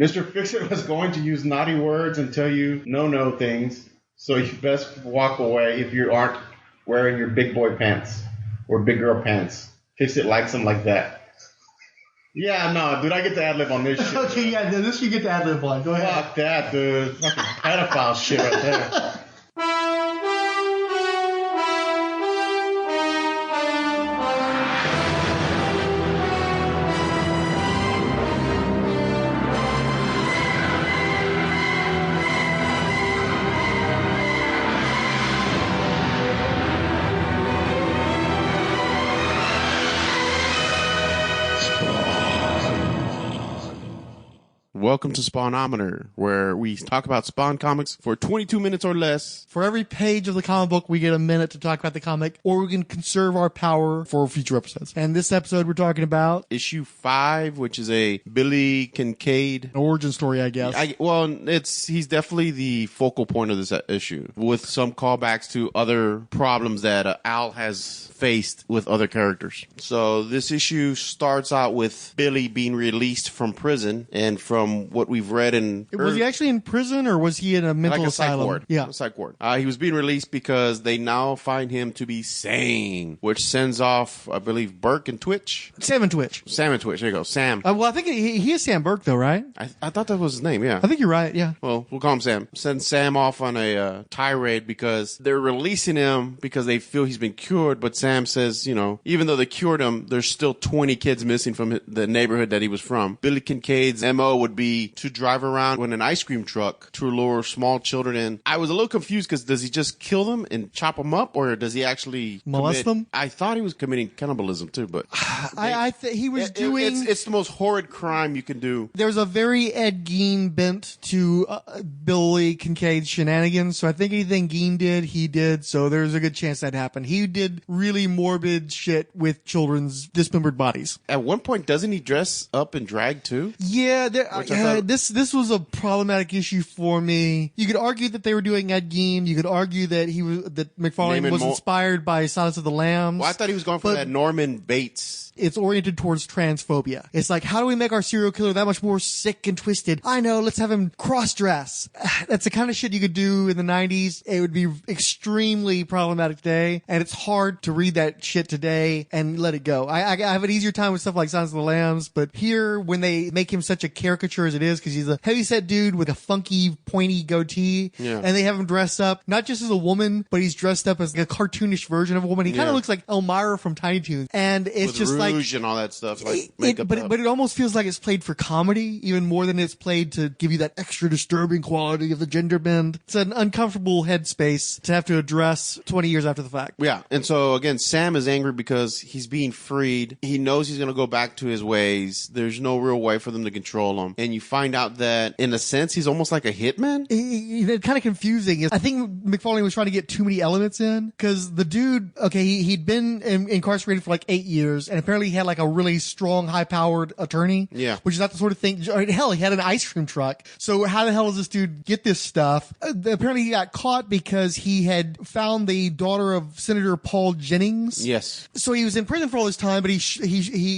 Mr. Fix-It was going to use naughty words and tell you no things, so you best walk away if you aren't wearing your big boy pants or big girl pants. Fix-It likes them like that. Yeah, no, dude, I get to ad-lib on this shit. Okay, yeah, this you get to ad-lib on. Go ahead. Fuck that, dude. Fucking pedophile shit right there. Welcome to Spawnometer, where we talk about Spawn comics for 22 minutes or less. For every page of the comic book, we get a minute to talk about the comic, or we can conserve our power for future episodes. And this episode, we're talking about issue 5, which is a Billy Kinkaid an origin story, I guess. He's definitely the focal point of this issue, with some callbacks to other problems that Al has faced with other characters. So this issue starts out with Billy being released from prison, and from what we've read was he actually in prison, or was he in a mental asylum? Psych ward. Yeah, a psych ward. He was being released because they now find him to be sane, which sends off, I believe, Burke and Twitch. Sam and Twitch. There you go, Sam. Well, I think he is Sam Burke, though, right? I thought that was his name. Yeah, I think you're right. Yeah. Well, we'll call him Sam. Send Sam off on a tirade because they're releasing him because they feel he's been cured. But Sam says, even though they cured him, there's still 20 kids missing from the neighborhood that he was from. Billy Kinkaid's MO would be to drive around in an ice cream truck to lure small children in. I was a little confused because does he just kill them and chop them up, or does he actually molest them? I thought he was committing cannibalism too, but he was doing. It's the most horrid crime you can do. There's a very Ed Gein bent to Billy Kinkaid's shenanigans, so I think anything Gein did, he did. So there's a good chance that happened. He did really morbid shit with children's dismembered bodies. At one point, doesn't he dress up and drag too? Yeah, this was a problematic issue for me. You could argue that they were doing Ed Gein. You could argue that McFarlane was inspired by Silence of the Lambs. Well, I thought he was going for that Norman Bates. It's oriented towards transphobia. It's like, how do we make our serial killer that much more sick and twisted? I know, let's have him cross-dress. That's the kind of shit you could do in the 90s. It would be extremely problematic today, and it's hard to read that shit today and let it go. I have an easier time with stuff like Silence of the Lambs, but here, when they make him such a caricature as it is, because he's a heavyset dude with a funky, pointy goatee, and they have him dressed up, not just as a woman, but he's dressed up as a cartoonish version of a woman. He kind of looks like Elmira from Tiny Toons, and it's with just rouge and all that stuff, like makeup. But it almost feels like it's played for comedy, even more than it's played to give you that extra disturbing quality of the gender bend. It's an uncomfortable headspace to have to address 20 years after the fact. Yeah, and so again, Sam is angry because he's being freed. He knows he's going to go back to his ways. There's no real way for them to control him, and you find out that, in a sense, he's almost like a hitman. It's kind of confusing. I think McFarlane was trying to get too many elements in, because the dude, he'd been incarcerated for like 8 years, and apparently he had like a really strong, high-powered attorney. Yeah. Which is not the sort of thing. Hell, he had an ice cream truck. So how the hell does this dude get this stuff? Apparently he got caught because he had found the daughter of Senator Paul Jennings. Yes. So he was in prison for all this time, but he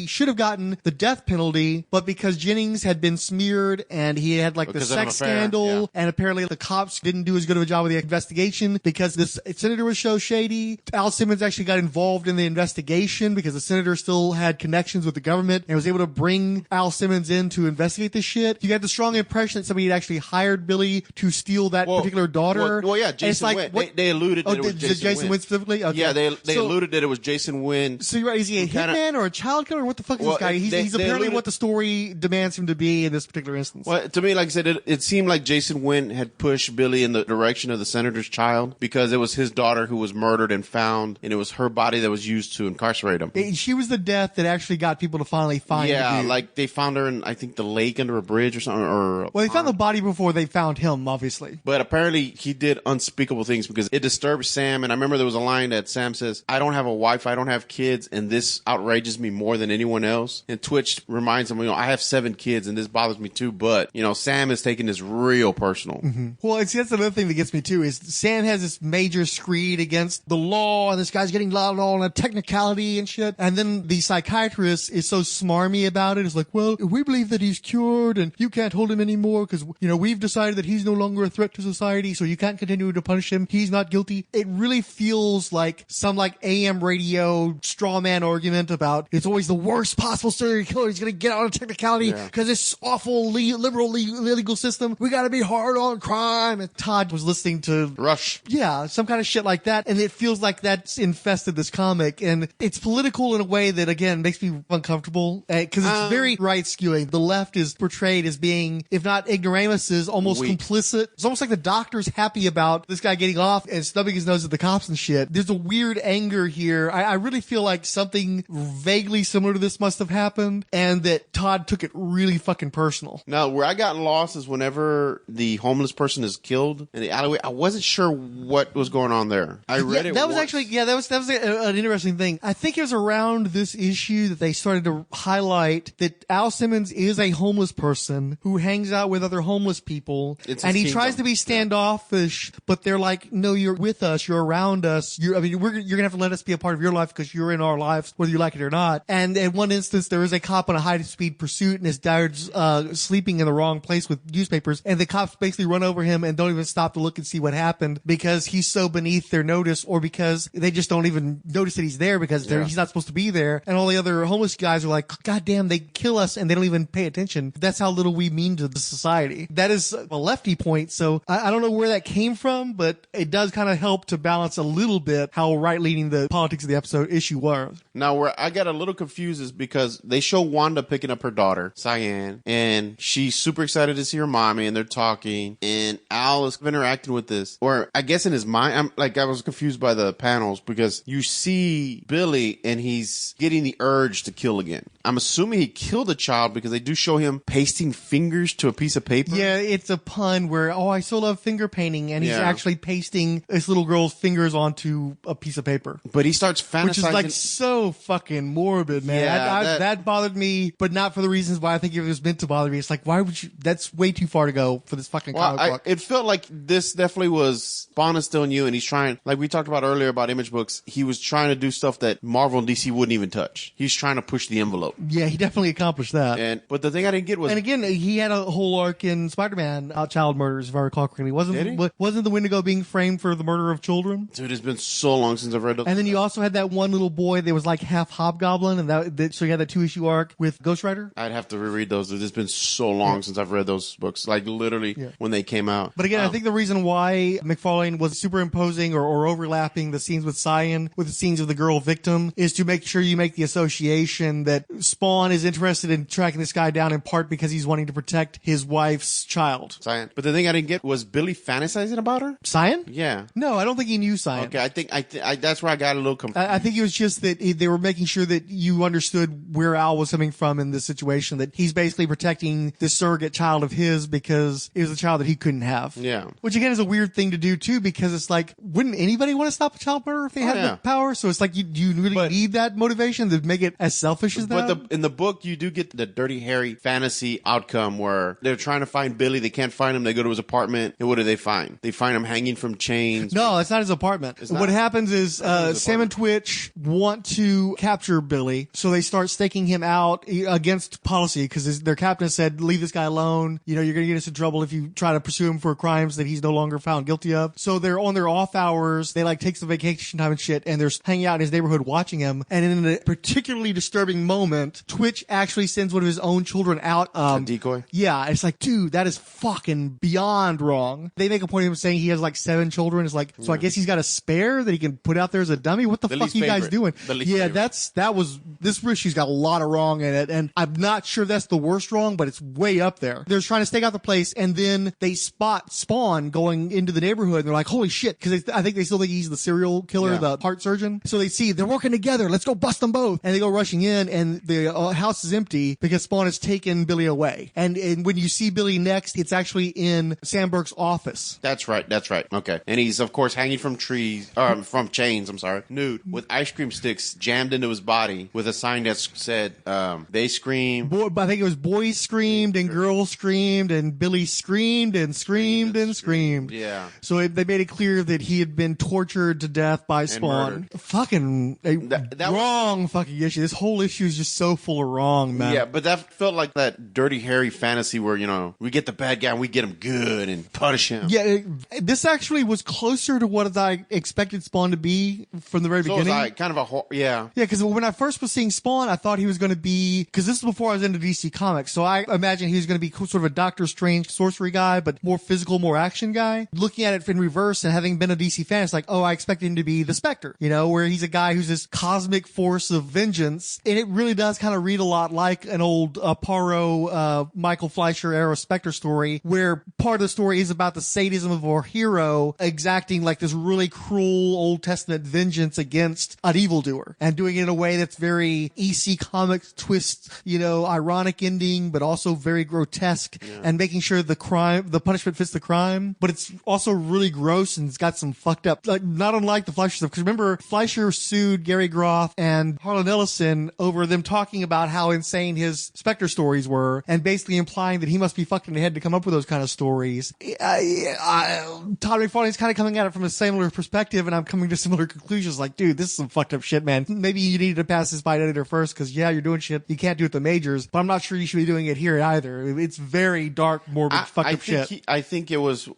should have gotten the death penalty, but because Jennings had been smeared and he had like the sex scandal, and apparently the cops didn't do as good of a job with the investigation because this senator was so shady, Al Simmons actually got involved in the investigation because the senator still had connections with the government and was able to bring Al Simmons in to investigate this shit. You got the strong impression that somebody had actually hired Billy to steal that particular daughter. Well, yeah, Jason Wynn. They alluded that it was Jason Wynn specifically? Okay. Yeah, they alluded that it was Jason Wynn. So you're right, is he a hitman or a child killer? What the fuck is this guy? He's apparently what the story demands him to be in this particular instance. Well, to me, like I said, it seemed like Jason Wynn had pushed Billy in the direction of the senator's child because it was his daughter who was murdered and found, and it was her body that was used to incarcerate him. She was the death that actually got people to finally find the dude. Like they found her in, I think, the lake under a bridge or something. Well, they found the body before they found him, obviously. But apparently he did unspeakable things because it disturbed Sam. And I remember there was a line that Sam says, "I don't have a wife, I don't have kids, and this outrages me more than anyone else." And Twitch reminds him, I have 7 kids, and this bothers bothers me too. But, Sam is taking this real personal. Mm-hmm. Well, that's another thing that gets me too, is Sam has this major screed against the law, and this guy's getting loud on a technicality and shit. And then the psychiatrist is so smarmy about it. It's like, well, we believe that he's cured and you can't hold him anymore because, we've decided that he's no longer a threat to society, so you can't continue to punish him. He's not guilty. It really feels like some AM radio straw man argument about it's always the worst possible serial killer. He's going to get out of technicality because this awful liberal legal system. We got to be hard on crime. And Todd was listening to Rush. Yeah, some kind of shit like that. And it feels like that's infested this comic. And it's political in a way that, again, makes me uncomfortable because it's very right skewing. The left is portrayed as being, if not ignoramuses, almost complicit. It's almost like the doctor's happy about this guy getting off and stubbing his nose at the cops and shit. There's a weird anger here. I really feel like something vaguely similar to this must have happened and that Todd took it really fucking personal. Now, where I got lost is whenever the homeless person is killed in the alleyway. I wasn't sure what was going on there. I read it. That was an interesting thing. I think it was around this issue that they started to highlight that Al Simmons is a homeless person who hangs out with other homeless people, and he tries to be standoffish, but they're like, "No, you're with us. You're around us. You're gonna have to let us be a part of your life because you're in our lives, whether you like it or not." And in one instance, there is a cop on a high-speed pursuit, and his dad's sleeping in the wrong place with newspapers, and the cops basically run over him and don't even stop to look and see what happened because he's so beneath their notice, or because they just don't even notice that he's there because he's not supposed to be there. And all the other homeless guys are like, "God damn, they kill us," and they don't even pay attention. That's how little we mean to the society. That is a lefty point. So I don't know where that came from, but it does kind of help to balance a little bit how right-leaning the politics of the episode issue was. Now, where I got a little confused is because they show Wanda picking up her daughter, Cyan, and she's super excited to see her mommy, and they're talking, and Al is interacting with this. Or I guess in his mind, I was confused by the panels because you see Billy, and he's getting the urge to kill again. I'm assuming he killed a child because they do show him pasting fingers to a piece of paper. Yeah, it's a pun where, I so love finger painting, and he's actually pasting this little girl's fingers onto a piece of paper. But he starts fantasizing. Which is like so fucking morbid, man. Yeah, that bothered me, but not for the reasons why I think it was meant to bother me. It's like, why would you? That's way too far to go for this fucking comic book. It felt like this definitely was Spawn is still in you, and he's trying, like we talked about earlier about Image Books, he was trying to do stuff that Marvel and DC wouldn't even touch. He's trying to push the envelope. Yeah, he definitely accomplished that. But the thing I didn't get was... And again, he had a whole arc in Spider-Man, child murders, if I recall correctly. Wasn't the Wendigo being framed for the murder of children? Dude, it's been so long since I've read those. And then you also had that one little boy that was like half hobgoblin, and so you had that 2-issue arc with Ghost Rider. I'd have to reread those. It's been so long since I've read those books, like literally when they came out. But again, I think the reason why McFarlane was superimposing or overlapping the scenes with Cyan with the scenes of the girl victim is to make sure you make the association that Spawn is interested in tracking this guy down in part because he's wanting to protect his wife's child. Cyan. But the thing I didn't get was Billy fantasizing about her? Cyan? Yeah. No, I don't think he knew Cyan. Okay, I think that's where I got a little confused. I think it was just that they were making sure that you understood where Al was coming from in this situation, that he's basically protecting this surrogate child of his because it was a child that he couldn't have. Yeah. Which again is a weird thing to do too, because it's like, wouldn't anybody want to stop a child murder if they had the power? So it's like, do you really need that motivation to make it as selfish as that? But in the book, you do get the Dirty Harry fantasy outcome where they're trying to find Billy. They can't find him. They go to his apartment. And what do they find? They find him hanging from chains. No, it's not his apartment. What happens is Sam and Twitch want to capture Billy. So they start staking him out against policy because their captain said, leave this guy alone. You're going to get us in trouble if you try to pursue him for crimes that he's no longer found guilty of. So they're on their off hours. They take some vacation time and shit, and they're hanging out in his neighborhood watching him. And in a particularly disturbing moment, Twitch actually sends one of his own children out. A decoy? Yeah. It's like, dude, that is fucking beyond wrong. They make a point of him saying he has like 7 children. It's like, so I guess he's got a spare that he can put out there as a dummy. What the fuck are you guys doing? Yeah, this issue's got a lot of wrong in it. And I'm not sure that's the worst wrong, but it's way up there. They're trying to stake out the place, and then they spot Spawn going into the neighborhood, and they're like, holy shit, because I think they still think he's the serial killer, the heart surgeon. So they see they're working together. Let's go bust them both. And they go rushing in, and the house is empty because Spawn has taken Billy away. And when you see Billy next, it's actually in Sam Burke's office. That's right. Okay. And he's, of course, hanging from from chains, nude, with ice cream sticks jammed into his body with a sign that said, they scream. I think it was boys screamed and girls screamed and Billy screamed and screamed and screamed. Yeah. So they made it clear that he had been tortured to death by Spawn. Fucking wrong fucking issue. This whole issue is just so full of wrong, man. Yeah, but that felt like that Dirty Harry fantasy where, we get the bad guy and we get him good and punish him. Yeah, this actually was closer to what I expected Spawn to be from the very beginning. It was like kind of yeah, because when I first was seeing Spawn, I thought he was going to be, because this is before I was into DC Comics, so I imagined he was going to be sort of a Doctor Strange sorcery guy, but more physical, more action guy. Looking at it in reverse and having been a DC fan, it's like, oh, I expected him to be the Spectre, where he's a guy who's this cosmic force of vengeance, and it really does kind of read a lot like an old Paro, Michael Fleischer era Spectre story, where part of the story is about the sadism of our hero exacting like this really cruel Old Testament vengeance against an evildoer, and doing it in a way that's very EC Comics twist, ironic ending, but also very grotesque, and making sure the punishment fits the crime, but it's also really gross and it's got some fucked up, like not unlike the Fleischer stuff. Because remember, Fleischer sued Gary Groth and Harlan Ellison over them talking about how insane his Spectre stories were, and basically implying that he must be fucked in the head to come up with those kind of stories. Todd McFarlane is kind of coming at it from a similar perspective, and I'm coming to similar conclusions. Like, dude, this is some fucked up shit, man. Maybe you needed to pass this by an editor first, because you're doing shit you can't do at the majors, but I'm not sure you should be doing it here either. It's very dark, morbid, fucked up shit. I think it was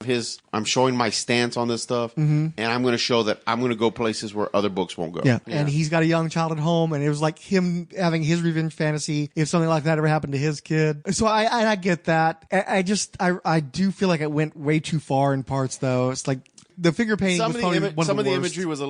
I'm showing my stance on this stuff, and I'm going to show that I'm going to go places where other books won't go. Yeah, and he's got a young child at home, and it was like him having his revenge fantasy if something like that ever happened to his kid. So I get that. I do feel like it went way too far in parts, though. It's like, the figure painting was probably one of the worst. Some of the imagery was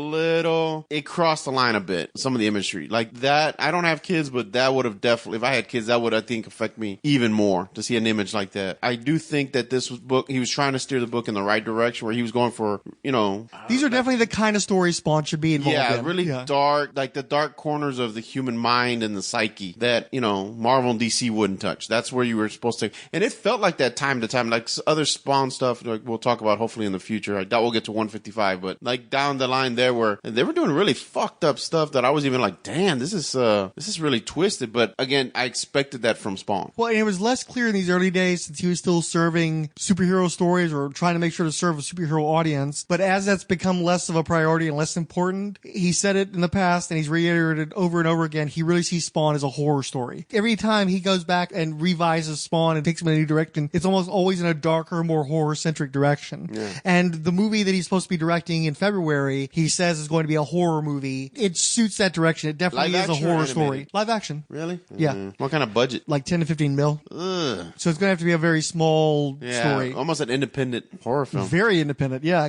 it crossed the line a bit. Some of the imagery. Like that, I don't have kids, but that would have definitely, if I had kids, that would, I think, affect me even more to see an image like that. I do think that this book, he was trying to steer the book in the right direction, where he was going for, These are definitely the kind of stories Spawn should be involved in. Yeah, really dark, like the dark corners of the human mind and the psyche that, Marvel and DC wouldn't touch. That's where you were supposed to, and it felt like that time to time, like other Spawn stuff, like we'll talk about hopefully in the future. That will get to 155, but like down the line there where they were doing really fucked up stuff that I was even like, damn, this is really twisted. But again, I expected that from Spawn. Well, and it was less clear in these early days since he was still serving superhero stories or trying to make sure to serve a superhero audience. But as that's become less of a priority and less important, he said it in the past and he's reiterated over and over again, he really sees Spawn as a horror story. Every time he goes back and revises Spawn and takes him in a new direction, it's almost always in a darker, more horror-centric direction. Yeah. And the movie that he's supposed to be directing in February, he says is going to be a horror movie. It suits that direction. It definitely is a horror story. Live action. Really? Yeah. What kind of budget? Like 10 to 15 mil. Ugh. So it's going to have to be a very small story. Almost an independent horror film. Very independent. Yeah.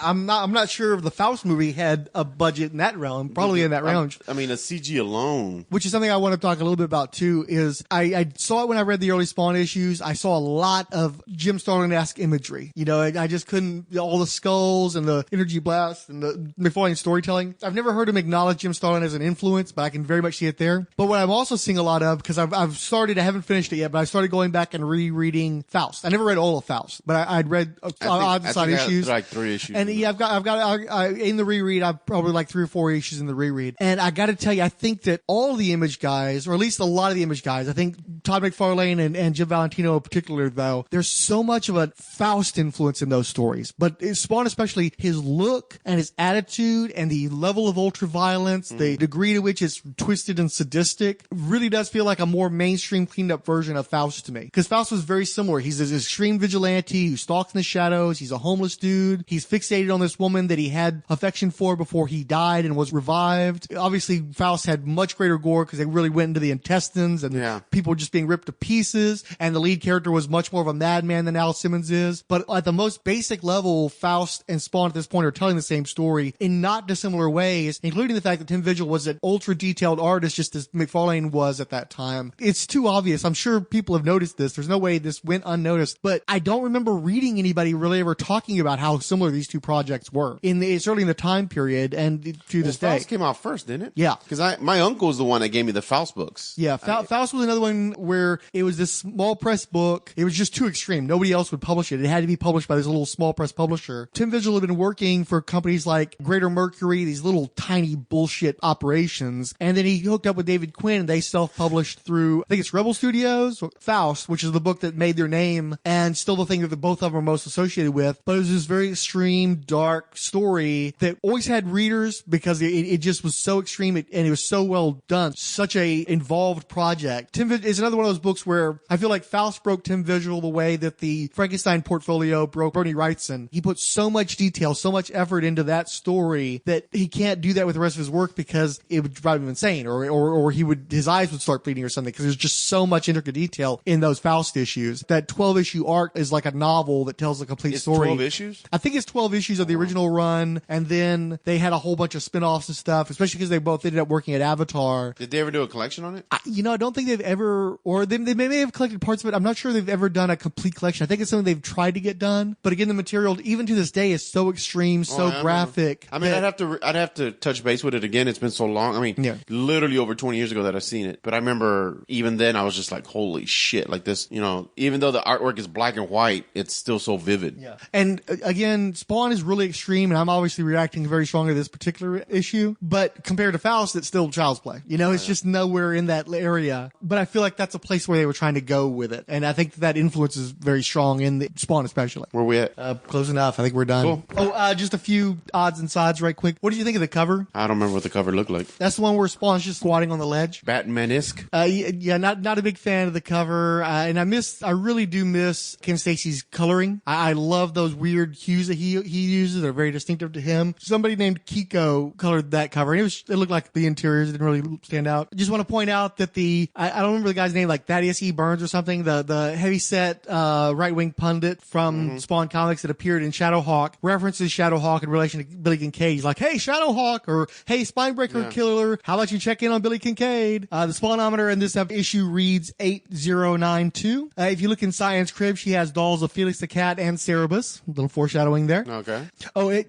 I'm not sure if the Faust movie had a budget in that realm. Probably in that range. I mean, a CG alone. Which is something I want to talk a little bit about too, is I saw it when I read the early Spawn issues. I saw a lot of Jim Starlin-esque imagery. I just couldn't, all the skulls and the energy blast and the McFarlane storytelling. I've never heard him acknowledge Jim Starlin as an influence, but I can very much see it there. But what I'm also seeing a lot of, because I've started, I haven't finished it yet, but I started going back and rereading Faust. I never read all of Faust, but I'd read odd side issues. Like 3 issues. And I've got in the reread, I've probably like 3 or 4 issues in the reread. And I got to tell you, I think that all the Image guys, or at least a lot of the Image guys, I think Todd McFarlane and Jim Valentino in particular, though, there's so much of a Faust influence in those stories. But Spawn, especially his look and his attitude and the level of ultra-violence, the degree to which it's twisted and sadistic, really does feel like a more mainstream, cleaned up version of Faust to me. Because Faust was very similar. He's this extreme vigilante who stalks in the shadows. He's a homeless dude. He's fixated on this woman that he had affection for before he died and was revived. Obviously, Faust had much greater gore because they really went into the intestines and people were just being ripped to pieces. And the lead character was much more of a madman than Al Simmons is. But at the most basic level, Faust and Spawn at this point are telling the same story in not dissimilar ways, including the fact that Tim Vigil was an ultra detailed artist just as McFarlane was at that time. It's too obvious. I'm sure people have noticed this. There's no way this went unnoticed, but I don't remember reading anybody really ever talking about how similar these two projects were certainly in the time period and to this day. Faust came out first, didn't it? Yeah. Because my uncle was the one that gave me the Faust books. Yeah. Faust was another one where it was this small press book. It was just too extreme. Nobody else would publish it. It had to be published by this little small press publisher. Tim Vigil had been working for companies like Greater Mercury, these little tiny bullshit operations. And then he hooked up with David Quinn and they self-published through, I think it's Rebel Studios, or Faust, which is the book that made their name and still the thing that the both of them are most associated with. But it was this very extreme, dark story that always had readers because it just was so extreme and it was so well done. Such a involved project. Tim Vigil is another one of those books where I feel like Faust broke Tim Vigil the way that the Frankenstein portfolio broke Bernie Wrightson. He put so much detail, so much effort into that story that he can't do that with the rest of his work because it would drive him insane or his eyes would start bleeding or something because there's just so much intricate detail in those Faust issues. That 12-issue arc is like a novel that tells a complete story. 12 issues? I think it's 12 issues of the original run, and then they had a whole bunch of spin-offs and stuff, especially because they both ended up working at Avatar. Did they ever do a collection on it? I don't think they've ever, or they may have collected parts of it. I'm not sure they've ever done a complete collection. I think it's something they've tried to get done, but again, the material, even to this day, is so extreme, so graphic. I mean, I'd have to touch base with it again. It's been so long. I mean, literally over 20 years ago that I've seen it. But I remember even then I was just like, holy shit, like this, even though the artwork is black and white, it's still so vivid. Yeah. And again, Spawn is really extreme, and I'm obviously reacting very strongly to this particular issue, but compared to Faust, it's still child's play. It's just nowhere in that area. But I feel like that's a place where they were trying to go with it. And I think that influence is very strong in the Spawn especially. Where we at? Close enough. I think we're done. Cool. Just a few odds and sods right quick. What did you think of the cover? I don't remember what the cover looked like. That's the one where Spawn's just squatting on the ledge. Batman-esque? Not a big fan of the cover. And I really do miss Ken Stacy's coloring. I love those weird hues that he uses. They're very distinctive to him. Somebody named Kiko colored that cover, and it looked like the interiors didn't really stand out. I just want to point out that I don't remember the guy's name, like Thaddeus E. Burns or something, the heavyset right-wing pundit from Spawn Comics that appeared in Shadowhawk, references Shadowhawk in relation to Billy Kinkaid. He's like, hey, Shadowhawk, or hey, Spinebreaker Killer, how about you check in on Billy Kinkaid? The Spawnometer in this issue reads 8092. If you look in Cyan's crib, she has dolls of Felix the Cat and Cerebus. A little foreshadowing there. Okay.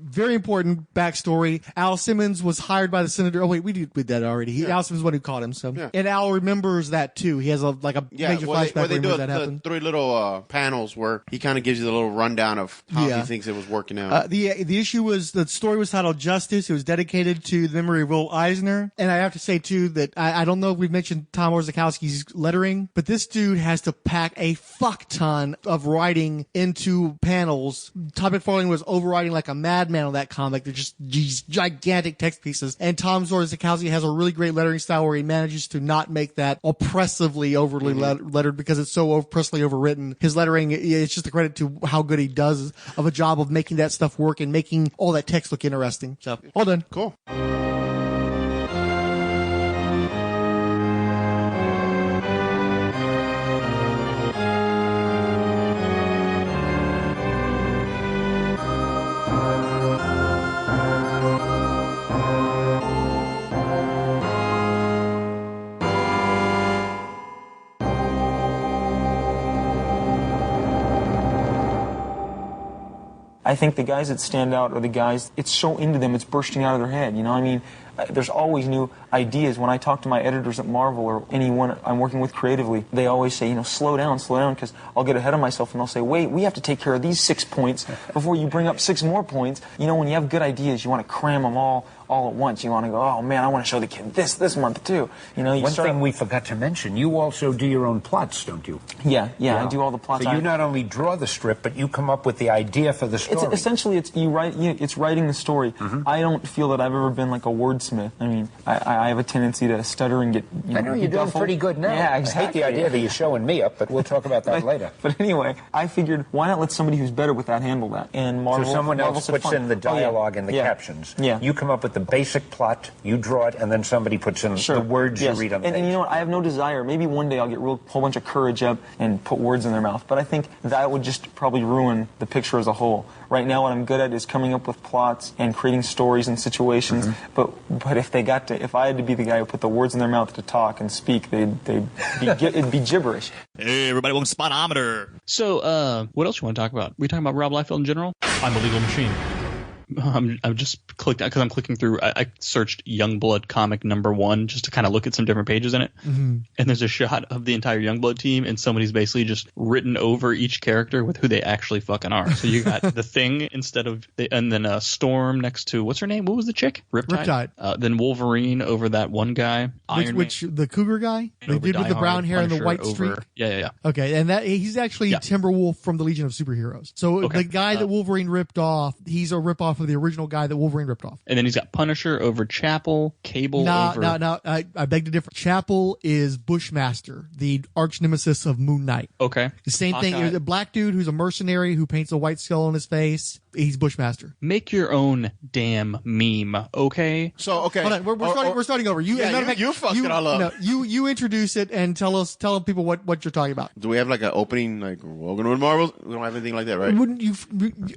Very important backstory. Al Simmons was hired by the senator. Oh, wait, we did that already. Al Simmons was the one who caught him. So, and Al remembers that too. He has a major flashback where they do that happened. The three little panels where he kind of gives you the little rundown of how he thinks it was working out. The issue was, the story was titled Justice. It was dedicated to the memory of Will Eisner. And I have to say too that I don't know if we've mentioned Tom Orzechowski's lettering, but this dude has to pack a fuck ton of writing into panels. Todd McFarlane was overwriting like a madman on that comic. They're just these gigantic text pieces. And Tom Orzechowski has a really great lettering style where he manages to not make that oppressively overly lettered because it's so oppressively overwritten. His lettering, it's just a credit to how good he does of a job of making that stuff work and making all that text look interesting. So, all done. Cool. I think the guys that stand out are the guys, it's so into them, it's bursting out of their head, I mean, there's always new ideas. When I talk to my editors at Marvel or anyone I'm working with creatively, they always say, slow down, because I'll get ahead of myself and they'll say, wait, we have to take care of these 6 points before you bring up 6 more points. When you have good ideas, you want to cram them all at once. You want to go, oh man, I want to show the kid this month too. One thing we forgot to mention, you also do your own plots, don't you? Yeah, I do all the plots. So you not only draw the strip, but you come up with the idea for the story. It's writing the story. I don't feel that I've ever been like a wordsmith. I mean, I have a tendency to stutter and get, I know you're doing pretty good now. Yeah, exactly. I hate the idea that you're showing me up, but we'll talk about that later. But anyway, I figured, why not let somebody who's better with that handle that? And Marvel, so someone else puts in the dialogue and the captions. Yeah. You come up with the basic plot, you draw it, and then somebody puts in the words you read on the page. And you know what? I have no desire. Maybe one day I'll get a whole bunch of courage up and put words in their mouth. But I think that would just probably ruin the picture as a whole. Right now, what I'm good at is coming up with plots and creating stories and situations. But if I had to be the guy who put the words in their mouth to talk and speak, it'd be gibberish. Hey, everybody, welcome to Spawnometer. So, what else you want to talk about? We talking about Rob Liefeld in general? I'm a legal machine. I'm just clicked because I'm clicking through. I searched Youngblood comic #1 just to kind of look at some different pages in it. Mm-hmm. And there's a shot of the entire Youngblood team, and somebody's basically just written over each character with who they actually fucking are. So you got the Thing instead of, and then Storm next to, what's her name? What was the chick? Riptide. Then Wolverine over that one guy. Which the Cougar guy? The dude with the brown hair and the white streak? Yeah. Okay, and he's actually Timberwolf from the Legion of Superheroes. So the guy that Wolverine ripped off, he's a ripoff of the original guy that Wolverine ripped off. And then he's got Punisher over Chapel, Cable over... No, I beg to differ. Chapel is Bushmaster, the arch nemesis of Moon Knight. Okay. The same thing. There's a black dude who's a mercenary who paints a white skull on his face. He's Bushmaster. Make your own damn meme, okay? So, okay. Hold on, we're starting over. You fucked it all up. No, you introduce it and tell people what you're talking about. Do we have like an opening, like Welcome to Marvel? We don't have anything like that, right?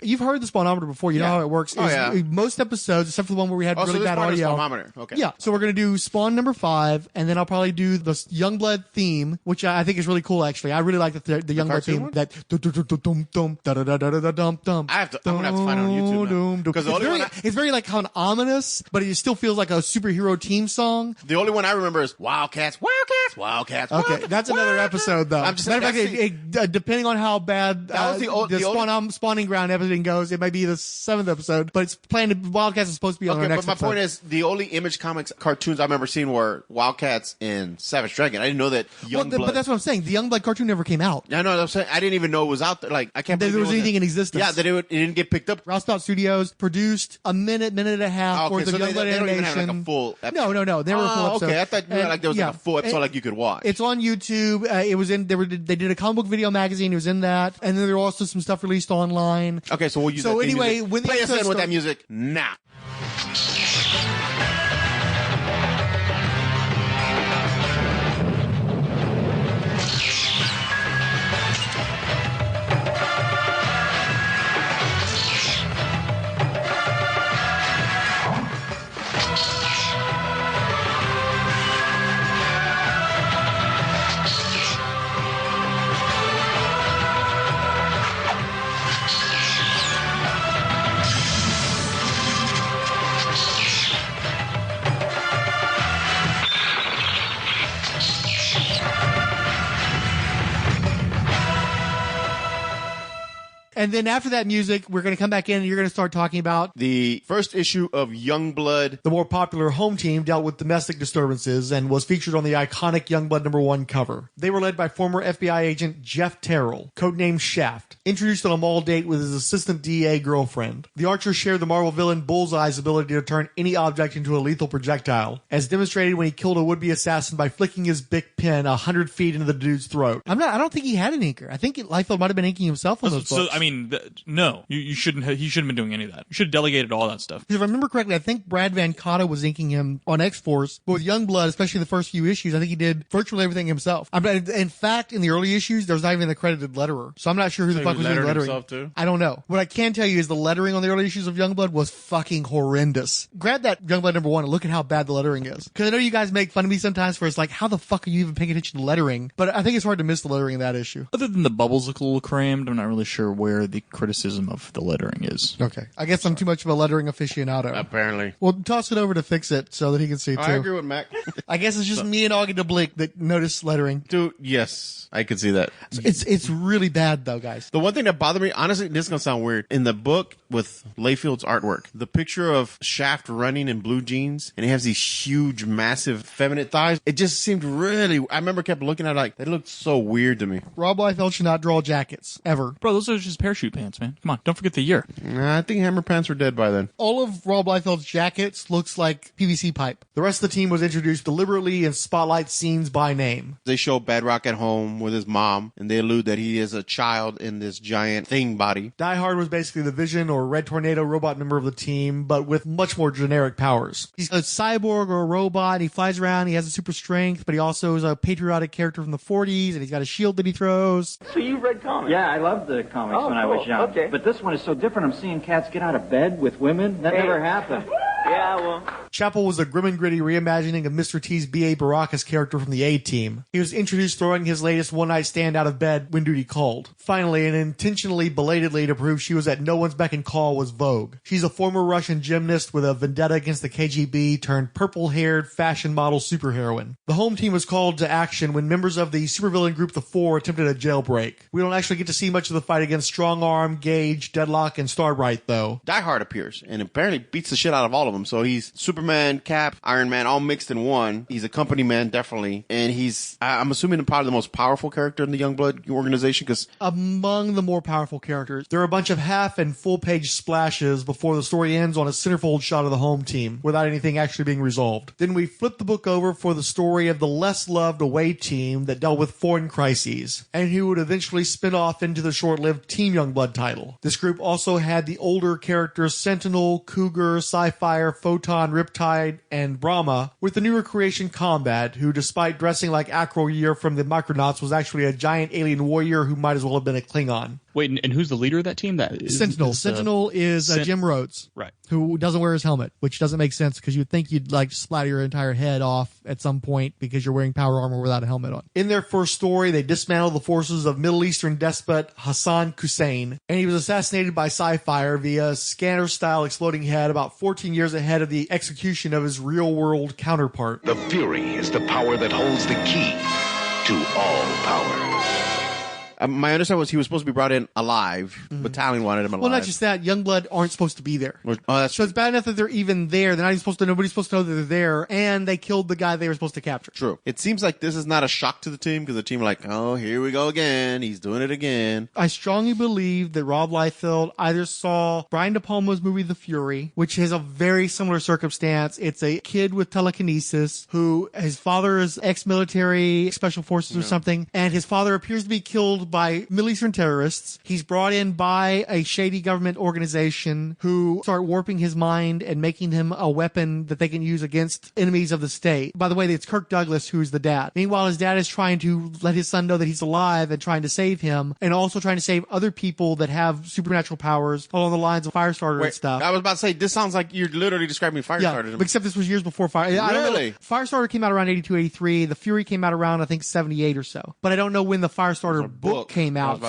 You've heard the Spawnometer before. You know how it works. Most episodes, except for the one where we had really bad audio. Spawnometer. Okay. Yeah. So we're gonna do Spawn #5, and then I'll probably do the Youngblood theme, which I think is really cool. Actually, I really like the Youngblood theme. One? That I'm gonna have to find it on YouTube because it's very like kind of ominous, but it still feels like a superhero team song. The only one I remember is Wildcats. Okay, that's another episode though. Matter of fact, depending on how bad the spawning ground episode goes, it might be the 7th episode, but it's planned. Wildcats is supposed to be on our next episode. But my point is, the only Image Comics cartoons I remember seeing were Wildcats and Savage Dragon. I didn't know that Youngblood. But that's what I'm saying. The Youngblood cartoon never came out. I know what I'm saying. I didn't even know it was out there. Like, I can't believe there was anything in existence. Yeah, that it didn't get picked up. Rousepout Studios produced a minute and a half worth of Youngblood animation. They don't even have like a full episode. No, they were a full episode. Okay, I thought like there was like a full episode like you could watch. It's on YouTube. It was in. They did a comic book video magazine. It was in that, and then there were also some stuff released online. Okay, so we'll use. So that anyway, music. when the play us in episode with that music now. And then after that music, we're going to come back in and you're going to start talking about the first issue of Youngblood. The more popular home team dealt with domestic disturbances and was featured on the iconic Youngblood #1 cover. They were led by former FBI agent Jeff Terrell, codenamed Shaft, introduced on a mall date with his assistant DA girlfriend. The Archers shared the Marvel villain Bullseye's ability to turn any object into a lethal projectile, as demonstrated when he killed a would-be assassin by flicking his Bic pen 100 feet into the dude's throat. I don't think he had an inker. I think Liefeld might have been inking himself on those books. I mean, no, you shouldn't. He shouldn't have been doing any of that. You should have delegated all that stuff. If I remember correctly, I think Brad Van Cotta was inking him on X-Force, but with Youngblood, especially the first few issues, I think he did virtually everything himself. In fact, in the early issues, there's not even an accredited letterer, so I'm not sure who the fuck was doing lettering. Too? I don't know. What I can tell you is the lettering on the early issues of Youngblood was fucking horrendous. Grab that Youngblood #1 and look at how bad the lettering is. Because I know you guys make fun of me sometimes for it's like, how the fuck are you even paying attention to lettering? But I think it's hard to miss the lettering in that issue. Other than the bubbles look a little crammed, I'm not really sure where the criticism of the lettering is. Okay. I guess I'm too much of a lettering aficionado. Apparently. Well, toss it over to fix it so that he can see too. I agree with Mac. I guess it's just me and Augie DeBlink that notice lettering. Dude, yes. I could see that. It's really bad though, guys. The one thing that bothered me, honestly, this is going to sound weird. In the book with Liefeld's artwork, the picture of Shaft running in blue jeans and he has these huge, massive, feminine thighs, it just seemed really, I remember kept looking at it like, they looked so weird to me. Rob Liefeld should not draw jackets, ever. Bro, those are just parachute pants, man. Come on, don't forget the year. I think Hammer Pants were dead by then. All of Rob Liefeld's jackets looks like PVC pipe. The rest of the team was introduced deliberately in spotlight scenes by name. They show Bedrock at home with his mom, and they allude that he is a child in this giant thing body. Die Hard was basically the Vision or Red Tornado robot member of the team, but with much more generic powers. He's a cyborg or a robot. He flies around. He has a super strength, but he also is a patriotic character from the 40s, and he's got a shield that he throws. So you've read comics? Yeah, I loved the comics when I was young. Okay. But this one is so different. I'm seeing cats get out of bed with women. That never happened. Yeah, Chapel was a grim and gritty reimagining of Mr. T's B.A. Baraka's character from the A-Team. He was introduced throwing his latest one-night stand out of bed when duty called. Finally, and intentionally belatedly to prove she was at no one's beck and call, was Vogue. She's a former Russian gymnast with a vendetta against the KGB turned purple-haired fashion model superheroine. The home team was called to action when members of the supervillain group The Four attempted a jailbreak. We don't actually get to see much of the fight against Strong Arm, Gage, Deadlock, and Starbright, though. Die Hard appears and apparently beats the shit out of all of them. So he's Superman, Cap, Iron Man, all mixed in one. He's a company man, definitely. And I'm assuming probably the most powerful character in the Youngblood organization, because among the more powerful characters, there are a bunch of half and full page splashes before the story ends on a centerfold shot of the home team without anything actually being resolved. Then we flip the book over for the story of the less loved away team that dealt with foreign crises, and who would eventually spin off into the short-lived Team Youngblood title. This group also had the older characters Sentinel, Cougar, Sci-Fire, Photon, Riptide, and Brahma, with the newer creation Combat, who despite dressing like Acro Year from the Micronauts was actually a giant alien warrior who might as well have been a Klingon. Wait, and who's the leader of that team? That is, Sentinel. Sentinel is Jim Rhodes. Right. Who doesn't wear his helmet, which doesn't make sense because you'd think you'd like splatter your entire head off at some point because you're wearing power armor without a helmet on. In their first story, they dismantled the forces of Middle Eastern despot Hassan Kussein, and he was assassinated by Sci-Fire via scanner-style exploding head about 14 years ahead of the execution of his real-world counterpart. The Fury is the power that holds the key to all power. My understanding was he was supposed to be brought in alive, but Talon wanted him alive. Well, not just that. Youngblood aren't supposed to be there. Oh, that's so it's bad enough that they're even there. They're not even supposed to. Nobody's supposed to know that they're there, and they killed the guy they were supposed to capture. True. It seems like this is not a shock to the team because the team are like, oh, here we go again. He's doing it again. I strongly believe that Rob Liefeld either saw Brian De Palma's movie The Fury, which has a very similar circumstance. It's a kid with telekinesis who his father is ex-military special forces or something, and his father appears to be killed by Middle Eastern terrorists. He's brought in by a shady government organization who start warping his mind and making him a weapon that they can use against enemies of the state. By the way, it's Kirk Douglas who's the dad. Meanwhile, his dad is trying to let his son know that he's alive and trying to save him, and also trying to save other people that have supernatural powers along the lines of Firestarter and stuff. I was about to say, this sounds like you're literally describing Firestarter. Yeah, except this was years before Really? I don't know. Firestarter came out around 82, 83. The Fury came out around, I think, 78 or so. But I don't know when the Firestarter book came out.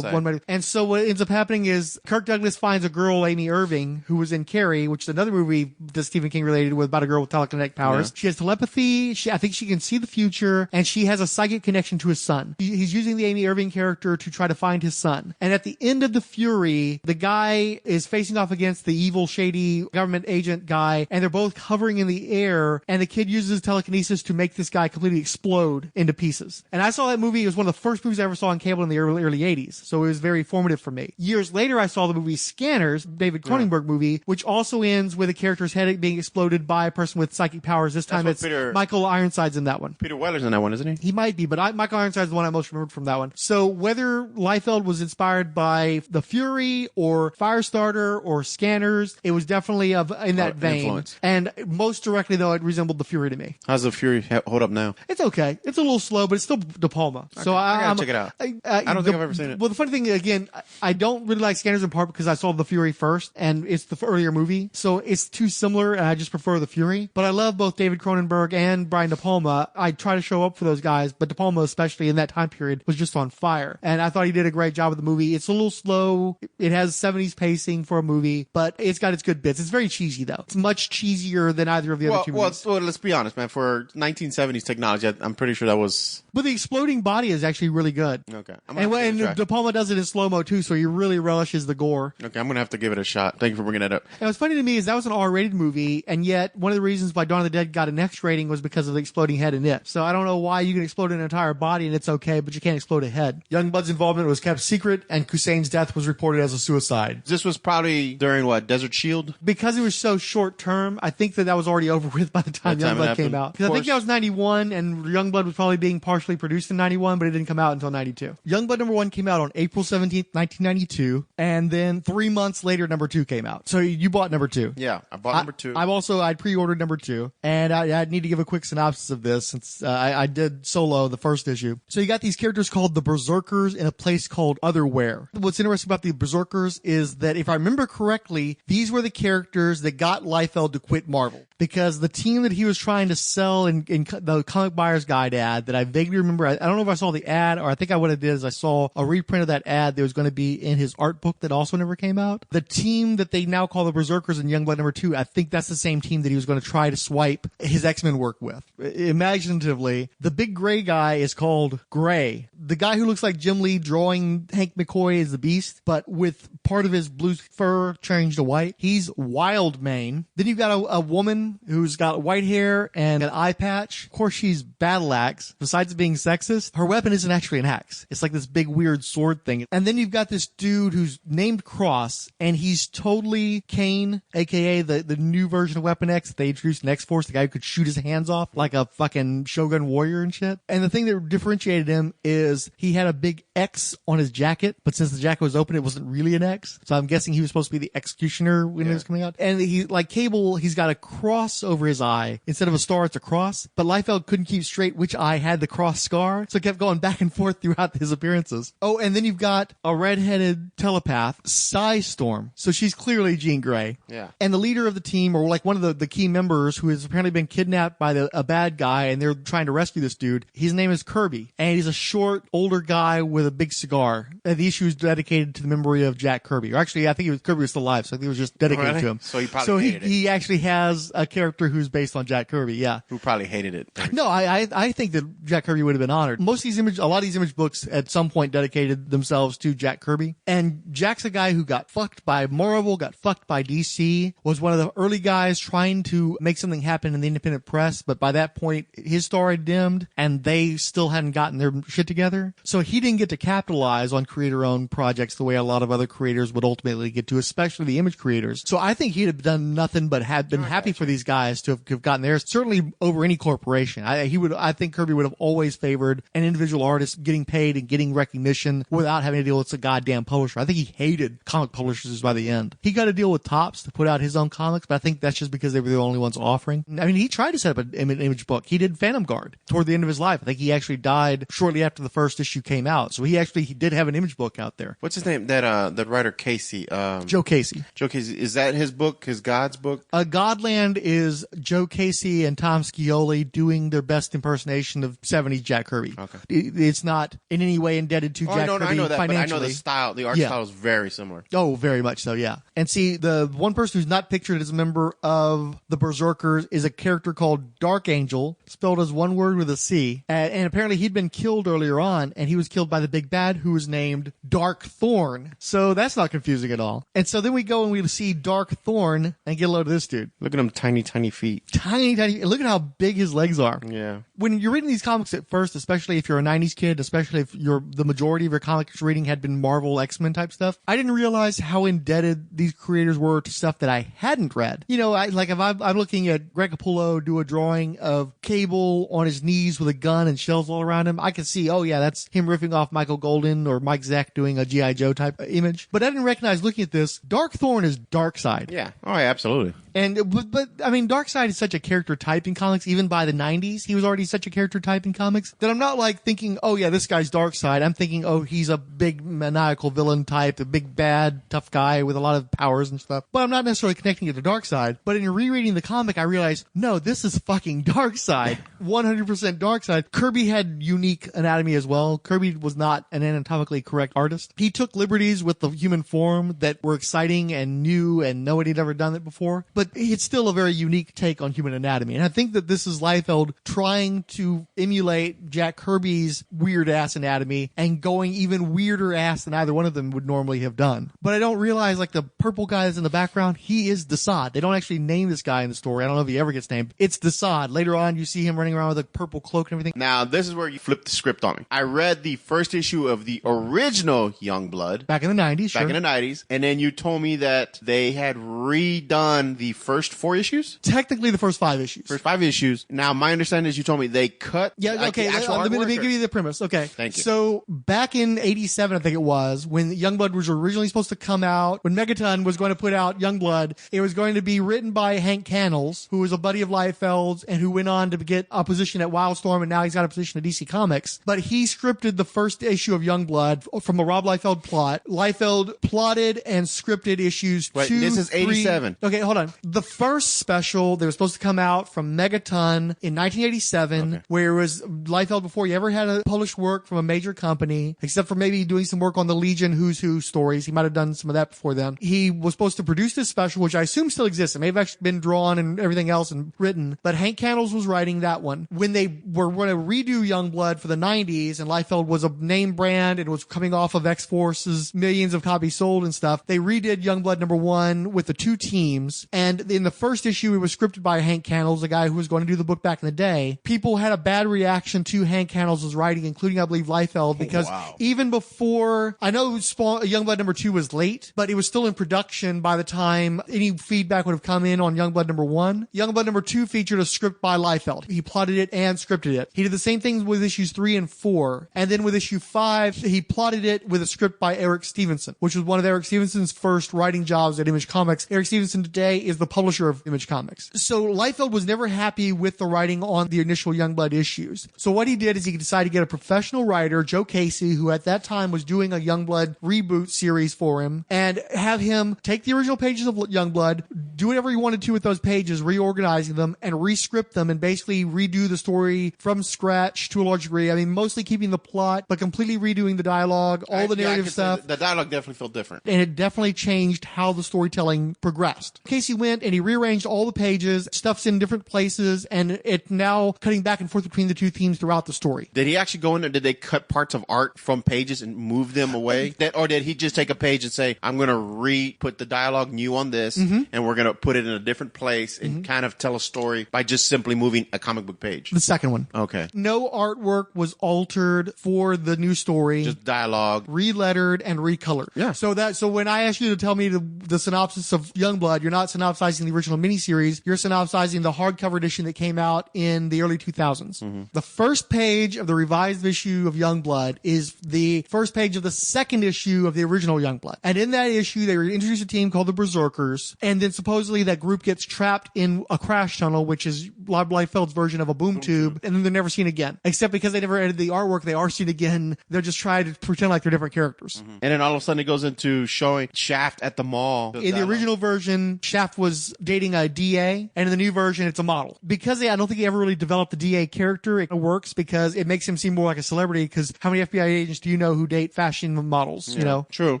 So what ends up happening is Kirk Douglas finds a girl, Amy Irving, who was in Carrie, which is another movie that Stephen King related with about a girl with telekinetic powers. Yeah. She has telepathy. I think she can see the future, and she has a psychic connection to his son. He's using the Amy Irving character to try to find his son. And at the end of The Fury, the guy is facing off against the evil, shady government agent guy, and they're both hovering in the air, and the kid uses telekinesis to make this guy completely explode into pieces. And I saw that movie. It was one of the first movies I ever saw on cable in the early 80s. So it was very formative for me. Years later, I saw the movie Scanners, David Cronenberg movie, which also ends with a character's head being exploded by a person with psychic powers. This time it's Michael Ironside's in that one. Peter Weller's in that one, isn't he? He might be, but Michael Ironside's the one I most remembered from that one. So whether Liefeld was inspired by The Fury or Firestarter or Scanners, it was definitely in that vein. Influence. And most directly, though, it resembled The Fury to me. How's The Fury hold up now? It's okay. It's a little slow, but it's still De Palma. Okay. So I gotta check it out. I don't think I've ever seen it. Well, the funny thing, again, I don't really like Scanners in part because I saw The Fury first, and it's the earlier movie, so it's too similar, and I just prefer The Fury. But I love both David Cronenberg and Brian De Palma. I try to show up for those guys, but De Palma, especially in that time period, was just on fire. And I thought he did a great job with the movie. It's a little slow. It has 70s pacing for a movie, but it's got its good bits. It's very cheesy, though. It's much cheesier than either of the other two movies. Well, let's be honest, man. For 1970s technology, I'm pretty sure that was... But the exploding body is actually really good. Okay. And De Palma does it in slow-mo, too, so he really relishes the gore. Okay, I'm going to have to give it a shot. Thank you for bringing that up. And what's funny to me is that was an R-rated movie, and yet one of the reasons why Dawn of the Dead got an X rating was because of the exploding head in it. So I don't know why you can explode an entire body and it's okay, but you can't explode a head. Youngblood's involvement was kept secret, and Kussein's death was reported as a suicide. This was probably during, Desert Shield? Because it was so short-term, I think that was already over with by the time Youngblood came out. Because I think that was 91, and Youngblood was probably being partially produced in 91, but it didn't come out until 92. Youngblood Youngblood number 1 came out on April 17th, 1992, and then 3 months later, number 2 came out. So you bought number 2. Yeah, I bought number 2. I'd pre-ordered number 2, and I need to give a quick synopsis of this since I did solo the first issue. So you got these characters called the Berzerkers in a place called Otherwhere. What's interesting about the Berzerkers is that if I remember correctly, these were the characters that got Liefeld to quit Marvel. Because the team that he was trying to sell in the Comic Buyer's Guide ad that I vaguely remember, I don't know if I saw the ad or I think what I did is I saw a reprint of that ad that was going to be in his art book that also never came out. The team that they now call the Berzerkers in Youngblood number 2, I think that's the same team that he was going to try to swipe his X-Men work with. Imaginatively, the big gray guy is called Gray. The guy who looks like Jim Lee drawing Hank McCoy as the Beast, but with part of his blue fur changed to white. He's Wildmane. Then you've got a woman who's got white hair and an eye patch. Of course, she's Battle Axe. Besides being sexist, her weapon isn't actually an axe. It's like this big weird sword thing. And then you've got this dude who's named Cross, and he's totally Kane, aka the new version of Weapon X that they introduced in X-Force, the guy who could shoot his hands off like a fucking Shogun warrior and shit. And the thing that differentiated him is he had a big X on his jacket, but since the jacket was open, it wasn't really an X. So I'm guessing he was supposed to be the Executioner when it was coming out. And he, like Cable, he's got a cross over his eye. Instead of a star, it's a cross. But Liefeld couldn't keep straight which eye had the cross scar, so it kept going back and forth throughout his appearances. Oh, and then you've got a redheaded telepath, Storm. So she's clearly Jean Grey. Yeah. And the leader of the team, or like one of the key members who has apparently been kidnapped by a bad guy, and they're trying to rescue this dude. His name is Kirby. And he's a short, older guy with a big cigar. The issue is dedicated to the memory of Jack Kirby. Or actually, I think Kirby was still alive, so I think it was just dedicated to him. So he probably hated it. He actually has a character who's based on Jack Kirby, yeah. Who probably hated it. No, I think that Jack Kirby would have been honored. A lot of these image books at some point dedicated themselves to Jack Kirby. And Jack's a guy who got fucked by Marvel, got fucked by DC, was one of the early guys trying to make something happen in the independent press, but by that point, his star had dimmed, and they still hadn't gotten their shit together. So he didn't get to capitalize on creator-owned projects the way a lot of other creators would ultimately get to, especially the image creators. So I think he'd have done nothing but have been happy for these guys to have gotten theirs, certainly over any corporation. I think Kirby would have always favored an individual artist getting paid and getting recognition without having to deal with a goddamn publisher. I think he hated comic publishers by the end. He got a deal with Topps to put out his own comics, but I think that's just because they were the only ones offering. I mean, he tried to set up an image book. He did Phantom Guard toward the end of his life. I think he actually died shortly after the first issue came out. So he did have an image book out there. What's his name? That writer Casey. Joe Casey. Joe Casey. Is that his book? His God's book? Godland is Joe Casey and Tom Scioli doing their best impersonation of 70s Jack Kirby. Okay. It's not in any way indebted to Jack Kirby I know that, financially. but I know the style. The art style is very similar. Oh, very much so, yeah. And see, the one person who's not pictured as a member of the Berzerkers is a character called Dark Angel, spelled as one word with a C. And apparently he'd been killed earlier on, and he was killed by the big bad who was named Darkthornn. So that's not confusing at all. And so then we go and we see Darkthornn and get a load of this dude. Look at him, tiny feet. Tiny. Look at how big his legs are. Yeah. When you're reading these comics at first, especially if you're a 90s kid, especially if the majority of your comics reading had been Marvel, X-Men type stuff, I didn't realize how indebted these creators were to stuff that I hadn't read. You know, if I'm looking at Greg Capullo do a drawing of Cable on his knees with a gun and shells all around him, I can see, oh yeah, that's him riffing off Michael Golden or Mike Zeck doing a G.I. Joe type image. But I didn't recognize looking at this, Darkthornn is Darkseid. Yeah. Oh yeah, absolutely. And but I mean, Darkseid is such a character type in comics. Even by the 90s, he was already such a character type in comics that I'm not like thinking, oh yeah, this guy's Darkseid. I'm thinking, oh, he's a big maniacal villain type, a big bad tough guy with a lot of powers and stuff. But I'm not necessarily connecting it to Darkseid. But in rereading the comic, I realized, no, this is fucking Darkseid. 100% Darkseid. Kirby had unique anatomy as well. Kirby was not an anatomically correct artist. He took liberties with the human form that were exciting and new, and nobody had ever done it before. But it's still a very unique take on human anatomy. And I think that this is Liefeld trying to emulate Jack Kirby's weird ass anatomy and going even weirder ass than either one of them would normally have done. But I don't realize, like, the purple guy that's in the background, he is Desaad. They don't actually name this guy in the story. I don't know if he ever gets named. It's Desaad. Later on, you see him running around with a purple cloak and everything. Now, this is where you flip the script on me. I read the first issue of the original Youngblood. Back in the 90s, Back in the 90s. And then you told me that they had redone the first 4 issues? Technically the first 5 issues. First 5 issues. Now, my understanding is you told me they cut. Yeah, okay. Let me give you the premise. Okay. Thank you. So back in 87, I think it was, when Youngblood was originally supposed to come out, when Megaton was going to put out Youngblood, it was going to be written by Hank Cannells, who was a buddy of Liefeld's and who went on to get a position at Wildstorm, and now he's got a position at DC Comics. But he scripted the first issue of Youngblood from a Rob Liefeld plot. Liefeld plotted and scripted issues 2, this is 87. 3. Okay, hold on. The first special that was supposed to come out from Megaton in 1987, where it was Liefeld before he ever had a published work from a major company, except for maybe doing some work on the Legion Who's Who stories. He might have done some of that before then. He was supposed to produce this special, which I assume still exists. It may have actually been drawn and everything else and written, but Hank Cannells was writing that one. When they were going to redo Youngblood for the 90s, and Liefeld was a name brand and was coming off of X-Force's millions of copies sold and stuff, they redid Youngblood #1 with the 2 teams. And in the first issue, it was scripted by Hank Cannells, the guy who was going to do the book back in the day. People had a bad reaction to Hank Cannells' writing, including, I believe, Liefeld, because even before, I know Youngblood #2 was late, but it was still in production by the time any feedback would have come in on Youngblood #1. Youngblood #2 featured a script by Liefeld. He plotted it and scripted it. He did the same thing with issues 3 and 4. And then with issue 5, he plotted it with a script by Eric Stevenson, which was one of Eric Stevenson's first writing jobs at Image Comics. Eric Stevenson today is the publisher of Image Comics. So Liefeld was never happy with the writing on the initial Youngblood issues. So what he did is he decided to get a professional writer, Joe Casey, who at that time was doing a Youngblood reboot series for him, and have him take the original pages of Youngblood, do whatever he wanted to with those pages, reorganizing them and rescript them and basically redo the story from scratch to a large degree. I mean, mostly keeping the plot, but completely redoing the dialogue, all the narrative stuff. The dialogue definitely felt different. And it definitely changed how the storytelling progressed. Casey went and he rearranged all the pages, stuff's in different places, and it now cutting back and forth between the 2 themes throughout the story. Did he actually go in there? Did they cut parts of art from pages and move them away? Or did he just take a page and say, I'm going to put the dialogue new on this, and we're going to put it in a different place and kind of tell a story by just simply moving a comic book page? The second one. Okay. No artwork was altered for the new story. Just dialogue. Relettered and recolored. Yeah. So when I asked you to tell me the synopsis of Youngblood, you're not synopsizing the original miniseries, you're synopsizing the hardcover edition that came out in the early 2000s. The first page of the revised issue of Youngblood is the first page of the second issue of the original Youngblood. And in that issue, they introduce a team called the Berzerkers, and then supposedly that group gets trapped in a crash tunnel, which is Rob Liefeld's version of a boom tube, and then they're never seen again. Except because they never edited the artwork, they are seen again. They're just trying to pretend like they're different characters. And then all of a sudden it goes into showing Shaft at the mall. In the original version, Shaft was dating a DA, and in the new version, it's a model. Because I don't think he ever really developed the DA character, it works because it makes him seem more like a celebrity, because how many FBI agents do you know who date fashion models, you know? True.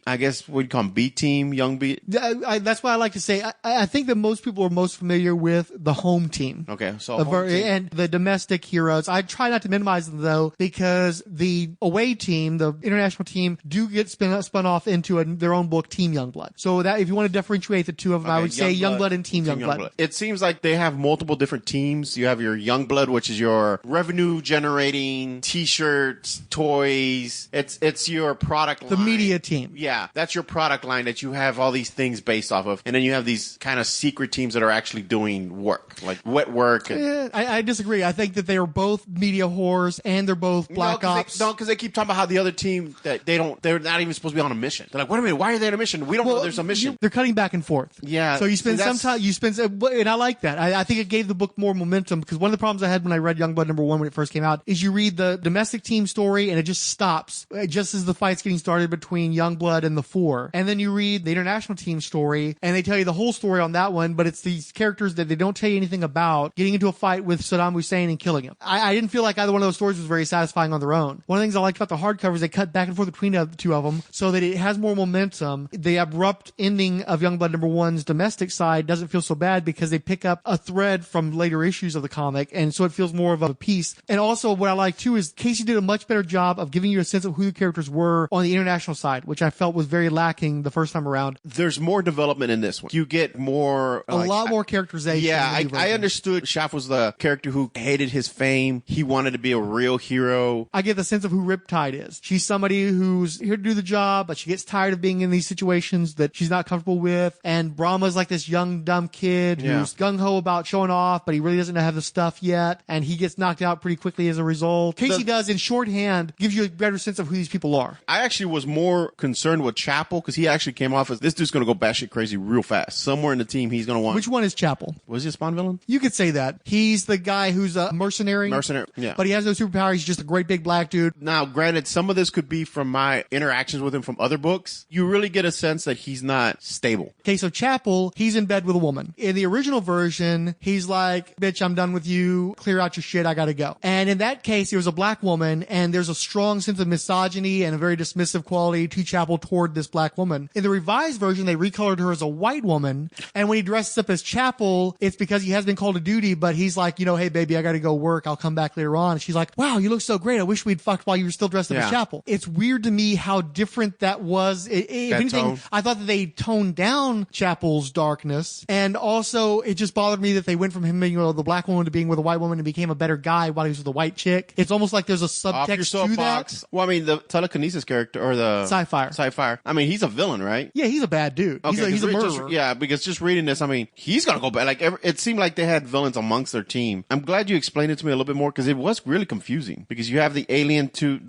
I guess what you call them, B team, young B. That's why I like to say, I think that most people are most familiar with the home team. Okay, so And the domestic heroes. I try not to minimize them though, because the away team, the international team, do get spun off into their own book, Team Youngblood. So that if you want to differentiate the two of them, I would say Youngblood and Team Youngblood. It seems like they have multiple different teams. You have your Youngblood, which is your revenue generating T-shirts, toys. It's your product line. The media team. Yeah, that's your product line that you have all these things based off of. And then you have these kind of secret teams that are actually doing work, like wet work. I disagree. I think that they are both media whores and they're both black ops. Because they keep talking about how the other team, that they're not even supposed to be on a mission. They're like, wait a minute, why are they on a mission? We don't know there's a mission. They're cutting back and forth. Yeah. So you spend some time, and I like that. I think it gave the book more momentum, because one of the problems I had when I read Youngblood #1 when it first came out is you read the domestic team story and it just stops just as the fight's getting started between Youngblood and the Four. And then you read the international team story and they tell you the whole story on that one, but it's these characters that they don't tell you anything about getting into a fight with Saddam Hussein and killing him. I didn't feel like either one of those stories was very satisfying on their own. One of the things I liked about the hardcovers, they cut back and forth between the two of them so that it has more momentum. The abrupt ending of Youngblood #1's domestic side doesn't feel so bad because they pick up a thread from later issues of the comic, and so it feels more of a piece. And also what I like too is Casey did a much better job of giving you a sense of who the characters were on the international side, which I felt was very lacking the first time around. There's more development in this one. You get more... a lot more characterization. Yeah, I understood Shaft was the character who hated his fame. He wanted to be a real hero. I get the sense of who Riptide is. She's somebody who's here to do the job, but she gets tired of being in these situations that she's not comfortable with. And Rama's like this young, dumb kid who's gung-ho about showing off, but he really doesn't have the stuff yet, and he gets knocked out pretty quickly as a result. Casey does, in shorthand, gives you a better sense of who these people are. I actually was more concerned with Chapel, because he actually came off as, this dude's going to go batshit crazy real fast. Somewhere in the team, he's going to want... Which one is Chapel? Was he a Spawn villain? You could say that. He's the guy who's a mercenary. Yeah. But he has no superpower. He's just a great big black dude. Now, granted, some of this could be from my interactions with him from other books. You really get a sense that he's not stable. Okay, so Chapel, he's in bed with a woman. In the original version, he's like, bitch, I'm done with you. Clear out your shit. I gotta go. And in that case, it was a black woman, and there's a strong sense of misogyny and a very dismissive quality to Chapel toward this black woman. In the revised version, they recolored her as a white woman, and when he dresses up as Chapel, it's because he has been called to duty, but he's like, hey, baby, I gotta go work. I'll come back later on. And she's like, wow, you look so great. I wish we'd fucked while you were still dressed up as Chapel. It's weird to me how different that was. If anything, tone. I thought that they toned down Chapel's darkness, and also it just bothered me that they went from him being the black woman to being with a white woman and became a better guy while he was with a white chick. It's almost like there's a subtext to that. Well, I mean, the telekinesis character, or the Sci-Fire. I mean, he's a villain, right? Yeah, he's a bad dude. Okay, he's a murderer. Because just reading this, I mean, he's gonna go back. Like, it seemed like they had villains amongst their team. I'm glad you explained it to me a little bit more, because it was really confusing. Because you have the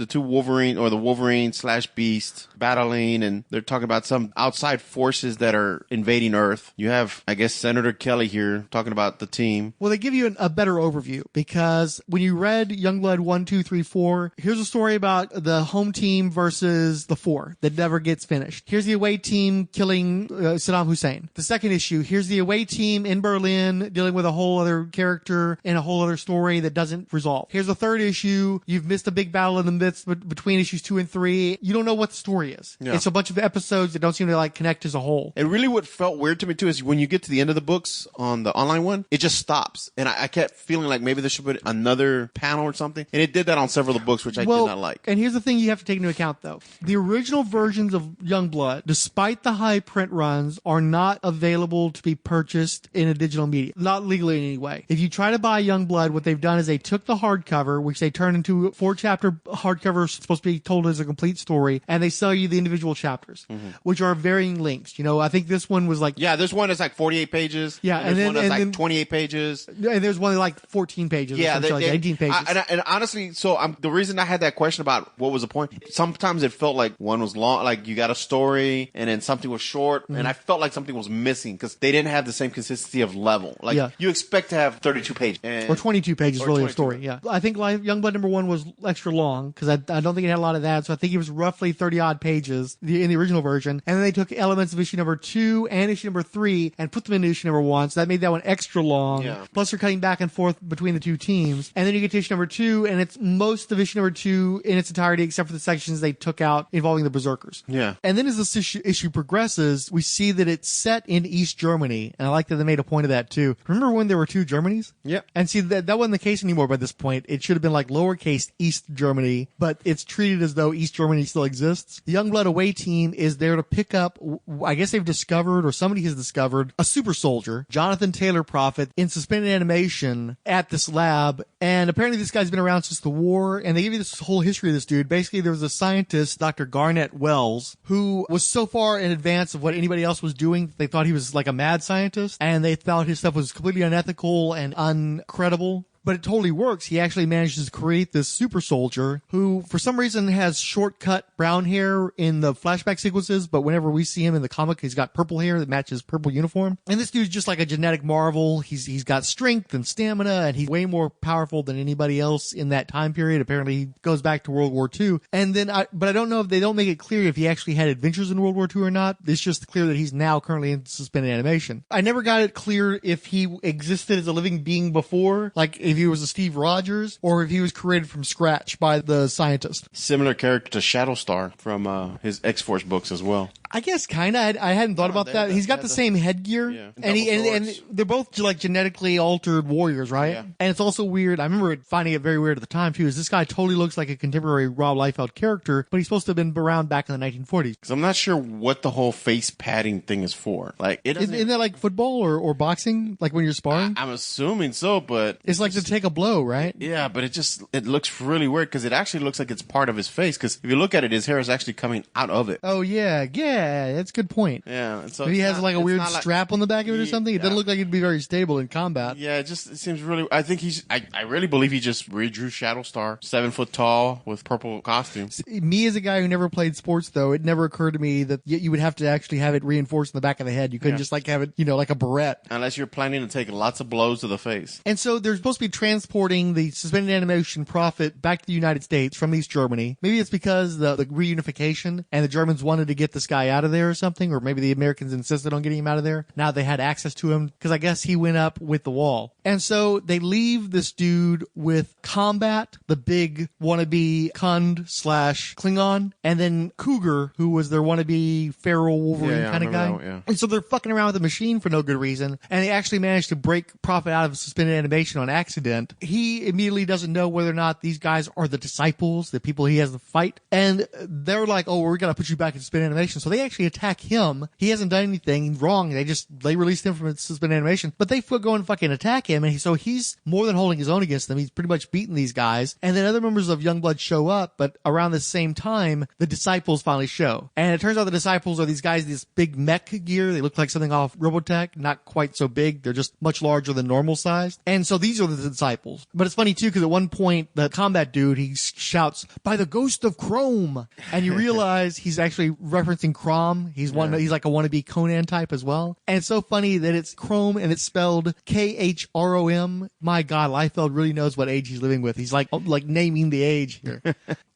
two Wolverine, or the Wolverine/Beast battling, and they're talking about some outside forces that are invading Earth. You have, I guess, Senator Kelly here talking about the team. Well, they give you a better overview, because when you read Youngblood 1, 2, 3, 4, here's a story about the home team versus the 4 that never gets finished. Here's the away team killing Saddam Hussein. The second issue, here's the away team in Berlin dealing with a whole other character and a whole other story that doesn't resolve. Here's the third issue, you've missed a big battle in the midst between issues 2 and 3. You don't know what the story is. Yeah. It's a bunch of episodes that don't seem to connect as a whole. And really what felt weird to me too is when you get to the end of the books on the online one, it just stops. And I kept feeling like maybe there should be another panel or something. And it did that on several of the books, which I did not like. And here's the thing you have to take into account though. The original versions of Youngblood, despite the high print runs, are not available to be purchased in a digital media. Not legally in any way. If you try to buy Youngblood, what they've done is they took the hardcover, which they turned into 4-chapter hardcover, supposed to be told as a complete story, and they sell you the individual chapters, which are varying lengths. I think this one was like... Yeah, there's one that's like 48 pages. Yeah, and there's one that's like 28 pages. And there's one that's like 14 pages. Yeah, like 18 pages. And honestly, the reason I had that question about what was the point, sometimes it felt like one was long, like you got a story, and then something was short, and I felt like something was missing, because they didn't have the same consistency of level. Like, you expect to have 32 pages. Or 22 pages, really, of story, yeah. I think Youngblood number 1 was extra long, because I don't think it had a lot of that, so I think it was roughly 30-odd pages in the original version. And then they took elements of issue number 2 and issue number 3 and put them into issue number 1, so that made that one extra long. Yeah. Plus they're cutting back and forth between the two teams. And then you get to issue number 2, and it's most of issue number 2 in its entirety, except for the sections they took out involving the Berzerkers. Yeah. And then as this issue progresses, we see that it's set in East Germany, and I like that they made a point of that too. Remember when there were 2 Germanys? Yeah. And see, that wasn't the case anymore by this point. It should have been like lowercase East Germany, but it's treated as though East Germany still exists. The Youngblood away team is there to pick up, I guess they've discovered, or somebody has discovered, a super soldier, Jonathan Taylor Prophet, in suspended animation at this lab. And apparently this guy's been around since the war, and they give you this whole history of this dude. Basically, there was a scientist, Dr. Garnett Wells, who was so far in advance of what anybody else was doing, they thought he was like a mad scientist, and they thought his stuff was completely unethical and uncredible. But it totally works. He actually manages to create this super soldier who, for some reason, has shortcut brown hair in the flashback sequences, but whenever we see him in the comic, he's got purple hair that matches purple uniform. And this dude's just like a genetic marvel. He's got strength and stamina, and he's way more powerful than anybody else in that time period. Apparently, he goes back to World War II. And then, but I don't know if they don't make it clear if he actually had adventures in World War II or not. It's just clear that he's now currently in suspended animation. I never got it clear if he existed as a living being before, like if he was a Steve Rogers, or if he was created from scratch by the scientist. Similar character to Shadowstar from his X-Force books as well. I guess kind of. I hadn't thought about that. He's got the same headgear, and they're both like genetically altered warriors, right? Yeah. And it's also weird. I remember finding it very weird at the time too. Is this guy totally looks like a contemporary Rob Liefeld character, but he's supposed to have been around back in the 1940s. Because I'm not sure what the whole face padding thing is for. Like, isn't that like football or boxing? Like when you're sparring? I'm assuming so, but it's like to take a blow, right? Yeah, but it looks really weird because it actually looks like it's part of his face. Because if you look at it, his hair is actually coming out of it. Oh yeah, that's a good point. Yeah, and so Maybe he has like a weird strap on the back of it or something. It doesn't look like it'd be very stable in combat. Yeah, it seems really. I think I really believe he just redrew Shatterstar, 7 foot tall with purple costume. Me as a guy who never played sports, though, it never occurred to me that you would have to actually have it reinforced in the back of the head. You couldn't just like have it, like a barrette. Unless you're planning to take lots of blows to the face. And so they're supposed to be transporting the suspended animation Prophet back to the United States from East Germany. Maybe it's because the reunification and the Germans wanted to get this guy out of there or something, or maybe the Americans insisted on getting him out of there. Now they had access to him because I guess he went up with the wall. And so they leave this dude with Combat, the big wannabe Kund/Klingon, and then Cougar, who was their wannabe feral Wolverine kind of guy. And so they're fucking around with the machine for no good reason, and they actually managed to break Prophet out of suspended animation on accident. He immediately doesn't know whether or not these guys are the disciples, the people he has to fight, and they're like, oh, we're gonna put you back in suspended animation. So they actually attack him. He hasn't done anything wrong. They released him from suspended animation, but they go and fucking attack him, and so he's more than holding his own against them. He's pretty much beaten these guys, and then other members of Youngblood show up, but around the same time, the disciples finally show. And it turns out the disciples are these guys in this big mech gear. They look like something off Robotech, not quite so big. They're just much larger than normal size. And so these are the disciples. But it's funny too, because at one point, the combat dude, he shouts, "By the ghost of Chrome!" And you realize he's actually referencing Crom. He's like a wannabe Conan type as well. And it's so funny that it's Chrome and it's spelled Khrom. My God, Liefeld really knows what age he's living with. He's like naming the age here.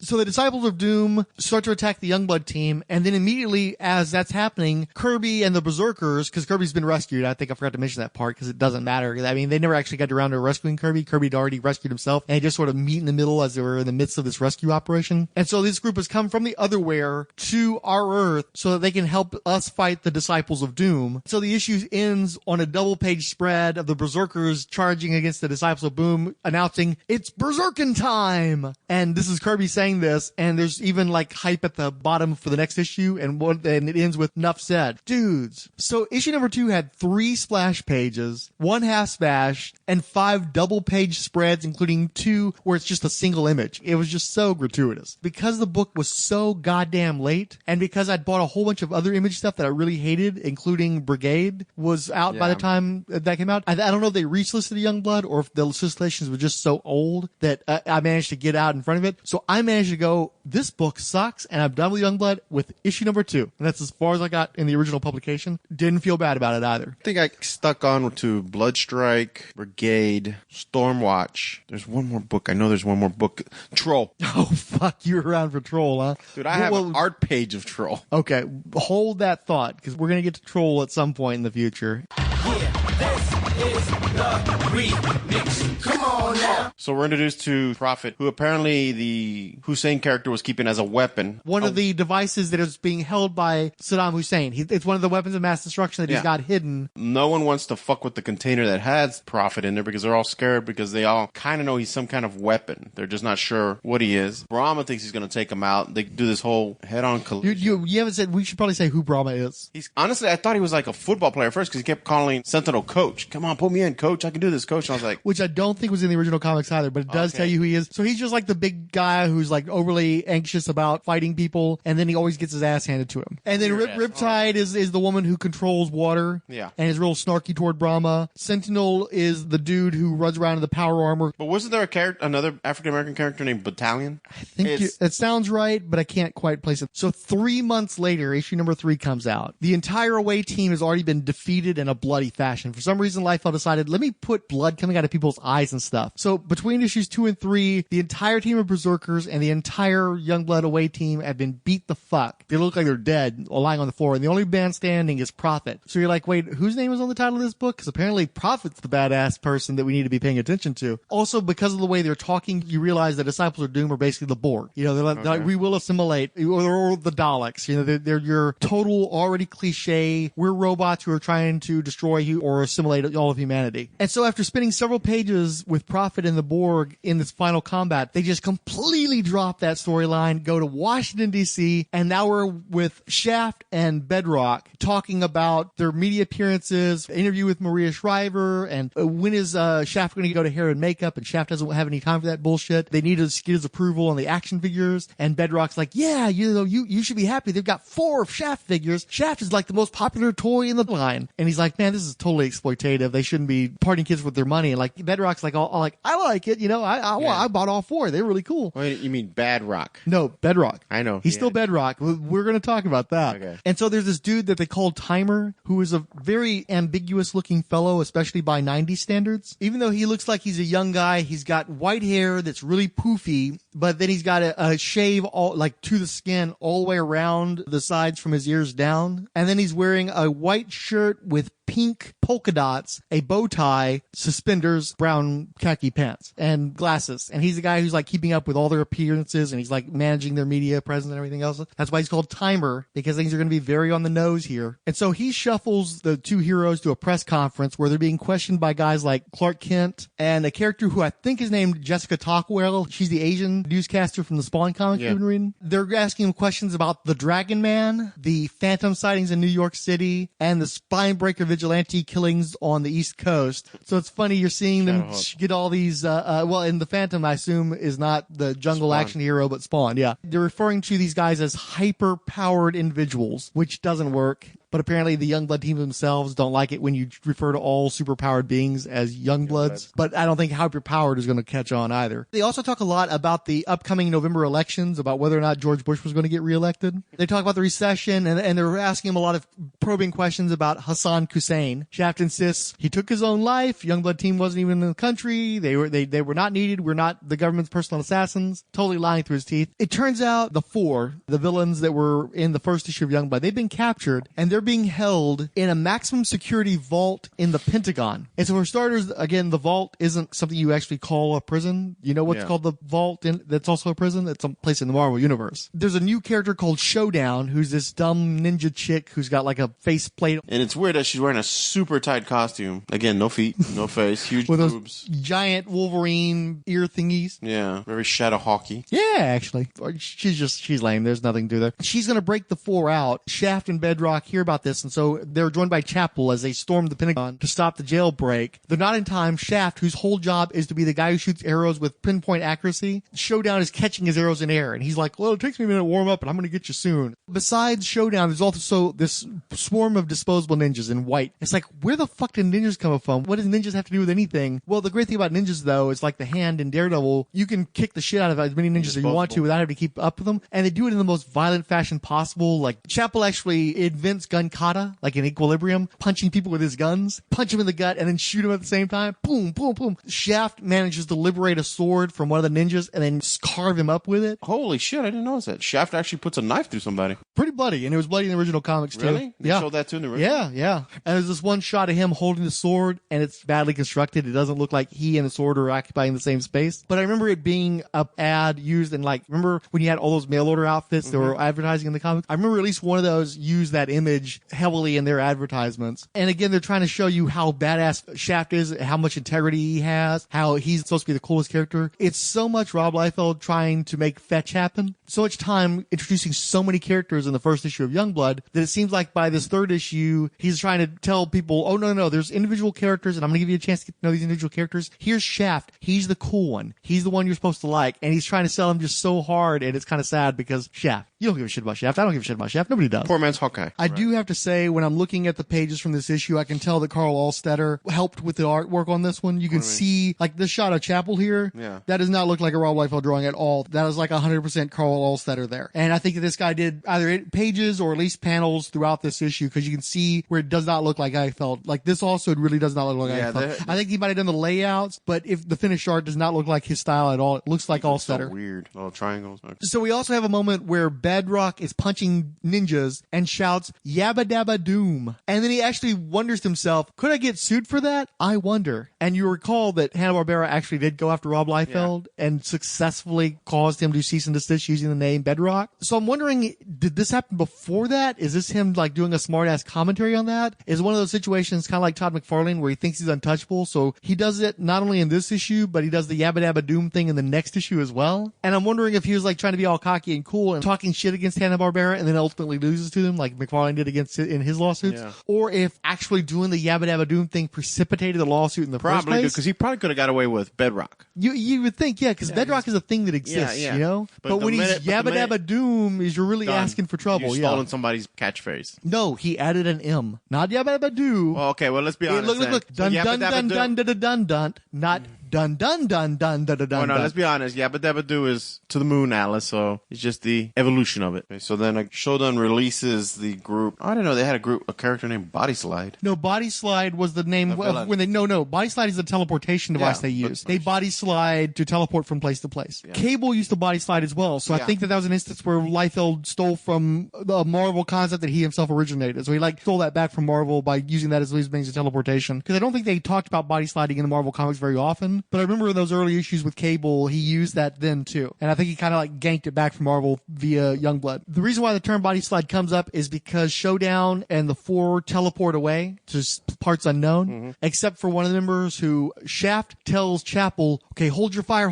So the Disciples of Doom start to attack the Youngblood team, and then immediately as that's happening, Kirby and the Berzerkers, because Kirby's been rescued. I think I forgot to mention that part because it doesn't matter. I mean, they never actually got around to rescuing Kirby. Kirby had already rescued himself, and they just sort of meet in the middle as they were in the midst of this rescue operation. And so this group has come from the otherwhere to our Earth so that they can help us fight the Disciples of Doom. So the issue ends on a double-page spread of the Berzerkers charging against the Disciples of Doom, announcing, "It's Berzerkin time!" And this is Kirby saying this, and there's even like hype at the bottom for the next issue, and it ends with "Nuff said." Dudes. So issue number 2 had 3 splash pages, 1 half smash, and 5 double page spreads, including 2 where it's just a single image. It was just so gratuitous. Because the book was so goddamn late, and because I'd bought a whole bunch of other image stuff that I really hated, including Brigade, was out by the time that came out. I don't know if they resolicited Youngblood or if the solicitations were just so old that I managed to get out in front of it. So I managed to go, this book sucks, and I'm done with Youngblood with issue number 2. And that's as far as I got in the original publication. Didn't feel bad about it either. I think I stuck on to Bloodstrike, Brigade, Stormwatch. There's one more book. I know there's one more book. Troll. Oh, fuck. You were around for Troll, huh? Dude, I have an art page of Troll. Okay. Hold that thought, because we're going to get to Troll at some point in the future. This is the remix. Come on now. So we're introduced to Prophet, who apparently the Kussein character was keeping as a weapon. One of the devices that is being held by Saddam Hussein. It's one of the weapons of mass destruction that he's got hidden. No one wants to fuck with the container that has Prophet in there because they're all scared because they all kind of know he's some kind of weapon. They're just not sure what he is. Brahma thinks he's going to take him out. They do this whole head-on collision. You haven't said, we should probably say who Brahma is. Honestly, I thought he was like a football player first because he kept calling Sentinel Coach. Come on, put me in, Coach. I can do this, Coach. And I was like... Which I don't think was in the original comics either, but it does tell you who he is. So he's just like the big guy who's like overly anxious about fighting people, and then he always gets his ass handed to him. And then Riptide is the woman who controls water. Yeah. And is real snarky toward Brahma. Sentinel is the dude who runs around in the power armor. But wasn't there another African-American character named Battalion? I think it sounds right, but I can't quite place it. So 3 months later, issue number 3 comes out. The entire away team has already been defeated in a bloody fashion. For some reason, Liefeld decided, let me put blood coming out of people's eyes and stuff. So between issues 2 and 3, the entire team of Berzerkers and the entire Youngblood away team have been beat the fuck. They look like they're dead, lying on the floor, and the only man standing is Prophet. So you're like, wait, whose name is on the title of this book? Because apparently Prophet's the badass person that we need to be paying attention to. Also, because of the way they're talking, you realize the Disciples of Doom are basically the Borg. You know, they're like, we will assimilate, or the Daleks. You know, they're your total already cliche, we're robots who are trying to destroy you or assimilate all all of humanity. And so after spending several pages with Prophet and the Borg in this final combat, they just completely drop that storyline, go to Washington, D.C., and now we're with Shaft and Bedrock talking about their media appearances, interview with Maria Shriver, and when is Shaft going to go to hair and makeup, and Shaft doesn't have any time for that bullshit. They need to get his approval on the action figures, and Bedrock's like, yeah, you should be happy. They've got 4 Shaft figures. Shaft is like the most popular toy in the line. And he's like, man, this is totally exploitative. They shouldn't be partying kids with their money. And like Bedrock's like, all like, I like it. I bought all 4. They're really cool. Wait, you mean Bad Rock? No, Bedrock. I know. He's still Bedrock. We're going to talk about that. Okay. And so there's this dude that they called Timer, who is a very ambiguous looking fellow, especially by 90s standards. Even though he looks like he's a young guy, he's got white hair that's really poofy, but then he's got a shave all like to the skin all the way around the sides from his ears down. And then he's wearing a white shirt with pink polka dots, a bow tie, suspenders, brown khaki pants, and glasses. And he's the guy who's like keeping up with all their appearances, and he's like managing their media presence and everything else. That's why he's called Timer, because things are going to be very on the nose here. And so he shuffles the 2 heroes to a press conference where they're being questioned by guys like Clark Kent and a character who I think is named Jessica Tocqueville. She's the Asian newscaster from the Spawn comic you've been reading. They're asking him questions about the Dragon Man, the Phantom sightings in New York City, and the Spinebreaker vigilante killings on the East Coast. So it's funny you're seeing them get all these, and the Phantom, I assume, is not the jungle action hero, but Spawn, yeah. They're referring to these guys as hyper-powered individuals, which doesn't work. But apparently the Youngblood team themselves don't like it when you refer to all superpowered beings as Youngbloods. But I don't think hyperpowered is going to catch on either. They also talk a lot about the upcoming November elections, about whether or not George Bush was going to get reelected. They talk about the recession, and they're asking him a lot of probing questions about Hassan Kussein. Shaft insists he took his own life. Youngblood team wasn't even in the country. They were not needed. We're not the government's personal assassins. Totally lying through his teeth. It turns out the 4, the villains that were in the first issue of Youngblood, they've been captured, and they're being held in a maximum security vault in the Pentagon. And so for starters, again, the vault isn't something you actually call a prison. You know what's called the vault that's also a prison? It's some place in the Marvel Universe. There's a new character called Showdown, who's this dumb ninja chick who's got like a faceplate. And it's weird that she's wearing a super tight costume. Again, no feet, no face, huge with boobs. Those giant Wolverine ear thingies. Yeah, very Shadowhawky. Yeah, actually. She's lame. There's nothing to there. She's going to break the 4 out. Shaft and Bedrock hear about this, and so they're joined by Chapel as they storm the Pentagon to stop the jailbreak. They're not in time. Shaft, whose whole job is to be the guy who shoots arrows with pinpoint accuracy, Showdown is catching his arrows in air, and he's like, well, it takes me a minute to warm up, and I'm going to get you soon. Besides Showdown, there's also this swarm of disposable ninjas in white. It's like, where the fuck did ninjas come from? What does ninjas have to do with anything? Well, the great thing about ninjas, though, is like the Hand in Daredevil, you can kick the shit out of as many ninjas as you want to without having to keep up with them, and they do it in the most violent fashion possible. Like, Chapel actually invents gun kata, like in Equilibrium, punching people with his guns, punch him in the gut, and then shoot him at the same time. Boom, boom, boom. Shaft manages to liberate a sword from one of the ninjas and then carve him up with it. Holy shit, I didn't notice that. Shaft actually puts a knife through somebody. Pretty bloody, and it was bloody in the original comics, too. Really? They Yeah. showed that too in the original? Yeah. And there's this one shot of him holding the sword, and it's badly constructed. It doesn't look like he and the sword are occupying the same space. But I remember it being an ad used in, like, remember when you had all those mail order outfits that were advertising in the comics? I remember at least one of those used that image heavily in their advertisements. And again, they're trying to show you how badass Shaft is, how much integrity he has, how he's supposed to be the coolest character. It's so much Rob Liefeld trying to make fetch happen. So much time introducing so many characters in the first issue of Youngblood that it seems like by this 3rd issue, he's trying to tell people, oh, no, there's individual characters, and I'm going to give you a chance to get to know these individual characters. Here's Shaft. He's the cool one. He's the one you're supposed to like. And he's trying to sell him just so hard, and it's kind of sad because Shaft. You don't give a shit about Shaft. I don't give a shit about Shaft. Nobody does. Poor man's Hawkeye. I do have to say, when I'm looking at the pages from this issue, I can tell that Carl Alstetter helped with the artwork on this one. You can see, like, this shot of Chapel here. Yeah. That does not look like a Rob Liefeld drawing at all. That is like 100% Carl Alstetter there. And I think that this guy did either pages or at least panels throughout this issue, because you can see where it does not look like Liefeld. Like, this also really does not look like Liefeld. I think he might have done the layouts, but if the finished art does not look like his style at all, it looks like Alstetter. So weird. Little triangles. Okay. So we also have a moment where Bedrock is punching ninjas and shouts, yeah, Yabba Dabba Doom. And then he actually wonders to himself, could I get sued for that? I wonder. And you recall that Hanna-Barbera actually did go after Rob Liefeld and successfully caused him to cease and desist using the name Bedrock. So I'm wondering, did this happen before that? Is this him like doing a smart-ass commentary on that? Is one of those situations kind of like Todd McFarlane where he thinks he's untouchable? So he does it not only in this issue, but he does the Yabba Dabba Doom thing in the next issue as well. And I'm wondering if he was like trying to be all cocky and cool and talking shit against Hanna-Barbera and then ultimately loses to them like McFarlane did against it in his lawsuits. Yeah. Or if actually doing the Yabba Dabba Doom thing precipitated the lawsuit in the first place. Because he probably could have got away with Bedrock. You would think, because Bedrock is a thing that exists, you know? But when he's Yabba Dabba Doom, you're really asking for trouble. You've stolen somebody's catchphrase. No, he added an M. Not Yabba Dabba Doo. Well, okay, well, let's be honest. Look. Dun dun dun dun dun dun dun. Not dun dun dun dun dun dun. No, let's be honest. Yabba Dabba Doo is to the moon, Alice, so it's just the evolution of it. Okay, so then Shodan releases the group. I don't know, they had a character named Body Slide. No, Body Slide was the name when they Body Slide is the teleportation device they use. They body slide to teleport from place to place. Yeah. Cable used to body slide as well, so I think that was an instance where Liefeld stole from the Marvel concept that he himself originated. So he stole that back from Marvel by using that as his means of teleportation. Because I don't think they talked about body sliding in the Marvel comics very often, but I remember in those early issues with Cable, he used that then too. And I think he kind of ganked it back from Marvel via Youngblood. The reason why the term body slide comes up is because Showdown and the Four teleport away to parts unknown, except for one of the members who Shaft tells Chapel, okay, hold your fire,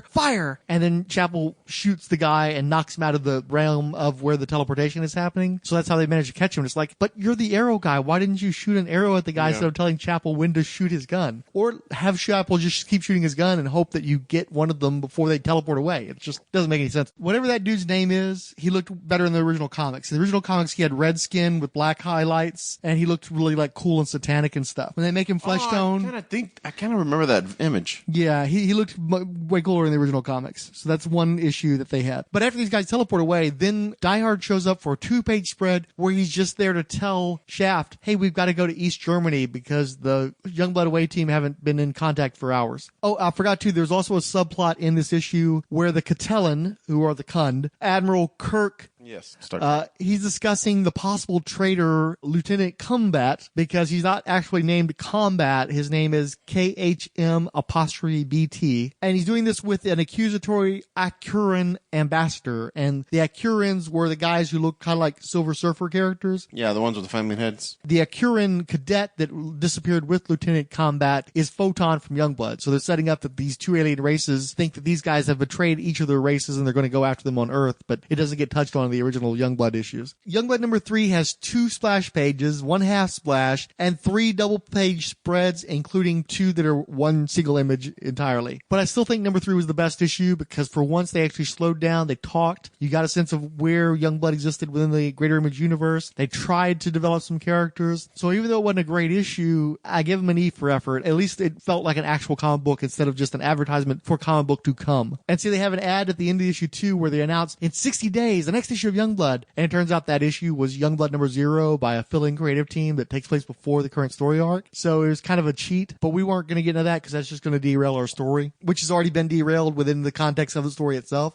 fire! And then Chapel shoots the guy and knocks him out of the realm of where the teleportation is happening. So that's how they managed to catch him. It's like, but you're the arrow guy. Why didn't you shoot an arrow at the guy instead of telling Chapel when to shoot his gun? Or have Chapel just keep shooting his gun and hope that you get one of them before they teleport away. It just doesn't make any sense. Whatever that dude's name is, he looked better in the original comics. In the original comics, he had red skin with black highlights, and he looked really cool and satanic and stuff. When they make him flesh tone, I kind of remember that image. Yeah, he looked way cooler in the original comics. So that's one issue that they had. But after these guys teleport away, then Die Hard shows up for a 2-page spread where he's just there to tell Shaft, hey, we've got to go to East Germany because the Youngblood away team haven't been in contact for hours. Oh, I forgot too, there's also a subplot in this issue where the Catellan, who are the Kund, Admiral Kirk, he's discussing the possible traitor Lieutenant Combat because he's not actually named Combat. His name is KHM''BT. And he's doing this with an accusatory Akuran ambassador. And the Akurans were the guys who look kind of like Silver Surfer characters. Yeah, the ones with the flaming heads. The Akuran cadet that disappeared with Lieutenant Combat is Photon from Youngblood. So they're setting up that these two alien races think that these guys have betrayed each of their races and they're going to go after them on Earth, but it doesn't get touched on in the original Youngblood issues. Youngblood number 3 has 2 splash pages, 1 half splash, and 3 double-page spreads, including 2 that are 1 single image entirely. But I still think number 3 was the best issue because for once they actually slowed down, they talked. You got a sense of where Youngblood existed within the Greater Image universe. They tried to develop some characters. So even though it wasn't a great issue, I give them an E for effort. At least it felt like an actual comic book instead of just an advertisement for comic book to come. And see, they have an ad at the end of issue 2 where they announce in 60 days, the next issue of Youngblood. And it turns out that issue was Youngblood number 0 by a fill-in creative team that takes place before the current story arc. So it was kind of a cheat, but we weren't going to get into that because that's just going to derail our story, which has already been derailed within the context of the story itself.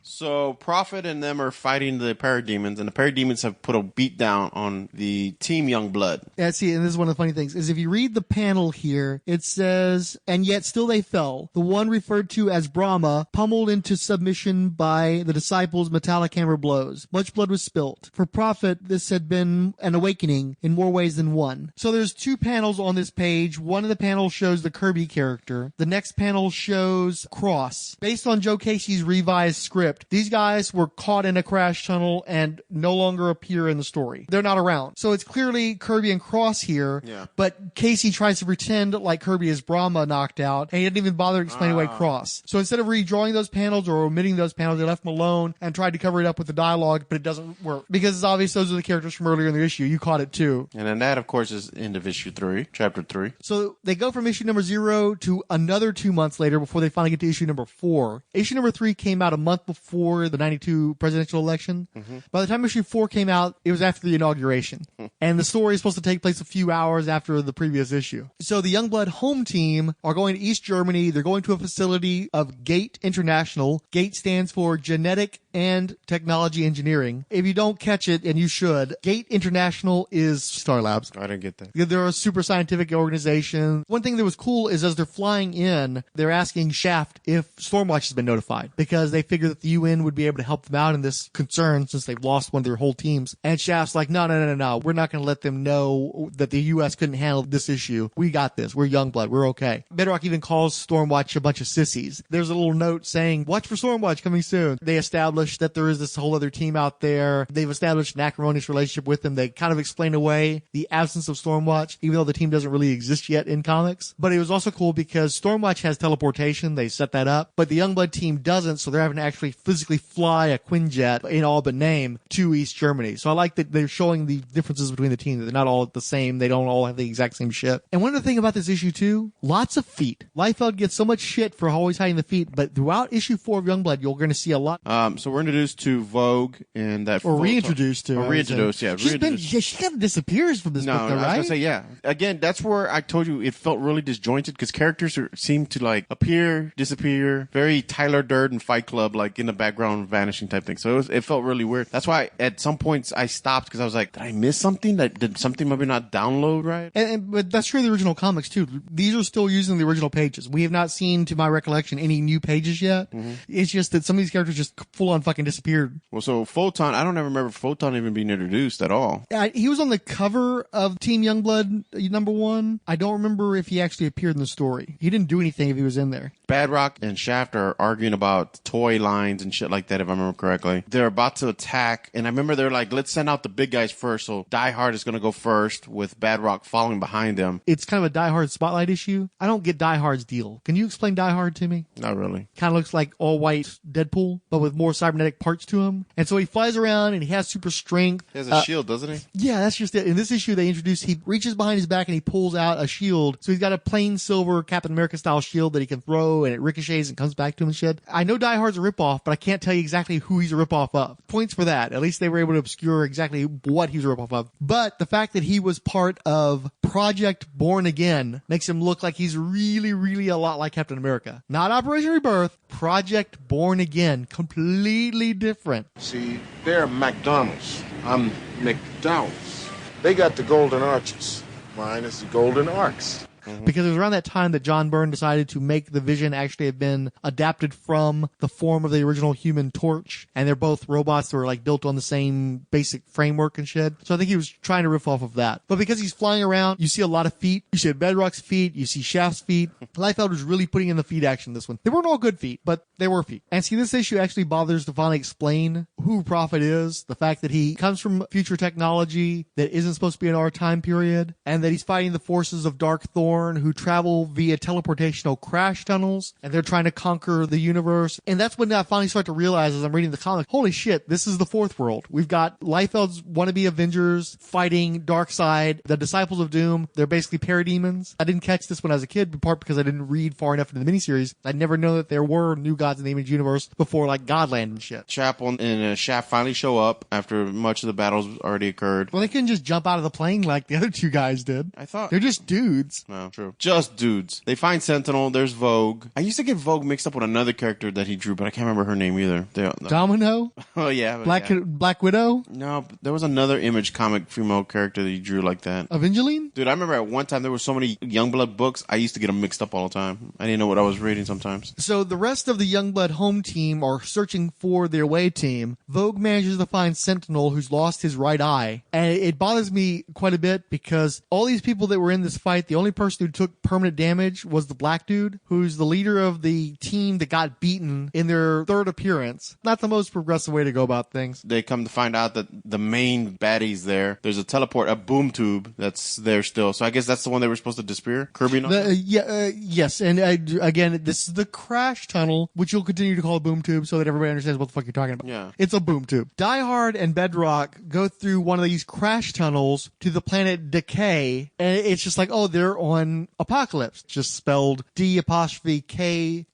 So Prophet and them are fighting the parademons, and the parademons have put a beat down on the Team Youngblood. Yeah, see, and this is one of the funny things, is if you read the panel here, it says, and yet still they fell. The one referred to as Brahma, pummeled into submission by the disciples' metallic hammer blows. Much blood was spilt. For Prophet, this had been an awakening in more ways than one. So there's 2 panels on this page. One of the panels shows the Kirby character. The next panel shows Cross. Based on Joe Casey's revised script, these guys were caught in a crash tunnel and no longer appear in the story. They're not around. So it's clearly Kirby and Cross here, but Casey tries to pretend like Kirby is Brahma knocked out, and he didn't even bother to explain away Cross. So instead of redrawing those panels or omitting those panels, they left them alone and tried to cover it up with the dialogue, but it doesn't work. Because it's obvious those are the characters from earlier in the issue. You caught it too. And then that, of course, is end of issue 3, chapter 3. So they go from issue number 0 to another 2 months later before they finally get to issue number 4. Issue number 3 came out a month before the 92 presidential election. By the time issue 4 came out, it was after the inauguration. And the story is supposed to take place a few hours after the previous issue. So the Youngblood home team are going to East Germany. They're going to a facility of GATE International. GATE stands for Genetic and technology engineering. If you don't catch it, and you should, Gate International is Star Labs. I didn't get that. They're a super scientific organization. One thing that was cool is as they're flying in, they're asking Shaft if Stormwatch has been notified because they figure that the UN would be able to help them out in this concern since they've lost one of their whole teams. And Shaft's like, no. We're not going to let them know that the U.S. couldn't handle this issue. We got this. We're Youngblood. We're okay. Bedrock even calls Stormwatch a bunch of sissies. There's a little note saying, watch for Stormwatch coming soon. They established that there is this whole other team out there. They've established an acrimonious relationship with them. They kind of explain away the absence of Stormwatch, even though the team doesn't really exist yet in comics. But it was also cool because Stormwatch has teleportation. They set that up. But the Youngblood team doesn't, so they're having to actually physically fly a Quinjet in all but name to East Germany. So I like that they're showing the differences between the teams. They're not all the same. They don't all have the exact same shit. And one other thing about this issue too, lots of feet. Liefeld gets so much shit for always hiding the feet, but throughout issue 4 of Youngblood, you're going to see a lot. So we're introduced to Vogue and that. Or reintroduced to. Or reintroduced, yeah. She kind of disappears from this book, though, right? I was going to say, yeah. Again, that's where I told you it felt really disjointed because characters seem to like appear, disappear, very Tyler Durden Fight Club, like in the background, vanishing type thing. So it felt really weird. That's why at some points I stopped because I was like, did I miss something? Did something maybe not download right? But that's true of the original comics too. These are still using the original pages. We have not seen, to my recollection, any new pages yet. Mm-hmm. It's just that some of these characters just full on fucking disappeared. Well, so Photon, I don't ever remember Photon even being introduced at all. He was on the cover of Team Youngblood #1. I don't remember if he actually appeared in the story. He didn't do anything if he was in there. Badrock and Shaft are arguing about toy lines and shit like that, if I remember correctly. They're about to attack, and I remember they're like, let's send out the big guys first. So Die Hard is going to go first with Badrock following behind them. It's kind of a Die Hard spotlight issue. I don't get Die Hard's deal. Can you explain Die Hard to me? Not really. Kind of looks like all-white Deadpool, but with more cybernetic parts to him. And so he flies around, and he has super strength. He has a shield, doesn't he? Yeah, that's just it. In this issue, they introduce, he reaches behind his back, and he pulls out a shield. So he's got a plain silver Captain America-style shield that he can throw, and it ricochets and comes back to him and shit. I know Die Hard's a ripoff, but I can't tell you exactly who he's a ripoff of. Points for that. At least they were able to obscure exactly what he's a ripoff of. But the fact that he was part of Project Born Again makes him look like he's really, really a lot like Captain America. Not Operation Rebirth, Project Born Again. Completely different. See, they're McDonald's. I'm McDowell's. They got the golden arches. Mine is the golden arcs. Because it was around that time that John Byrne decided to make the Vision actually have been adapted from the form of the original Human Torch. And they're both robots that were like built on the same basic framework and shit. So I think he was trying to riff off of that. But because he's flying around, you see a lot of feet. You see Bedrock's feet. You see Shaft's feet. Liefeld was really putting in the feet action this one. They weren't all good feet, but they were feet. And see, this issue actually bothers to finally explain who Prophet is. The fact that he comes from future technology that isn't supposed to be in our time period. And that he's fighting the forces of Darkthornn, who travel via teleportational crash tunnels, and they're trying to conquer the universe. And that's when I finally start to realize as I'm reading the comic, holy shit, this is the fourth world. We've got Liefeld's wannabe Avengers fighting Darkseid, the Disciples of Doom. They're basically parademons. I didn't catch this when I was a kid, in part because I didn't read far enough into the miniseries. I'd never known that there were new gods in the Image universe before, like Godland and shit. Chapel and Shaft finally show up after much of the battles already occurred. Well, they couldn't just jump out of the plane like the other two guys did. I thought. They're just dudes. No, true. Just dudes. They find Sentinel. There's Vogue. I used to get Vogue mixed up with another character that he drew, but I can't remember her name either. No. Domino? Oh, yeah. Black Widow? No, there was another Image comic female character that he drew like that. Evangeline? Dude, I remember at one time there were so many Youngblood books, I used to get them mixed up all the time. I didn't know what I was reading sometimes. So the rest of the Youngblood home team are searching for their away team. Vogue manages to find Sentinel, who's lost his right eye. And it bothers me quite a bit because all these people that were in this fight, the only person who took permanent damage was the black dude, who's the leader of the team that got beaten in their third appearance. Not the most progressive way to go about things. They come to find out that the main baddie's there. There's a boom tube that's there still. So I guess that's the one they were supposed to disappear? Kirby? Yes. And again, this is the crash tunnel, which you'll continue to call a boom tube so that everybody understands what the fuck you're talking about. Yeah. It's a boom tube. Die Hard and Bedrock go through one of these crash tunnels to the planet Decay, and it's just like, oh, they're on one Apocalypse, just spelled D''Khay,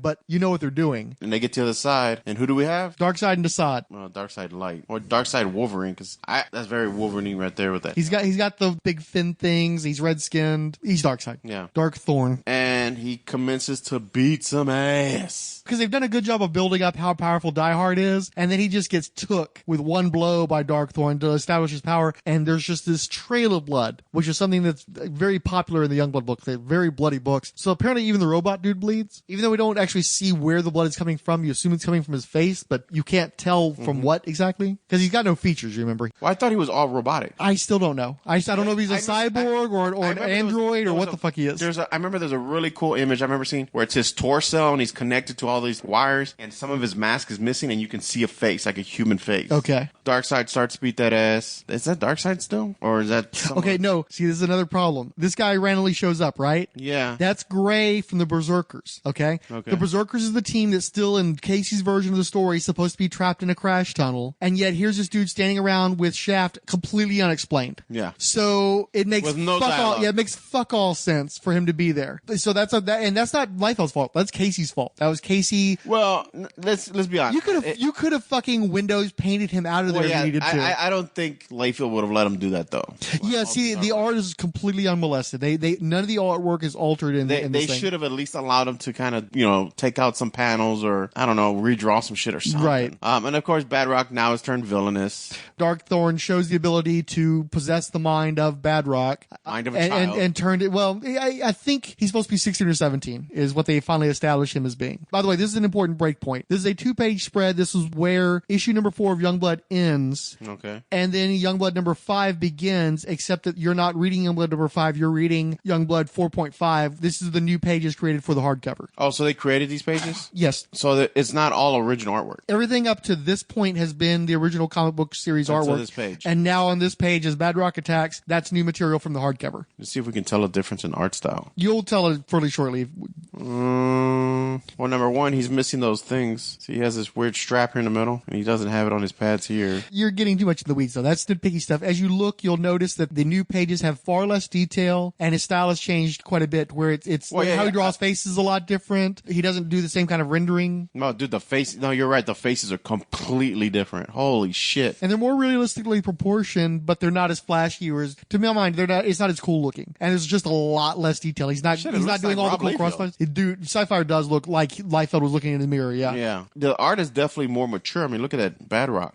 but you know what they're doing. And they get to the other side, and who do we have? Darkseid and Desaad. Darkseid Light. Or Darkseid Wolverine, because that's very Wolverine right there with that. He's got the big fin things, he's red-skinned. He's Darkseid. Yeah. Darkthornn. And he commences to beat some ass. Because they've done a good job of building up how powerful Die Hard is, and then he just gets took with one blow by Darkthornn to establish his power, and there's just this trail of blood, which is something that's very popular in the Youngblood books. They're very bloody books. So apparently even the robot dude bleeds. Even though we don't actually see where the blood is coming from, you assume it's coming from his face, but you can't tell from what exactly. Because he's got no features, you remember? Well, I thought he was all robotic. I still don't know. I don't know if he's a cyborg or an android or what the fuck he is. I remember there's a really cool image I remember seeing where it's his torso and he's connected to all these wires and some of his mask is missing and you can see a face, like a human face. Okay. Darkseid starts to beat that ass. Is that Darkseid still? Or is that someone? Okay, no. See, this is another problem. This guy randomly shows up, right? Yeah. That's Gray from the Berzerkers, okay? The Berzerkers is the team that's still in Casey's version of the story supposed to be trapped in a crash tunnel, and yet here's this dude standing around with Shaft completely unexplained. Yeah. So it makes with no fuck all, dialogue. yeah, it makes fuck all sense for him to be there. So that's and that's not Liefeld's fault. That's Casey's fault. That was Casey. Well, let's be honest. You could have fucking Windows painted him out of there if you needed to. I don't think Liefeld would have let him do that though. Yeah, see, the art is completely unmolested. They none of the artwork is altered in They this thing. should have at least allowed him to kind of, take out some panels or, I don't know, redraw some shit or something. Right. And of course, Badrock now has turned villainous. Darkthornn shows the ability to possess the mind of Badrock. Mind of a child. And turned it, well, I think he's supposed to be 16 or 17 is what they finally established him as being. By the way, this is an important break point. This is a 2-page spread. This is where issue number 4 of Youngblood ends. Okay. And then Youngblood number 5 begins, except that you're not reading Youngblood number 5, you're reading Youngblood 4.5. This is the new pages created for the hardcover. Oh, so they created these pages? Yes. So that it's not all original artwork. Everything up to this point has been the original comic book series artwork. This page. And now on this page, as Badrock attacks, that's new material from the hardcover. Let's see if we can tell a difference in art style. You'll tell it fairly shortly. Well, number one, he's missing those things. See, he has this weird strap here in the middle, and he doesn't have it on his pads here. You're getting too much in the weeds, though. That's nitpicky stuff. As you look, you'll notice that the new pages have far less detail, and his style has changed quite a bit, where it's how he draws faces is a lot different. He doesn't do the same kind of rendering. No, dude, no, you're right. The faces are completely different. Holy shit. And they're more realistically proportioned, but they're not as flashy or as, to my mind, it's not as cool looking. And there's just a lot less detail. He's not doing all the cool crossfires. Dude, Sci-Fi does look like Liefeld was looking in the mirror, yeah. Yeah. The art is definitely more mature. I mean, look at that Badrock.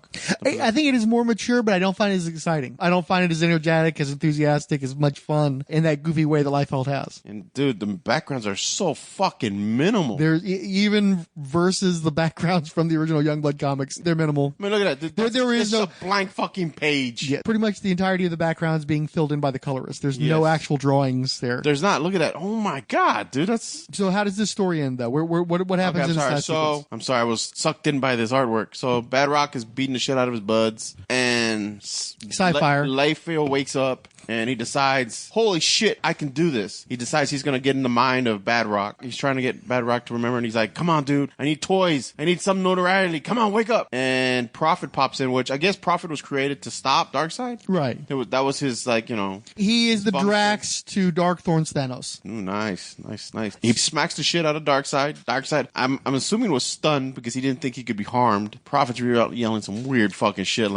I think it is more mature, but I don't find it as exciting. I don't find it as energetic, as enthusiastic, as much fun in that goofy way that Liefeld has. And dude, the backgrounds are so fucking minimal. They're even versus the backgrounds from the original Youngblood comics. They're minimal. I mean, look at that. There is no a blank fucking page. Yeah, pretty much the entirety of the backgrounds being filled in by the colorist. There's no actual drawings there. There's not. Look at that. Oh my god, dude, that's. So how does this story end though? What happens in this sequence? I'm sorry, I was sucked in by this artwork. So Badrock is beating the shit out of his buds, and Sci-Fire. Liefeld wakes up. And he decides, holy shit, I can do this. He decides he's going to get in the mind of Badrock. He's trying to get Badrock to remember, and he's like, come on, dude. I need toys. I need some notoriety. Come on, wake up. And Prophet pops in, which I guess Prophet was created to stop Darkseid. Right. That was his, He is the Drax to Darkthornn's Thanos. Ooh, nice. He smacks the shit out of Darkseid. Darkseid, I'm assuming, was stunned because he didn't think he could be harmed. Prophet's yelling some weird fucking shit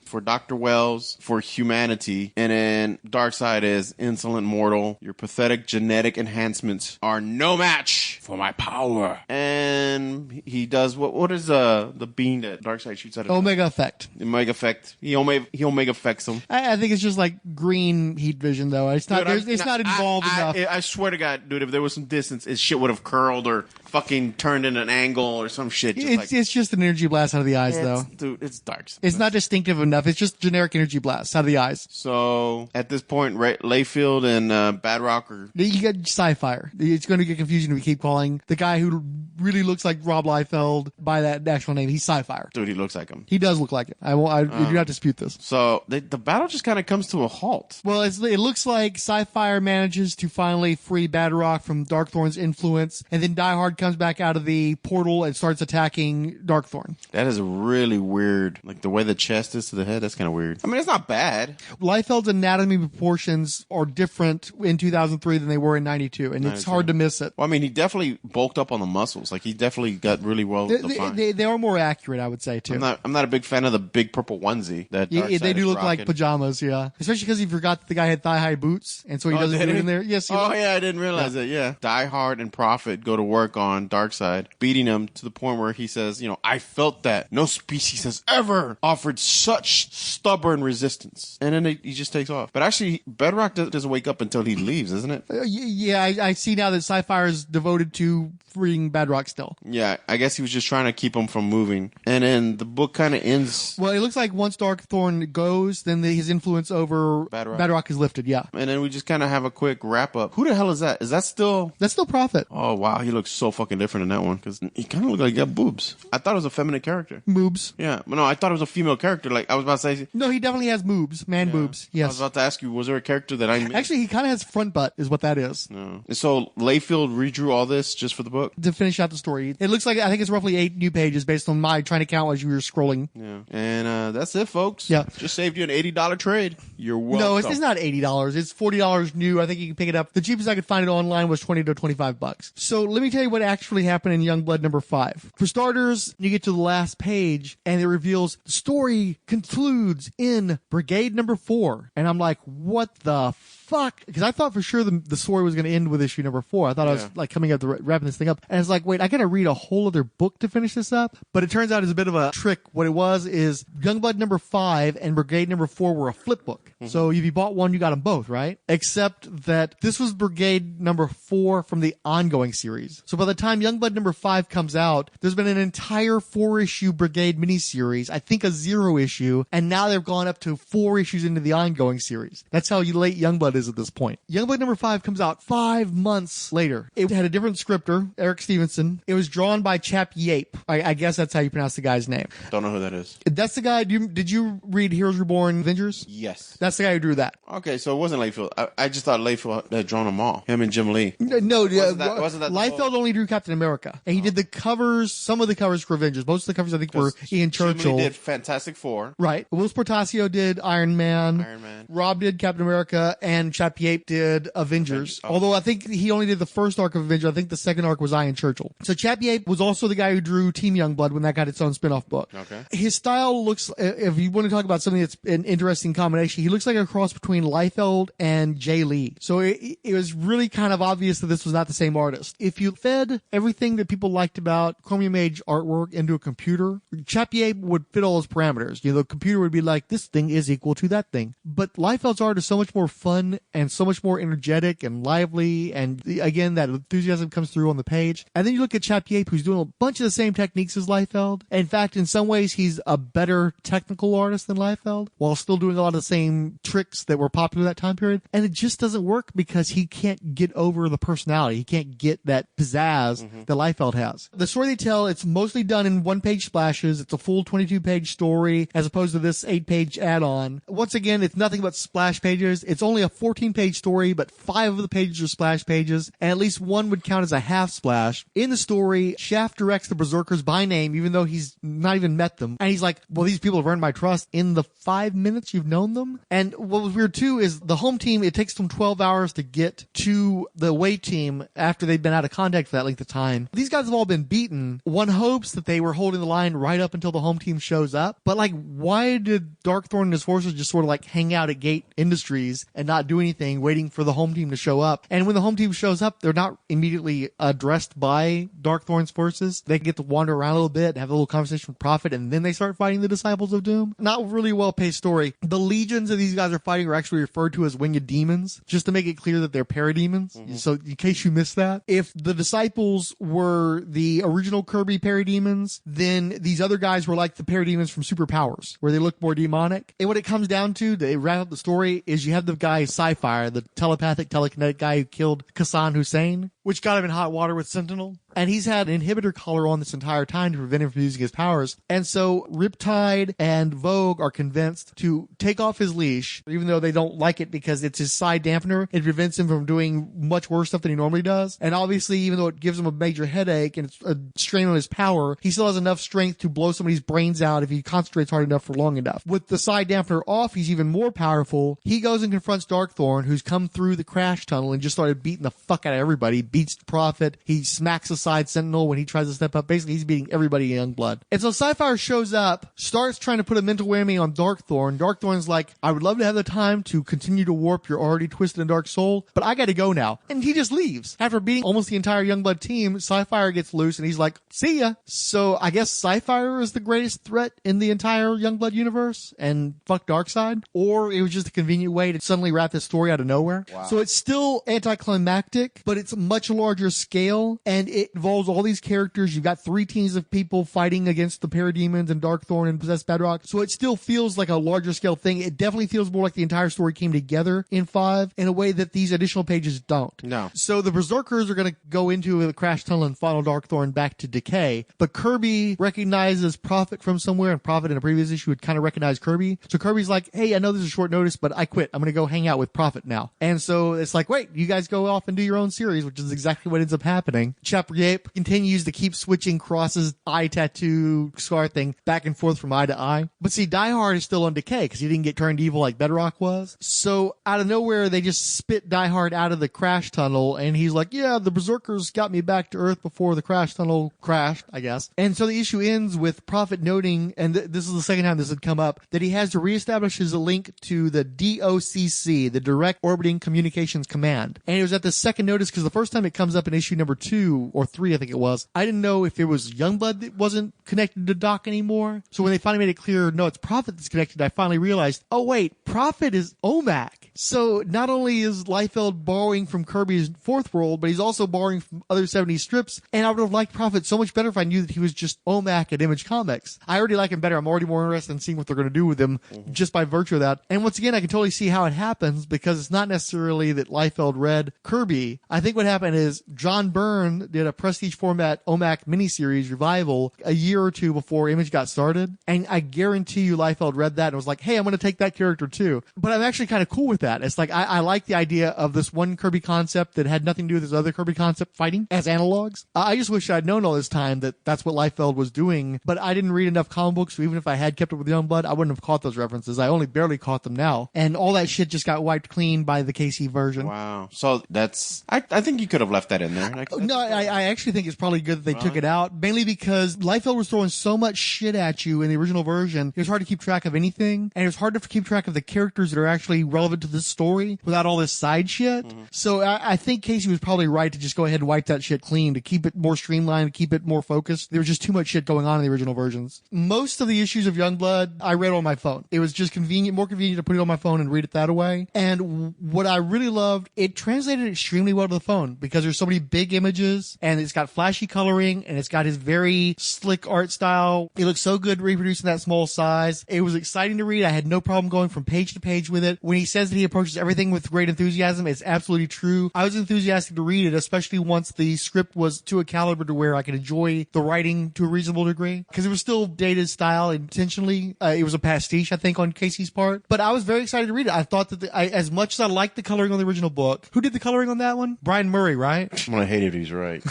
for Dr. Wells, for humanity, and then Darkseid is insolent mortal. Your pathetic genetic enhancements are no match for my power. And he does what is the beam that Darkseid shoots at him? Omega Effect. Omega Effect. He Omega Effects him. I think it's just like green heat vision though. It's not. It's not involved enough. I swear to God, dude, if there was some distance, his shit would have curled or fucking turned in an angle or some shit. It's just an energy blast out of the eyes though. Dude, it's dark. It's not distinctive enough. It's just generic energy blast out of the eyes. So at this point, Liefeld and Badrock are... You get Sci-Fi. It's going to get confusing if we keep calling the guy who really looks like Rob Liefeld by that actual name. He's Sci-Fi. Dude, he looks like him. He does look like it. I do not dispute this. So the battle just kind of comes to a halt. Well, it looks like Sci-Fi manages to finally free Badrock from Darkthornn's influence, and then Die Hard comes back out of the portal and starts attacking Darkthornn. That is really weird. Like the way the chest is to the head, that's kind of weird. I mean, it's not bad. Liefeld's anatomy anatomy proportions are different in 2003 than they were in 92, and it's hard to miss it. Well, I mean, he definitely bulked up on the muscles. Like, he definitely got really well defined. They are more accurate, I would say, too. I'm not a big fan of the big purple onesie that they do look like pajamas, yeah. Especially because he forgot that the guy had thigh-high boots, and so he doesn't do it in there. Yes, yeah, I didn't realize it, yeah. Die Hard and Prophet go to work on Darkseid, beating him to the point where he says, I felt that. No species has ever offered such stubborn resistance. And then he just takes off. But actually, Bedrock doesn't wake up until he leaves, isn't it? Yeah, I see now that Sci-Fi is devoted to freeing Bedrock still. Yeah, I guess he was just trying to keep him from moving. And then the book kind of ends. Well, it looks like once Darkthornn goes, then his influence over Bedrock is lifted, yeah. And then we just kind of have a quick wrap-up. Who the hell is that? Is that still... That's still Prophet. Oh, wow. He looks so fucking different in that one, because he kind of looked like he got boobs. I thought it was a feminine character. Moobs. Yeah. But no, I thought it was a female character. Like, I was about to say... No, he definitely has moobs. Boobs. Yes. I was about to ask you, was there a character that I missed? Actually, he kind of has front butt, is what that is. No. And so, Liefeld redrew all this just for the book? To finish out the story. It looks like, I think it's roughly 8 new pages based on my trying to count as you were scrolling. Yeah. And that's it, folks. Yeah. Just saved you an $80 trade. You're welcome. No, it's not $80. It's $40 new. I think you can pick it up. The cheapest I could find it online was $20 to $25. So let me tell you what actually happened in Youngblood number 5. For starters, you get to the last page and it reveals the story concludes in Brigade number 4. And I'm like, what the fuck? Because I thought for sure the story was going to end with issue number 4. I thought I was like coming up to wrapping this thing up. And it's like, wait, I got to read a whole other book to finish this up? But it turns out it's a bit of a trick. What it was is Youngblood number 5 and Brigade number 4 were a flip book. Mm-hmm. So if you bought one, you got them both, right? Except that this was Brigade number 4 from the ongoing series. So by the time Youngblood number 5 comes out, there's been an entire 4-issue Brigade miniseries, I think a 0 issue, and now they've gone up to 4 issues into the ongoing series. That's how late Youngblood is at this point. Youngblood number 5 comes out 5 months later. It had a different scripter, Eric Stevenson. It was drawn by Chap Yape. I guess that's how you pronounce the guy's name. Don't know who that is. That's the guy. Did you read Heroes Reborn Avengers? Yes. That's the guy who drew that. Okay, so it wasn't Liefeld. I just thought Liefeld had drawn them all. Him and Jim Lee. No, wasn't that Liefeld only drew Captain America. And he did the covers, some of the covers for Avengers. Most of the covers, I think, were Ian Churchill. Jim Lee did Fantastic Four. Right. Will Sportasio did Iron Man. Rob did Captain America. And Chap Yape did Avengers. Although I think he only did the first arc of Avengers. I think the second arc was Ian Churchill. So Chap Yape was also the guy who drew Team Youngblood when that got its own spin-off book. Okay. His style looks, if you want to talk about something that's an interesting combination, he looks like a cross between Liefeld and Jay Lee. So it was really kind of obvious that this was not the same artist. If you fed everything that people liked about Chromium Age artwork into a computer, Chap Yape would fit all his parameters. The computer would be like, this thing is equal to that thing. But Liefeld's art is so much more fun and so much more energetic and lively, and again, that enthusiasm comes through on the page. And then you look at Chap Yape, who's doing a bunch of the same techniques as Liefeld. In fact, in some ways, he's a better technical artist than Liefeld, while still doing a lot of the same tricks that were popular that time period. And it just doesn't work because he can't get over the personality. He can't get that pizzazz that Liefeld has. The story they tell, it's mostly done in one-page splashes. It's a full 22-page story as opposed to this 8-page add-on. Once again, it's nothing but splash pages. It's only a 14-page story, but 5 of the pages are splash pages, and at least one would count as a half splash. In the story, Shaft directs the Berzerkers by name, even though he's not even met them. And he's like, well, these people have earned my trust in the 5 minutes you've known them. And what was weird too is the home team, it takes them 12 hours to get to the away team after they've been out of contact for that length of time. These guys have all been beaten. One hopes that they were holding the line right up until the home team shows up. But like, why did Darkthornn and his forces just sort of like hang out at Gate Industries and not do anything, waiting for the home team to show up? And when the home team shows up, they're not immediately addressed by Darkthornn's forces. They get to wander around a little bit, have a little conversation with Prophet, and then they start fighting the Disciples of Doom. Not really well-paced story. The legions that these guys are fighting are actually referred to as winged demons, just to make it clear that they're parademons. So in case you missed that, if the Disciples were the original Kirby parademons, then these other guys were like the parademons from Superpowers, where they look more demonic. And what it comes down to wrap up the story, is you have the guy Sci-Fi, the telepathic, telekinetic guy who killed Kussein Hussein. which got him in hot water with Sentinel. And he's had an inhibitor collar on this entire time to prevent him from using his powers. And so Riptide and Vogue are convinced to take off his leash, even though they don't like it because it's his side dampener. It prevents him from doing much worse stuff than he normally does. And obviously, even though it gives him a major headache and it's a strain on his power, he still has enough strength to blow somebody's brains out if he concentrates hard enough for long enough. With the side dampener off, he's even more powerful. He goes and confronts Darkthornn, who's come through the crash tunnel and just started beating the fuck out of everybody. He beats the Prophet. He smacks the side Sentinel when he tries to step up. Basically, he's beating everybody in Youngblood. And so Sapphire shows up, starts trying to put a mental whammy on Darkthornn. Darkthornn's like, I would love to have the time to continue to warp your already twisted and dark soul, but I gotta go now. And he just leaves. After beating almost the entire Youngblood team, Sapphire gets loose and he's like, see ya. So I guess Sapphire is the greatest threat in the entire Youngblood universe and fuck Darkseid. Or it was just a convenient way to suddenly wrap this story out of nowhere. Wow. So it's still anticlimactic, but it's a much larger scale and it involves all these characters. You've got 3 teams of people fighting against the Parademons and Darkthornn and Possessed Bedrock. So it still feels like a larger scale thing. It definitely feels more like the entire story came together in 5 in a way that these additional pages don't. No. So the Berzerkers are going to go into the crash tunnel and follow Darkthornn back to decay. But Kirby recognizes Prophet from somewhere, and Prophet in a previous issue would kind of recognize Kirby. So Kirby's like, hey, I know this is short notice, but I quit. I'm going to go hang out with Prophet now. And so it's like, wait, you guys go off and do your own series, which is exactly what ends up happening. Chapter Yape continues to keep switching Cross's eye tattoo scar thing back and forth from eye to eye. But see, Die Hard is still on decay because he didn't get turned evil like Bedrock was. So out of nowhere, they just spit Die Hard out of the crash tunnel, and he's like, yeah, the Berzerkers got me back to Earth before the crash tunnel crashed, I guess. And so the issue ends with Prophet noting, and this is the second time this had come up, that he has to reestablish his link to the DOCC, the Direct Orbiting Communications Command. And it was at the second notice because the first time it comes up in issue number 2 or 3, I think it was, I didn't know if it was Youngblood that wasn't connected to Doc anymore. So when they finally made it clear, no, it's Prophet that's connected, I finally realized, oh wait, Prophet is OMAC. So not only is Liefeld borrowing from Kirby's Fourth World, but he's also borrowing from other 70s strips. And I would have liked Prophet so much better if I knew that he was just OMAC at Image Comics. I already like him better. I'm already more interested in seeing what they're going to do with him just by virtue of that. And once again, I can totally see how it happens because it's not necessarily that Liefeld read Kirby. I think what happened is John Byrne did a prestige format OMAC miniseries revival a year or 2 before Image got started. And I guarantee you Liefeld read that and was like, hey, I'm going to take that character too. But I'm actually kind of cool with that. It's like, I like the idea of this one Kirby concept that had nothing to do with this other Kirby concept fighting as analogs. I just wish I'd known all this time that that's what Liefeld was doing, but I didn't read enough comic books, so even if I had kept up with Youngblood, I wouldn't have caught those references. I only barely caught them now. And all that shit just got wiped clean by the KC version. Wow. So that's, I think you could have left that in there. No, I actually think it's probably good that they took it out, mainly because Liefeld was throwing so much shit at you in the original version, it was hard to keep track of anything, and it was hard to keep track of the characters that are actually relevant to this story without all this side shit. So I think Casey was probably right to just go ahead and wipe that shit clean, to keep it more streamlined, keep it more focused. There was just too much shit going on in the original versions. Most of the issues of Youngblood, I read on my phone. It was just more convenient to put it on my phone and read it that way. And what I really loved, it translated extremely well to the phone because there's so many big images and it's got flashy coloring and it's got his very slick art style. It looks so good reproducing that small size. It was exciting to read. I had no problem going from page to page with it. When he says that he approaches everything with great enthusiasm, it's absolutely true. I was enthusiastic to read it, especially once the script was to a caliber to where I could enjoy the writing to a reasonable degree, because it was still dated style intentionally. It was a pastiche, I think, on Casey's part, but I was very excited to read it. I thought that as much as I liked the coloring on the original book, who did the coloring on that one? Brian Murray, right? I'm gonna hate it if he's right.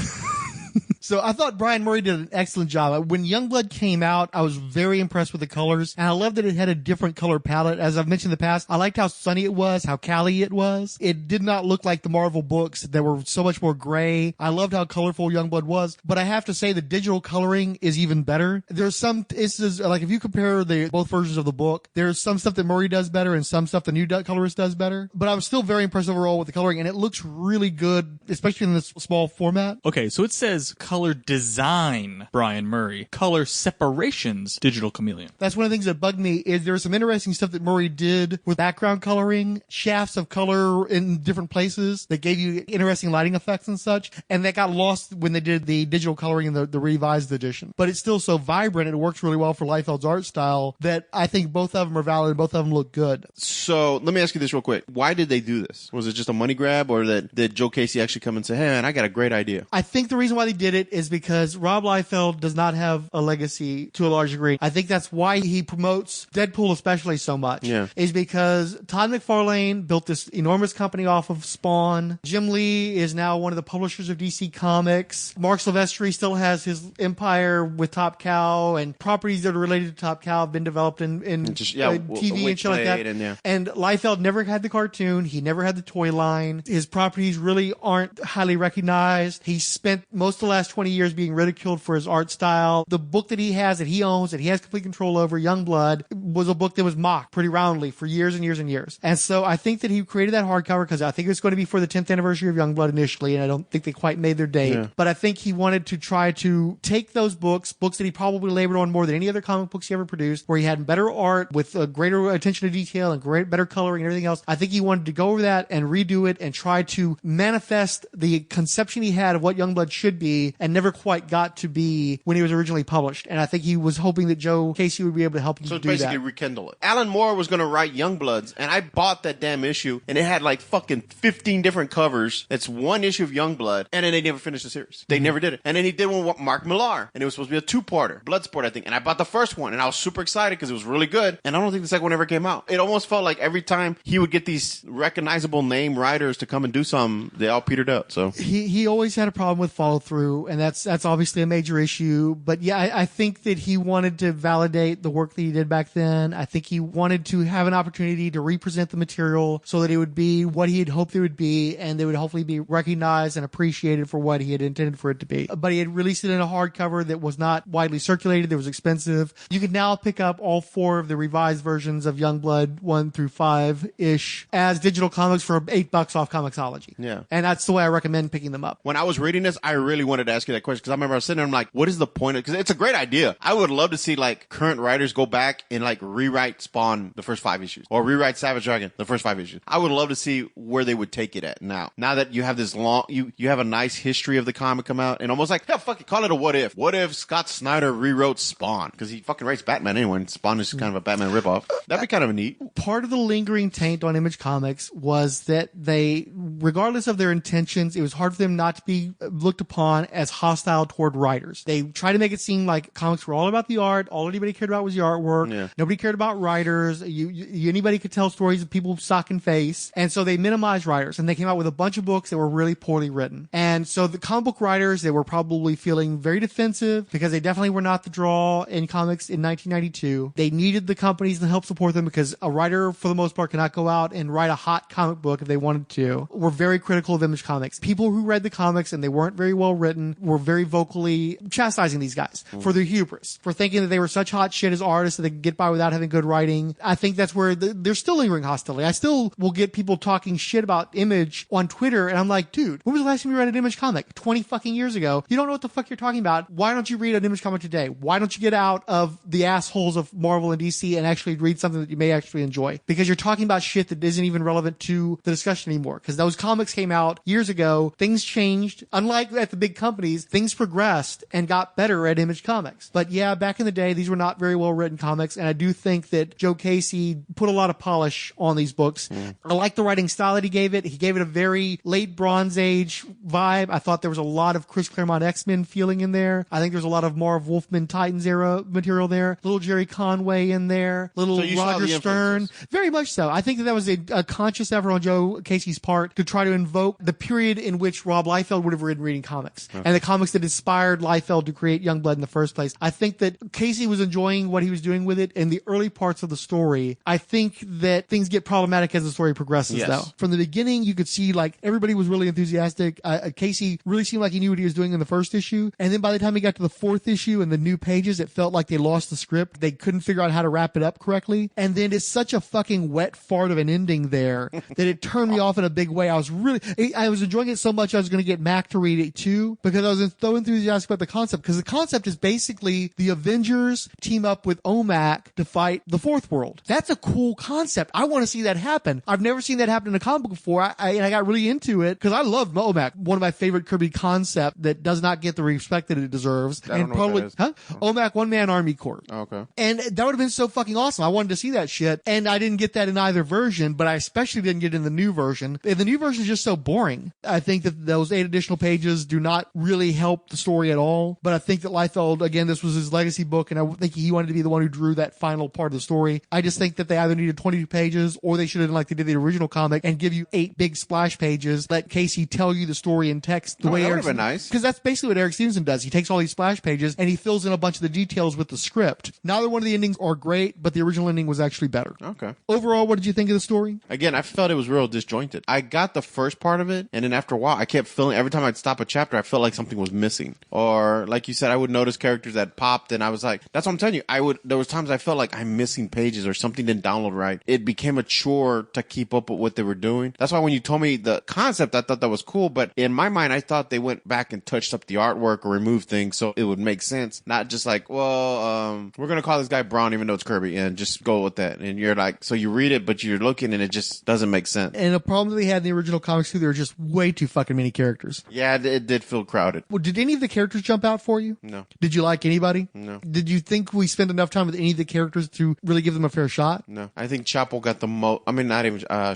So I thought Brian Murray did an excellent job. When Youngblood came out, I was very impressed with the colors, and I loved that it had a different color palette. As I've mentioned in the past, I liked how sunny it was, how Cali it was. It did not look like the Marvel books that were so much more gray. I loved how colorful Youngblood was, but I have to say the digital coloring is even better. There's some instances, like if you compare both versions of the book, there's some stuff that Murray does better and some stuff the new colorist does better, but I was still very impressed overall with the coloring, and it looks really good, especially in this small format. Okay, so it says color color design, Brian Murray. Color separations, Digital Chameleon. That's one of the things that bugged me is there's some interesting stuff that Murray did with background coloring, shafts of color in different places that gave you interesting lighting effects and such. And that got lost when they did the digital coloring in the revised edition. But it's still so vibrant. It works really well for Liefeld's art style that I think both of them are valid and both of them look good. So let me ask you this real quick. Why did they do this? Was it just a money grab, or did Joe Casey actually come and say, hey, man, I got a great idea? I think the reason why they did it is because Rob Liefeld does not have a legacy to a large degree. I think that's why he promotes Deadpool especially so much. Yeah. Is because Todd McFarlane built this enormous company off of Spawn. Jim Lee is now one of the publishers of DC Comics. Mark Silvestri still has his empire with Top Cow, and properties that are related to Top Cow have been developed in TV and shit like that. And Liefeld never had the cartoon. He never had the toy line. His properties really aren't highly recognized. He spent most of the last 20 years being ridiculed for his art style. The book that he has, that he owns, that he has complete control over, Youngblood, was a book that was mocked pretty roundly for years and years and years. And so I think that he created that hardcover because I think it was going to be for the 10th anniversary of Youngblood initially, and I don't think they quite made their date. Yeah. But I think he wanted to try to take those books that he probably labored on more than any other comic books he ever produced, where he had better art with a greater attention to detail and better coloring and everything else. I think he wanted to go over that and redo it and try to manifest the conception he had of what Youngblood should be and never quite got to be when he was originally published. And I think he was hoping that Joe Casey would be able to help him do that. So basically rekindle it. Alan Moore was going to write Youngbloods, and I bought that damn issue, and it had like fucking 15 different covers. It's one issue of Youngblood, and then they never finished the series. They never did it. And then he did one with Mark Millar, and it was supposed to be a two-parter. Bloodsport, I think. And I bought the first one, and I was super excited because it was really good, and I don't think the second one ever came out. It almost felt like every time he would get these recognizable name writers to come and do something, they all petered out. So he always had a problem with follow-through, and that's obviously a major issue. But yeah, I think that he wanted to validate the work that he did back then. I think he wanted to have an opportunity to represent the material so that it would be what he had hoped it would be, and they would hopefully be recognized and appreciated for what he had intended for it to be. But he had released it in a hardcover that was not widely circulated, that was expensive. You can now pick up all 4 of the revised versions of Youngblood 1 through 5-ish as digital comics for $8 off Comixology. Yeah. And that's the way I recommend picking them up. When I was reading this, I really wanted to ask you that question because I remember I was sitting there and I'm like, what is the point of, because it's a great idea. I would love to see like current writers go back and like rewrite Spawn the first 5 issues or rewrite Savage Dragon the first 5 issues. I would love to see where they would take it at now. Now that you have this long, you have a nice history of the comic come out and almost like, hell, fuck it, call it a what if. What if Scott Snyder rewrote Spawn? Because he fucking writes Batman anyway, and Spawn is kind of a Batman ripoff. That'd be kind of neat. Part of the lingering taint on Image Comics was that they, regardless of their intentions, it was hard for them not to be looked upon as hostile toward writers. They tried to make it seem like comics were all about the art. All anybody cared about was the artwork. Yeah. Nobody cared about writers. Anybody could tell stories of people sock and face. And so they minimized writers, and they came out with a bunch of books that were really poorly written. And so the comic book writers, they were probably feeling very defensive because they definitely were not the draw in comics in 1992. They needed the companies to help support them because a writer, for the most part, cannot go out and write a hot comic book if they wanted to. Were very critical of Image Comics. People who read the comics and they weren't very well written were very vocally chastising these guys for their hubris, for thinking that they were such hot shit as artists that they could get by without having good writing. I think that's where there's still lingering hostility. I still will get people talking shit about Image on Twitter, and I'm like, dude, when was the last time you read an Image comic? 20 fucking years ago. You don't know what the fuck you're talking about. Why don't you read an Image comic today? Why don't you get out of the assholes of Marvel and DC and actually read something that you may actually enjoy? Because you're talking about shit that isn't even relevant to the discussion anymore. Because those comics came out years ago. Things changed. Unlike at the big companies, things progressed and got better at Image Comics. But yeah, back in the day, these were not very well written comics. And I do think that Joe Casey put a lot of polish on these books. I like the writing style that he gave it. He gave it a very late Bronze Age vibe. I thought there was a lot of Chris Claremont X-Men feeling in there. I think there's a lot of Marv Wolfman Titans era material there. Little Jerry Conway in there. Little Roger Stern. Very much so. I think that was a conscious effort on Joe Casey's part to try to invoke the period in which Rob Liefeld would have been reading comics. Okay. And the comics that inspired Liefeld to create Youngblood in the first place. I think that Casey was enjoying what he was doing with it in the early parts of the story. I think that things get problematic as the story progresses, though. From the beginning, you could see like everybody was really enthusiastic. Casey really seemed like he knew what he was doing in the first issue. And then by the time he got to the 4th issue and the new pages, it felt like they lost the script. They couldn't figure out how to wrap it up correctly. And then it's such a fucking wet fart of an ending there that it turned me off in a big way. I was enjoying it so much I was going to get Mac to read it too, because I was so enthusiastic about the concept because the concept is basically the Avengers team up with OMAC to fight the Fourth World. That's a cool concept. I want to see that happen. I've never seen that happen in a comic book before. And I got really into it because I love OMAC, one of my favorite Kirby concept that does not get the respect that it deserves. I don't know what that is. OMAC, One Man Army Corps. Oh, okay. And that would have been so fucking awesome. I wanted to see that shit. And I didn't get that in either version, but I especially didn't get it in the new version. And the new version is just so boring. I think that those 8 additional pages do not really help the story at all. But I think that Liefeld, again, this was his legacy book, and I think he wanted to be the one who drew that final part of the story. I just think that they either needed 22 pages or they should have done like they did the original comic and give you 8 big splash pages. Let Casey tell you the story in text the way that would Eric. have been nice. Because that's basically what Eric Stevenson does. He takes all these splash pages and he fills in a bunch of the details with the script. Neither one of the endings are great, but the original ending was actually better. Okay. Overall, what did you think of the story? Again, I felt it was real disjointed. I got the first part of it, and then after a while, I kept feeling, every time I'd stop a chapter, I felt like something was missing. Or, like you said, I would notice characters that popped, and I was like, that's what I'm telling you. There was times I felt like I'm missing pages or something didn't download right. It became a chore to keep up with what they were doing. That's why when you told me the concept, I thought that was cool, but in my mind, I thought they went back and touched up the artwork or removed things so it would make sense. Not just like, well, we're going to call this guy Braun even though it's Kirby, and just go with that. And you're like, so you read it, but you're looking and it just doesn't make sense. And the problem that they had in the original comics too, there were just way too fucking many characters. Yeah, it did feel crowded. Well, did any of the characters jump out for you? No. Did you like anybody? No. Did you think we spent enough time with any of the characters to really give them a fair shot? No. I think Chapel got the most,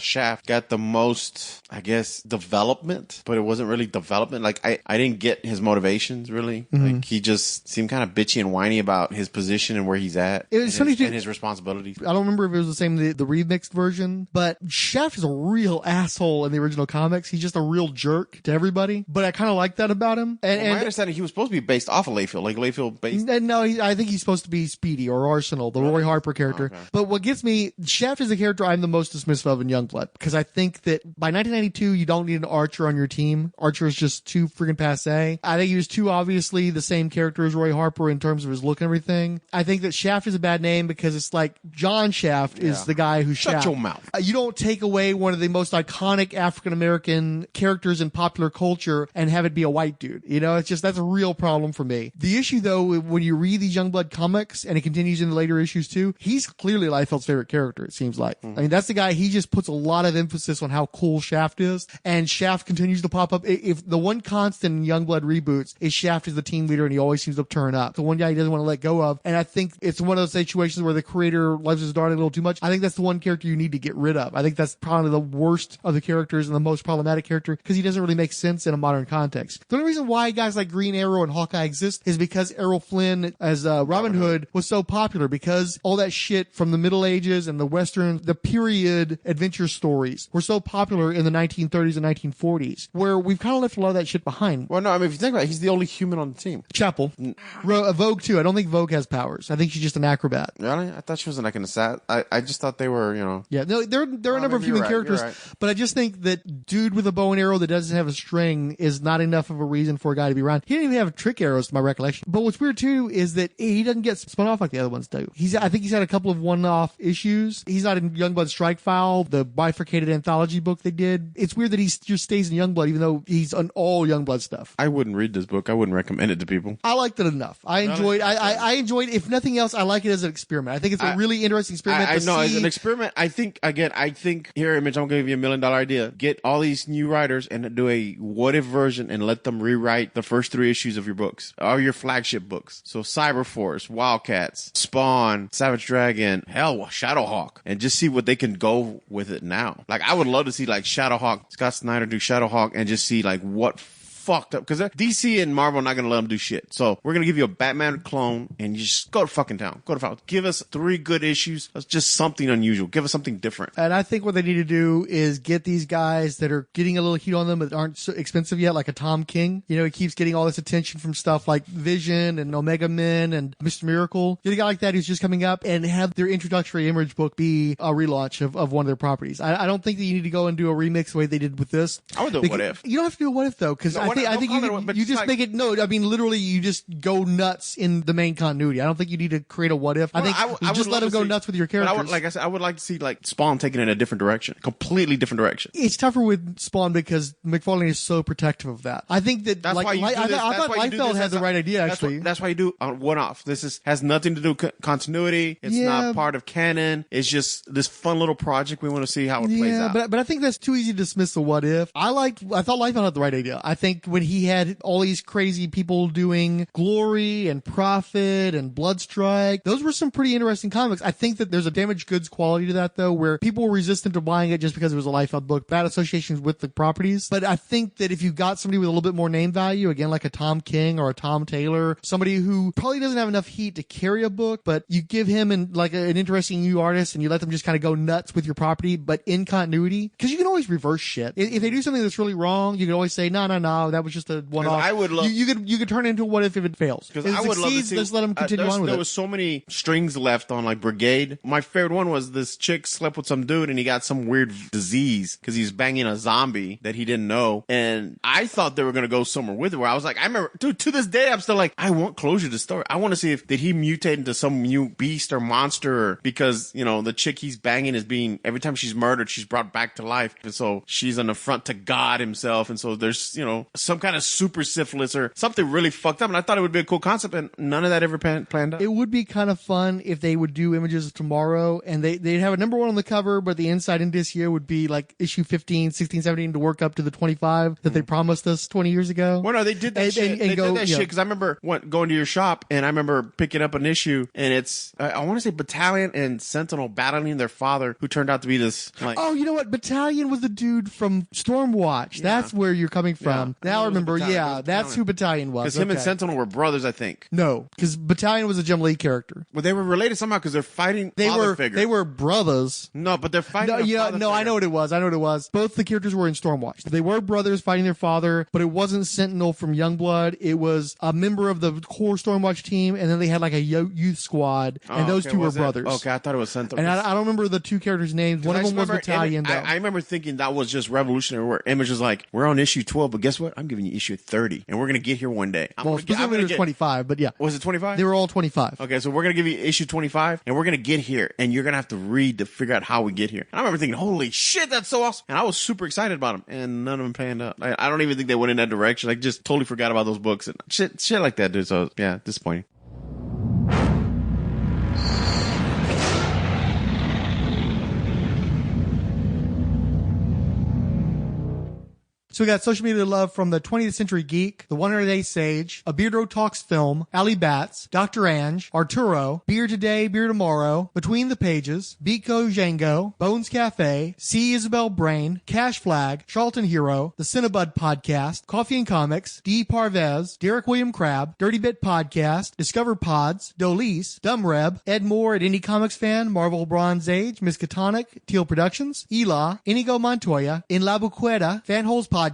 Shaft got the most, I guess, development, but it wasn't really development. Like, I didn't get his motivations, really. Mm-hmm. Like, he just seemed kind of bitchy and whiny about his position and where he's at. It was funny and his responsibilities. I don't remember if it was the same in the remixed version, but Shaft is a real asshole in the original comics. He's just a real jerk to everybody, but I kind of like that about him. And my understanding, he was supposed to be based off of Liefeld, like Liefeld based. No, I think he's supposed to be Speedy or Arsenal, the Roy Harper character. Okay. But what gets me, Shaft is a character I'm the most dismissive of in Youngblood, because I think that by 1992, you don't need an Archer on your team. Archer is just too freaking passe. I think he was too obviously the same character as Roy Harper in terms of his look and everything. I think that Shaft is a bad name because it's like John Shaft is the guy who Shut your mouth. You don't take away one of the most iconic African-American characters in popular culture and have it be a white dude. You know, it's just, that's a real problem for me. The issue though, when you read these Youngblood comics, and it continues in the later issues too, he's clearly Liefeld's favorite character, it seems like. I mean, that's the guy, he just puts a lot of emphasis on how cool Shaft is, and Shaft continues to pop up. If the one constant in Youngblood reboots is Shaft is the team leader and he always seems to turn up. The one guy he doesn't want to let go of, and I think it's one of those situations where the creator loves his daughter a little too much. I think that's the one character you need to get rid of. I think that's probably the worst of the characters and the most problematic character because he doesn't really make sense in a modern context. The only reason why guys like Green Arrow and Hawkeye exist is because Errol Flynn as Robin Hood was so popular, because all that shit from the Middle Ages and the Western, the period adventure stories were so popular in the 1930s and 1940s, where we've kind of left a lot of that shit behind. Well, no, I mean, if you think about it, he's the only human on the team. Chapel. Vogue too. I don't think Vogue has powers. I think she's just an acrobat. Really? I thought she was like an assassin. I just thought they were, you know. Yeah, no, there are a number of human characters, but I just think that dude with a bow and arrow that doesn't have a string is not enough of a reason for a guy to be around. He didn't even have trick arrows to my recollection. But what's weird too is that he doesn't get spun off like the other ones do. I think he's had a couple of one-off issues. He's not in Youngblood Strike File, the bifurcated anthology book they did. It's weird that he just stays in Youngblood even though he's on all Youngblood stuff. I wouldn't read this book. I wouldn't recommend it to people. I liked it enough. I enjoyed if nothing else, I like it as an experiment. I think it's a really interesting experiment. I know, as an experiment, I think here, Image, I'm going to give you $1 million idea. Get all these new writers and do a what-if version and let them rewrite the first 3 issues of your books, or your flagship books. So Cyberforce, Wildcats, Spawn, Savage Dragon, hell, Shadowhawk, and just see what they can go with it now. Like, I would love to see, like, Shadowhawk, Scott Snyder do Shadowhawk, and just see, like, what fucked up, because DC and Marvel are not going to let them do shit. So we're going to give you a Batman clone and you just go to fucking town. Go to town. Give us 3 good issues. That's just something unusual. Give us something different. And I think what they need to do is get these guys that are getting a little heat on them but aren't so expensive yet, like a Tom King. You know, he keeps getting all this attention from stuff like Vision and Omega Men and Mr. Miracle. Get a guy like that who's just coming up and have their introductory Image book be a relaunch of one of their properties. I don't think that you need to go and do a remix the way they did with this. I would do a what if. You don't have to do a what if though, because I think you just make it. No, I mean literally, you just go nuts in the main continuity. I don't think you need to create a what if. I think you just let them go nuts with your characters. Like I said, I would like to see like Spawn taken in a different direction, completely different direction. It's tougher with Spawn because McFarlane is so protective of that. I think that I thought Liefeld had the right idea. Actually, that's why you do a one-off. This has nothing to do with continuity. It's not part of canon. It's just this fun little project. We want to see how it plays out. But I think that's too easy to dismiss the what if. I thought Liefeld had the right idea. I think when he had all these crazy people doing Glory and Prophet and Bloodstrike, those were some pretty interesting comics. I think that there's a damaged goods quality to that though, where people were resistant to buying it just because it was a Liefeld book, bad associations with the properties. But I think that if you got somebody with a little bit more name value, again, like a Tom King or a Tom Taylor, somebody who probably doesn't have enough heat to carry a book, but you give him an interesting new artist and you let them just kind of go nuts with your property, but in continuity, because you can always reverse shit. If they do something that's really wrong, you can always say, no, that was just a one-off. I would love you could turn it into what if it fails. Because I would love to see. Just let them continue on with it. There was so many strings left on like Brigade. My favorite one was this chick slept with some dude and he got some weird disease because he's banging a zombie that he didn't know. And I thought they were gonna go somewhere with it. Where I was like, I remember, dude, to this day, I'm still like, I want closure to the story. I want to see did he mutate into some new beast or monster because the chick he's banging is being every time she's murdered, she's brought back to life, and so she's an affront to God himself, and so there's some kind of super syphilis or something really fucked up. And I thought it would be a cool concept, and none of that ever planned out. It would be kind of fun if they would do Images of Tomorrow and they'd have a number 1 on the cover, but the inside indicia would be like issue 15, 16, 17 to work up to the 25 that they promised us 20 years ago. Well, no, they did that shit. They did that shit because I remember going to your shop and I remember picking up an issue and it's I want to say Battalion and Sentinel battling their father, who turned out to be this like. Oh, you know what? Battalion was the dude from Stormwatch. Yeah. That's where you're coming from. Yeah. Now I remember. Yeah, that's who Battalion was. Because him and Sentinel were brothers, I think. No, because Battalion was a Jim Lee character. Well, they were related somehow because they're fighting father figures. They were brothers. No, but they're fighting. No, I know what it was. Both the characters were in Stormwatch. They were brothers fighting their father, but it wasn't Sentinel from Youngblood. It was a member of the core Stormwatch team, and then they had like a youth squad, and those two were brothers. Okay, I thought it was Sentinel. And I don't remember the two characters' names. One of them was Battalion, though. I remember thinking that was just revolutionary, where Image was like, we're on issue 12, but guess what? I'm giving you issue 30, and we're going to get here one day. Specifically it was 25, but yeah. Was it 25? They were all 25. Okay, so we're going to give you issue 25, and we're going to get here, and you're going to have to read to figure out how we get here. And I remember thinking, holy shit, that's so awesome. And I was super excited about them, and none of them panned out. I don't even think they went in that direction. I just totally forgot about those books and shit like that, dude. So, yeah, disappointing. So we got Social Media Love from the 20th Century Geek, The 100-Day Sage, A Beardo Talks Film, Ali Bats, Dr. Ange, Arturo, Beer Today, Beer Tomorrow, Between the Pages, Biko Django, Bones Cafe, C. Isabel Brain, Cash Flag, Charlton Hero, The Cinnabud Podcast, Coffee and Comics, D. Parvez, Derek William Crabb, Dirty Bit Podcast, Discover Pods, Dolise, Dumb Reb, Ed Moore at Indie Comics Fan, Marvel Bronze Age, Miskatonic, Teal Productions, Ela, Inigo Montoya, In La Buqueta, Fanholes Podcast,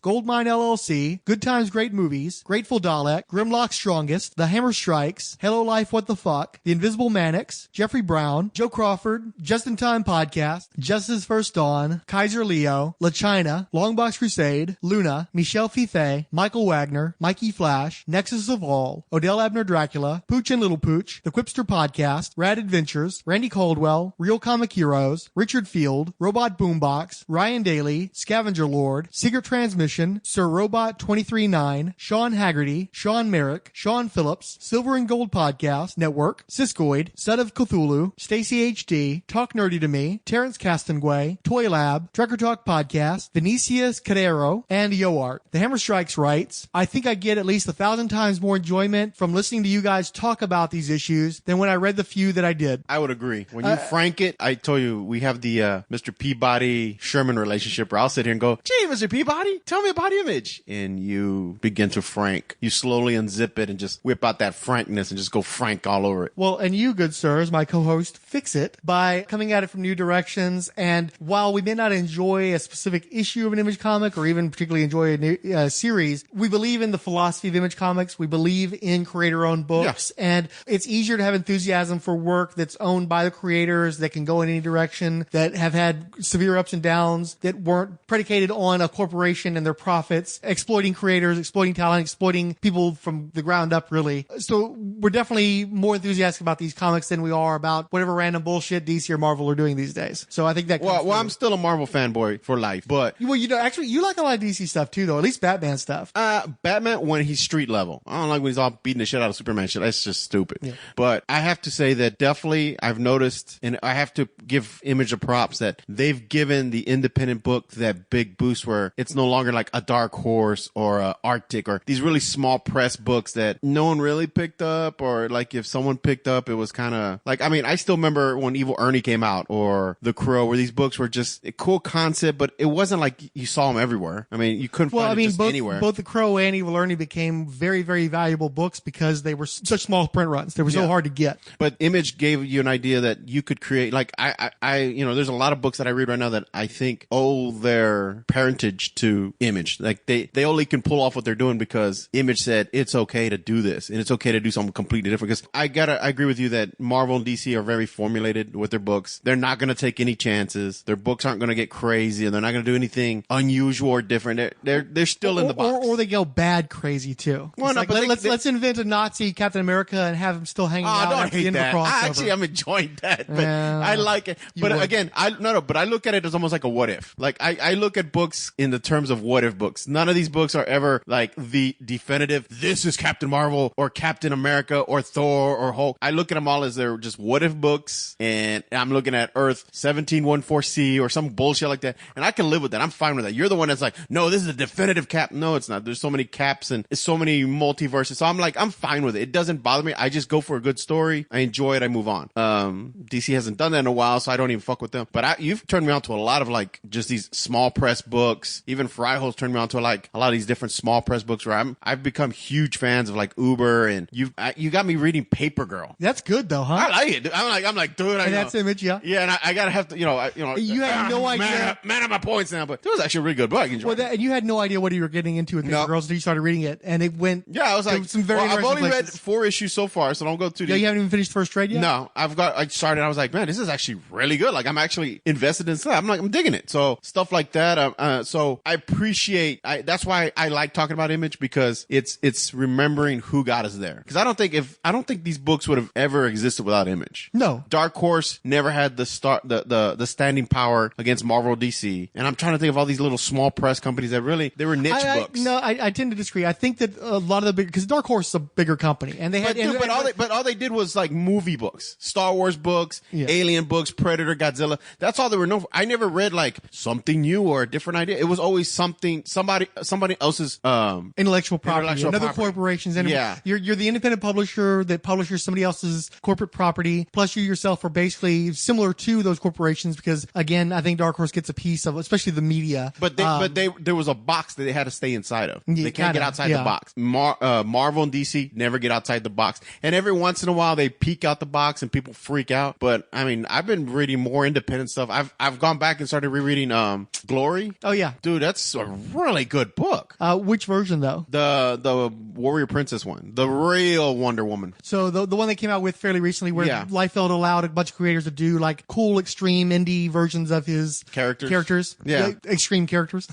Goldmine LLC, Good Times Great Movies, Grateful Dalek, Grimlock Strongest, The Hammer Strikes, Hello Life What the Fuck, The Invisible Mannix, Jeffrey Brown, Joe Crawford, Just in Time Podcast, Justice First Dawn, Kaiser Leo, La China, Longbox Crusade, Luna, Michelle Fife, Michael Wagner, Mikey Flash, Nexus of All, Odell Abner Dracula, Pooch and Little Pooch, The Quipster Podcast, Rad Adventures, Randy Caldwell, Real Comic Heroes, Richard Field, Robot Boombox, Ryan Daly, Scavenger Lord, Secret Transmission, Sir Robot 23-9, Sean Haggerty, Sean Merrick, Sean Phillips, Silver and Gold Podcast Network, Siskoid, Son of Cthulhu, Stacy HD, Talk Nerdy to Me, Terrence Castanguay, Toy Lab, Trekker Talk Podcast, Vinicius Cadero, and YoArt. The Hammer Strikes writes, I think I get at least 1,000 times more enjoyment from listening to you guys talk about these issues than when I read the few that I did. I would agree. When you frank it, I told you, we have the Mr. Peabody Sherman relationship where I'll sit here and go, gee, Mr. Peabody, tell me about Image. And you begin to frank. You slowly unzip it and just whip out that frankness and just go frank all over it. Well, and you, good sir, as my co-host, fix it by coming at it from new directions. And while we may not enjoy a specific issue of an Image comic or even particularly enjoy a series, we believe in the philosophy of Image Comics. We believe in creator-owned books. Yeah. And it's easier to have enthusiasm for work that's owned by the creators, that can go in any direction, that have had severe ups and downs, that weren't predicated on a corporate corporation and their profits, exploiting creators, exploiting talent, exploiting people from the ground up, really. So we're definitely more enthusiastic about these comics than we are about whatever random bullshit DC or Marvel are doing these days. So I think that well, I'm still a Marvel fanboy for life, but well, actually, you like a lot of DC stuff too, though. At least Batman stuff. Batman when he's street level. I don't like when he's all beating the shit out of Superman shit. That's just stupid. Yeah. But I have to say that definitely I've noticed, and I have to give Image a props that they've given the independent book that big boost where it's no longer like a Dark Horse or a Arctic or these really small press books that no one really picked up, or like if someone picked up, it was kind of like, I mean, I still remember when Evil Ernie came out or The Crow, where these books were just a cool concept, but it wasn't like you saw them everywhere. I mean, you couldn't find it just anywhere. Both The Crow and Evil Ernie became very, very valuable books because they were such small print runs. They were so hard to get. But Image gave you an idea that you could create, like I there's a lot of books that I read right now that I think owe their parentage to Image. Like they only can pull off what they're doing because Image said it's okay to do this and it's okay to do something completely different. Because I agree with you that Marvel and DC are very formulated with their books. They're not going to take any chances. Their books aren't going to get crazy, and they're not going to do anything unusual or different. They're still in the box. Or they go bad crazy too. Well, no, like, let's invent a Nazi Captain America and have him still hanging out at the end of the crossover. I'm enjoying that, but I like it. But again, I look at it as almost like a what if. Like I look at books in the terms of what if books. None of these books are ever like the definitive, this is Captain Marvel or Captain America or Thor or Hulk. I look at them all as they're just what if books, and I'm looking at Earth 1714C or some bullshit like that, and I can live with that. I'm fine with that. You're the one that's like, no, this is a definitive Cap. No, it's not. There's so many Caps and so many multiverses. So I'm like, I'm fine with it. It doesn't bother me. I just go for a good story. I enjoy it. I move on. DC hasn't done that in a while, so I don't even fuck with them. But you've turned me on to a lot of like just these small press books. Even Freiholz turned me on to like a lot of these different small press books where I've become huge fans of like Uber, and you got me reading Paper Girl. That's good though, huh? I like it. I'm like, dude. And that's Image, yeah. Yeah, and I gotta have to, You had no idea. Man at my points now, but it was actually a really good book. I enjoyed it. And you had no idea what you were getting into with Paper Girls until you started reading it, and it went. Yeah, I was like, I've only read 4 issues so far, so don't go too deep. Yeah, you haven't even finished the first trade yet? No, I started. I was like, man, this is actually really good. Like, I'm actually invested in stuff. I'm digging it. So stuff like that. So I appreciate. That's why I like talking about Image, because it's remembering who got us there. Because I don't think these books would have ever existed without Image. No, Dark Horse never had the standing power against Marvel, DC. And I'm trying to think of all these little small press companies that really they were niche books. I tend to disagree. I think that a lot of the big, because Dark Horse is a bigger company, and they had. But all they did was like movie books, Star Wars books, Alien books, Predator, Godzilla. That's all they were known for. I never read like something new or a different idea. It was always somebody else's intellectual property, another corporation's. You're the independent publisher that publishes somebody else's corporate property. Plus, you yourself are basically similar to those corporations, because again, I think Dark Horse gets a piece of, especially the media. But there was a box that they had to stay inside of. They can't get outside the box. Marvel and DC never get outside the box, and every once in a while they peek out the box and people freak out. But I mean, I've been reading more independent stuff. I've gone back and started rereading Glory. Oh yeah, dude, that's a really good book. Which version though? The Warrior Princess one, the real Wonder Woman. So the one they came out with fairly recently, where Liefeld allowed a bunch of creators to do like cool, extreme indie versions of his characters. Yeah, extreme characters.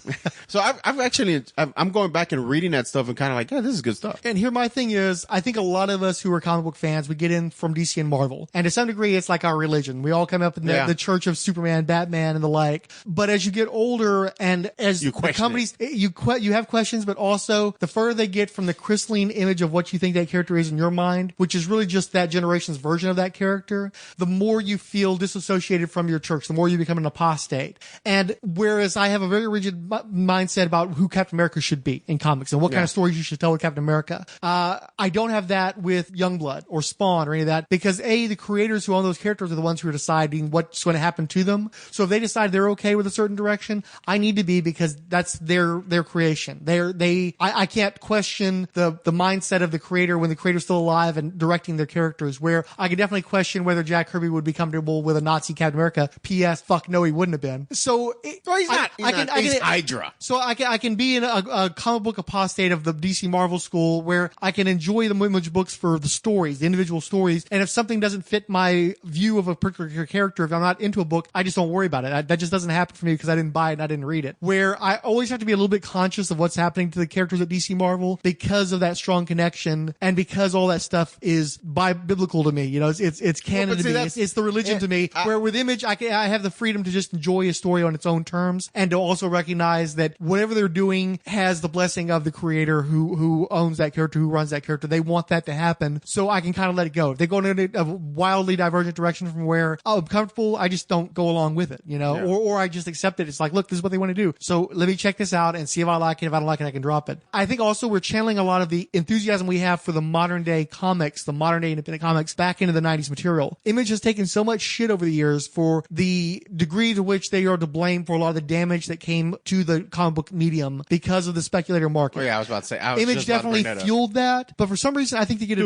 So I'm going back and reading that stuff and kind of like, yeah, this is good stuff. And here my thing is, I think a lot of us who are comic book fans, we get in from DC and Marvel, and to some degree it's like our religion. We all come up in the church of Superman, Batman, and the like. But as you get older, and as the companies, you have questions, but also the further they get from the crystalline image of what you think that character is in your mind, which is really just that generation's version of that character, the more you feel disassociated from your church, the more you become an apostate. And whereas I have a very rigid mindset about who Captain America should be in comics and what kind of stories you should tell with Captain America, I don't have that with Youngblood or Spawn or any of that, because the creators who own those characters are the ones who are deciding what's going to happen to them. So if they decide they're okay with a certain direction, I need to be, because that's their creation. I can't question the the mindset of the creator when the creator's still alive and directing their characters, where I could definitely question whether Jack Kirby would be comfortable with a Nazi Captain America. P.S. Fuck no, he wouldn't have been. So he's not. He's Hydra. So I can be in a comic book apostate of the DC Marvel school where I can enjoy the Image books for the stories, the individual stories, and if something doesn't fit my view of a particular character, if I'm not into a book, I just don't worry about it. That just doesn't happen for me because I didn't buy it and I didn't read it. Where I always have to be a little bit conscious of what's happening to the characters at DC Marvel because of that strong connection and because all that stuff is biblical to me. You know, it's canon to me. It's the religion to me. Where with Image, I have the freedom to just enjoy a story on its own terms and to also recognize that whatever they're doing has the blessing of the creator who owns that character, who runs that character. They want that to happen, so I can kind of let it go. If they go in a wildly divergent direction from where I'm comfortable, I just don't go along with it, you know, or I just accept it. It's like, look, this is what they want to do, so let me check this out and see if I like it. If I don't like it, I can drop it. I think also we're channeling a lot of the enthusiasm we have for the modern day comics, the modern day independent comics, back into the 90s material. Image has taken so much shit over the years for the degree to which they are to blame for a lot of the damage that came to the comic book medium because of the speculator market. Oh, yeah, I was about to say. Image definitely fueled that, but for some reason, I think they get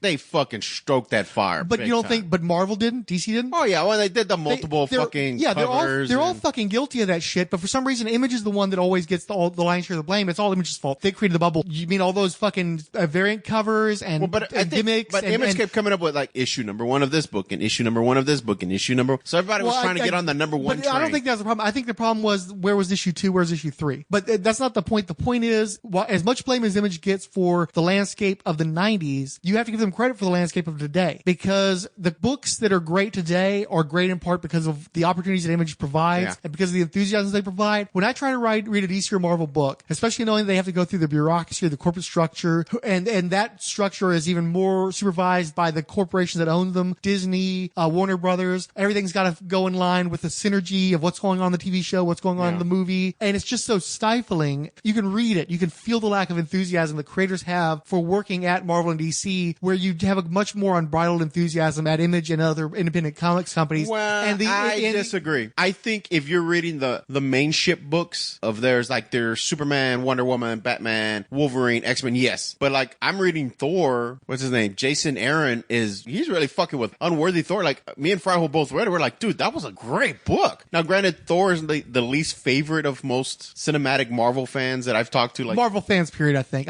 they fucking stroked that fire. But you don't think? But Marvel didn't. DC didn't. Oh yeah, well they did the multiple fucking covers. They're all fucking guilty of that shit. But for some reason, Image is the one that always gets the lion's share of the blame. It's all Image's fault. They created the bubble. You mean all those fucking variant covers and gimmicks? But Image kept coming up with like issue number 1 of this book and issue number 1 of this book and issue number. So everybody was trying to get on the number 1 train. I don't think that's the problem. I think the problem was where was issue 2? Where's issue 3? But that's not the point. The point is, as much blame as Image gets for the landscape of the 90s, you have to give them credit for the landscape of today, because the books that are great today are great in part because of the opportunities that Image provides and because of the enthusiasm they provide. When I try to read a DC or Marvel book, especially knowing they have to go through the bureaucracy of the corporate structure, and that structure is even more supervised by the corporations that own them, Disney, Warner Brothers, everything's got to go in line with the synergy of what's going on in the TV show, what's going on in the movie, and it's just so stifling. You can read it. You can feel the lack of enthusiasm the creators have for working at Marvel and DC, where you have a much more unbridled enthusiasm at Image and other independent comics companies. Well, I disagree. I think if you're reading the main ship books of theirs, like there's Superman, Wonder Woman, Batman, Wolverine, X-Men, yes. But like I'm reading Thor, what's his name? Jason Aaron he's really fucking with Unworthy Thor. Like me and Fryho both read it. We're like, dude, that was a great book. Now granted, Thor is the least favorite of most cinematic Marvel fans that I've talked to. Like Marvel fans, period, I think.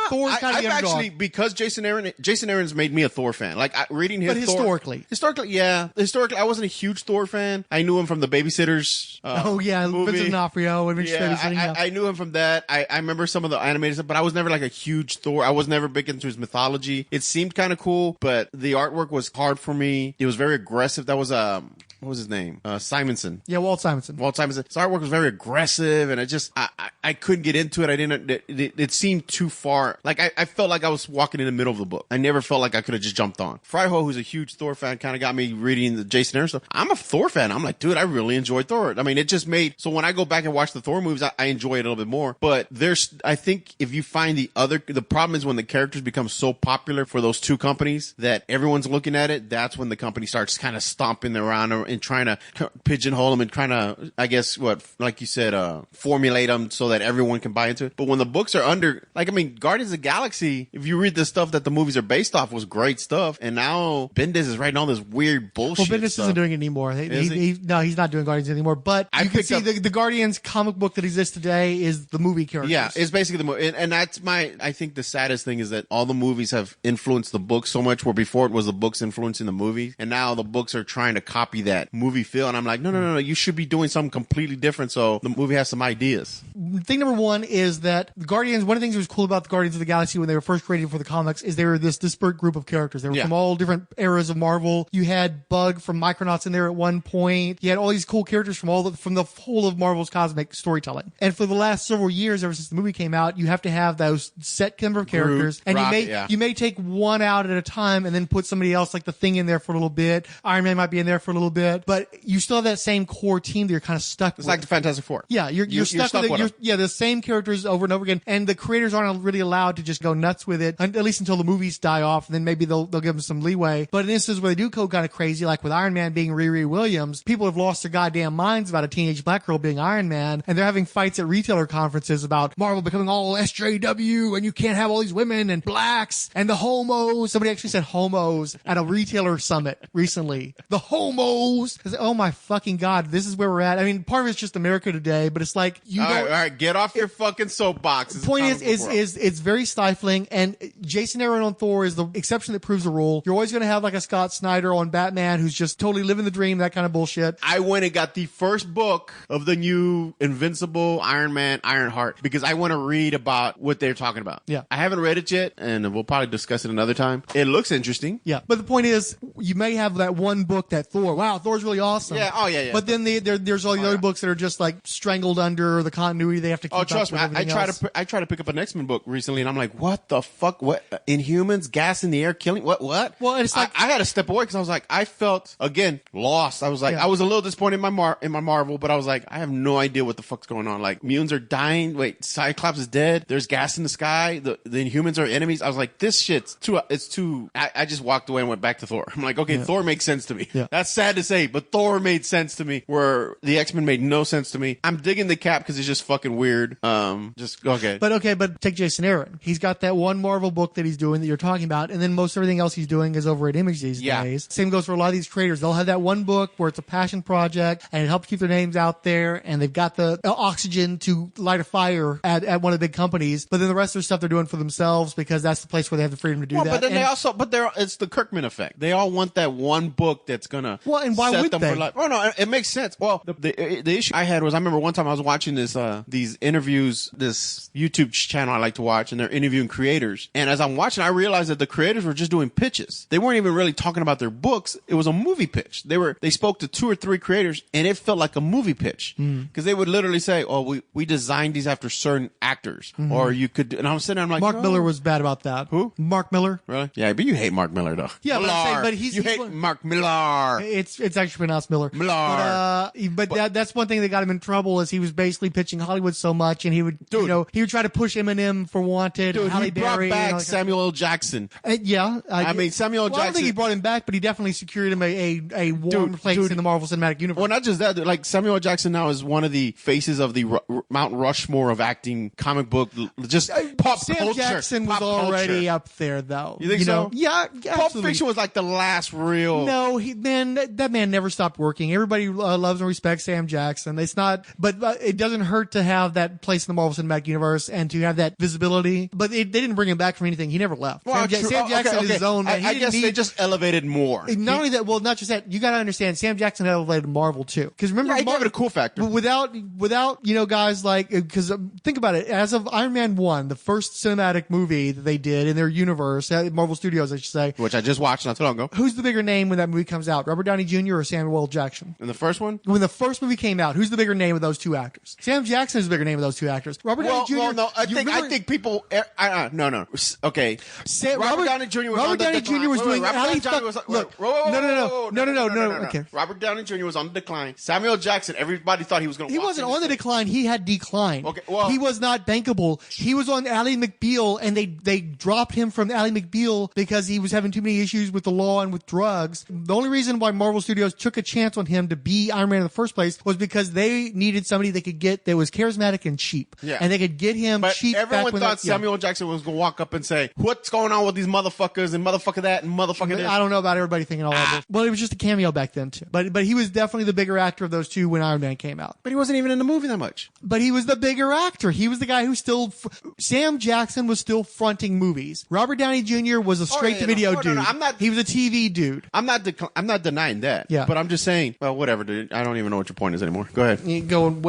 Thor's kind of the underdog. Actually, because Jason Aaron's made me a Thor fan. Like reading his historically, I wasn't a huge Thor fan. I knew him from the Babysitters. Vincent D'Onofrio. I knew him from that. I remember some of the animated stuff, but I was never like a huge Thor. I was never big into his mythology. It seemed kind of cool, but the artwork was hard for me. It was very aggressive. That was what was his name? Simonson. Yeah, Walt Simonson. His artwork was very aggressive, and I couldn't get into it. It seemed too far. Like I felt like I was walking in the middle of the book. I never felt like I could have just jumped on. Fryho, who's a huge Thor fan, kind of got me reading the Jason Aaron stuff. I'm a Thor fan. I'm like, dude, I really enjoyed Thor. I mean, it just so when I go back and watch the Thor movies, I enjoy it a little bit more. But I think if you find the problem is when the characters become so popular for those two companies that everyone's looking at it, that's when the company starts kind of stomping around and trying to pigeonhole them and trying to, I guess, like you said, formulate them so that everyone can buy into it. But when the books are Guardians of the Galaxy, if you read the stuff that the movies are based off, was great stuff. And now Bendis is writing all this weird bullshit. Well, Bendis isn't doing it anymore. No, he's not doing Guardians anymore. But you can see the Guardians comic book that exists today is the movie characters. Yeah, it's basically the movie. And that's I think the saddest thing is that all the movies have influenced the books so much, where before it was the books influencing the movies. And now the books are trying to copy that movie feel. And I'm like, no, you should be doing something completely different so the movie has some ideas. Thing number one is that the Guardians, one of the things that was cool about the Guardians of the Galaxy when they were first created for the comics is they were this disparate group of characters. They were from all different eras of Marvel. You had Bug from Micronauts in there at one point. You had all these cool characters from the whole of Marvel's cosmic storytelling. And for the last several years, ever since the movie came out, you have to have those set number of characters. And you may take one out at a time and then put somebody else like the Thing in there for a little bit. Iron Man might be in there for a little bit. bit, but you still have that same core team that you're kind of stuck with. It's like the Fantastic Four. Yeah, you're stuck with it. Yeah, the same characters over and over again, and the creators aren't really allowed to just go nuts with it, at least until the movies die off, and then maybe they'll give them some leeway. But in instances where they do go kind of crazy, like with Iron Man being Riri Williams, people have lost their goddamn minds about a teenage black girl being Iron Man, and they're having fights at retailer conferences about Marvel becoming all SJW, and you can't have all these women and blacks and the homos. Somebody actually said homos at a retailer summit recently. The homos. Oh my fucking God, this is where we're at. I mean, part of it's just America today, but it's like all right, get off your fucking soapbox. The point is it's very stifling, and Jason Aaron on Thor is the exception that proves the rule. You're always going to have like a Scott Snyder on Batman who's just totally living the dream, that kind of bullshit. I went and got the first book of the new Invincible Iron Man Ironheart because I want to read about what they're talking about. Yeah. I haven't read it yet, and we'll probably discuss it another time. It looks interesting. Yeah. But the point is, you may have that one book that Thor's really awesome. Yeah. Oh, yeah. But then there's all the other books that are just like strangled under the continuity they have to keep up. Trust me. I tried to pick up an X-Men book recently, and I'm like, what the fuck? What? Inhumans, gas in the air, killing? What? Well, it's like I had to step away because I was like, I felt again lost. I was like, I was a little disappointed in my Marvel, but I was like, I have no idea what the fuck's going on. Like, mutants are dying. Wait, Cyclops is dead. There's gas in the sky. The Inhumans are enemies. I was like, this shit's too. It's too. I just walked away and went back to Thor. I'm like, okay, Thor makes sense to me. Yeah. That's sad to say, but Thor made sense to me. Where the X-Men made no sense to me. I'm digging the Cap because it's just fucking weird. Just okay. But take Jason Aaron. He's got that one Marvel book that he's doing that you're talking about, and then most everything else he's doing is over at Image these days. Same goes for a lot of these creators. They'll have that one book where it's a passion project and it helps keep their names out there, and they've got the oxygen to light a fire at one of the big companies. But then the rest of their stuff they're doing for themselves because that's the place where they have the freedom to do that. But then it's the Kirkman effect. They all want that one book that's gonna and why set would them they? for life. Oh no, it makes sense. Well, the issue I had was I remember one time I was watching these interviews, this YouTube channel I like to watch, and they're interviewing creators. And as I'm watching, I realized that the creators were just doing pitches. They weren't even really talking about their books. It was a movie pitch. They spoke to 2 or 3 creators, and it felt like a movie pitch because they would literally say, "Oh, we designed these after certain actors," or you could. And I'm sitting there, I'm like, Mark Miller was bad about that. Who? Mark Miller. Really? Yeah, but you hate Mark Miller though. Yeah, but he's Mark Miller. It's actually pronounced Miller. But that's one thing that got him in trouble is he was basically pitching Hollywood so much, and he would he would try to push Eminem for Wanted. Dude, Halle he brought Berry, back Samuel L. Jackson. I mean, Samuel Jackson. I don't think he brought him back, but he definitely secured him a warm place in the Marvel Cinematic Universe. Well, not just that. Like Samuel L. Jackson now is one of the faces of the Mount Rushmore of acting, comic book, just pop Sam culture. Jackson was already up there, though. You think so? Yeah, absolutely. Pulp Fiction was like the last real. No, that man never stopped working. Everybody loves and respects Sam Jackson. It's not, but it doesn't hurt to have that place in the Marvel Cinematic Universe and to have that visibility. But they didn't bring him back from anything. He never left. Well, Sam Jackson is his own man. I guess they just elevated more. Not only that, well, not just that. You got to understand, Sam Jackson elevated Marvel too. Because remember, he gave it a cool factor. Without guys like, because think about it. As of Iron Man 1, the first cinematic movie that they did in their universe, at Marvel Studios, I should say, which I just watched not too long ago. Who's the bigger name when that movie comes out? Robert Downey Jr. or Samuel L. Jackson? In the first one? When the first movie came out, who's the bigger name of those 2 actors? Sam Jackson is the bigger name of those 2 actors. Robert Downey Jr. Well, no, I think people. No. Okay. Robert Downey Jr. was Robert Downey Jr. was doing. No. Okay. Robert Downey Jr. was on the decline. Samuel Jackson. Everybody thought he was going to. He wasn't on the decline. He had declined. Okay. Well, he was not bankable. He was on Ally McBeal, and they dropped him from Ally McBeal because he was having too many issues with the law and with drugs. The only reason why Marvel Studios took a chance on him to be Iron Man in the first place was because they needed somebody they could get that was charismatic and cheap. Yeah. And they could get him cheap. Everyone thought Samuel Jackson was going to walk up and say, "What's going on with these motherfuckers and motherfucker that and motherfucker this?" I don't know about everybody thinking all that. Well, it was just a cameo back then too. But he was definitely the bigger actor of those 2 when Iron Man came out. But he wasn't even in the movie that much. But he was the bigger actor. He was the guy who still. Sam Jackson was still fronting movies. Robert Downey Jr. was a straight-to-video dude. He was a TV dude. I'm not denying that. Yeah. But I'm just saying. Well, whatever, dude. I don't even know what your point is anymore. Go ahead. God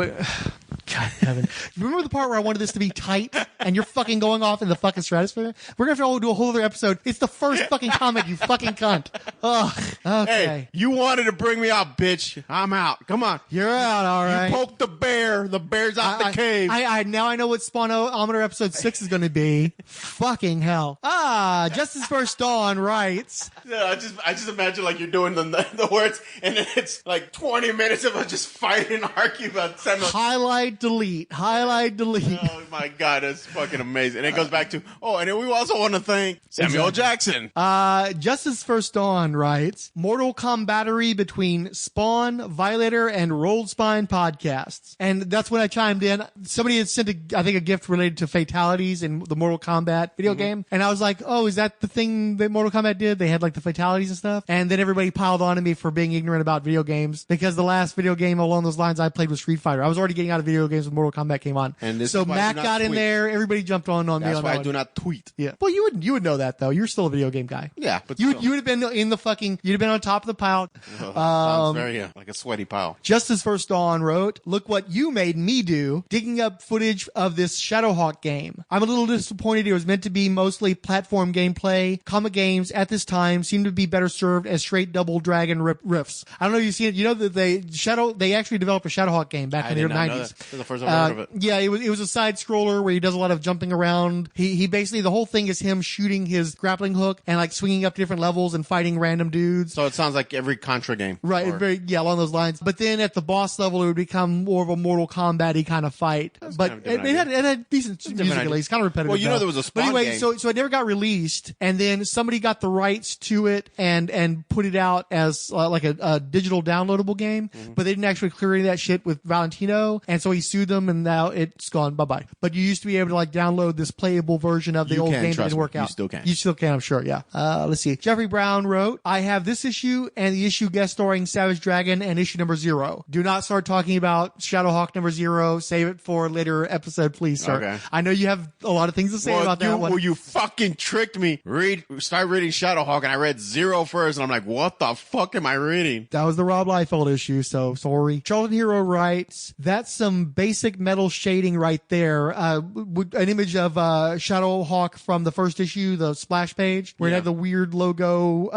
God, heaven. Remember the part where I wanted this to be tight and you're fucking going off in the fucking stratosphere? We're going to have to do a whole other episode. It's the first fucking comic, you fucking cunt. Ugh. Okay. Hey, you wanted to bring me out, bitch. I'm out. Come on. You're out, all right. You poked the bear. The bear's out the cave. Now I know what Spawnometer episode 6 is going to be. Fucking hell. Justice First Dawn writes. Yeah, I just imagine like you're doing the words, and then it's like 20 minutes of us just fighting and arguing about Samuel. Highlight, delete. Oh my God, that's fucking amazing. And it goes back to, and then we also want to thank Samuel Jackson. Justice First Dawn writes, Mortal Kombattery between Spawn, Violator, and Rolled Spine podcasts. And that's when I chimed in. Somebody had sent a gift related to fatalities in the Mortal Kombat video game. And I was like, oh, is that the thing that Mortal Kombat did? They had like the fatalities and stuff. And then everybody piled on to me for being ignorant about video games because the last video game along those lines I played was Street Fighter. I was already getting out of video games when Mortal Kombat came on. And so Matt got in there. Everybody jumped on me. That's on why that I do not tweet. Yeah. Well, you would know that though. You're still a video game guy. Yeah, but you would have been in the fucking. You'd have been on top of the pile. Sounds very like a sweaty pile. Justice First Dawn wrote, "Look what you made me do, digging up footage of this Shadowhawk game. I'm a little disappointed. It was meant to be mostly platform gameplay. Comic games at this time seem to be better served as straight Double Dragon riffs. I don't know if you've seen it. You know that they actually developed a Shadowhawk game back in the 90s. This is the first time I heard of it. Yeah, it was a side scroller where he does a lot of jumping around. He basically, the whole thing is him shooting his grappling hook and like swinging up different levels and fighting random dudes. So it sounds like every Contra game. Right, along those lines. But then at the boss level, it would become more of a Mortal Kombat-y kind of fight. But it had decent music at least, kind of repetitive. Well, you know there was a Spawn game. So it never got released, and then somebody got the rights to it and put it out as like a digital downloadable game, but they didn't actually clear any of that shit with Valentino, and so he sued them, and now it's gone bye-bye. But you used to be able to like download this playable version of the old game that didn't work out. You still can, I'm sure, yeah. Let's see. Jeffrey Brown wrote, I have this issue and the issue guest starring Savage Dragon and issue number 0. Do not start talking about Shadowhawk number 0. Save it for a later episode, please, sir. Okay. I know you have a lot of things to say about that one. Well, you fucking tricked me. Start reading Shadowhawk, and I read 0 first, and I'm like, what the fuck am I reading? That was the Rob Liefeld issue, so sorry. Charlton Hero writes, that's some basic metal shading right there. An image of Shadowhawk from the first issue, the splash page, where it had the weird logo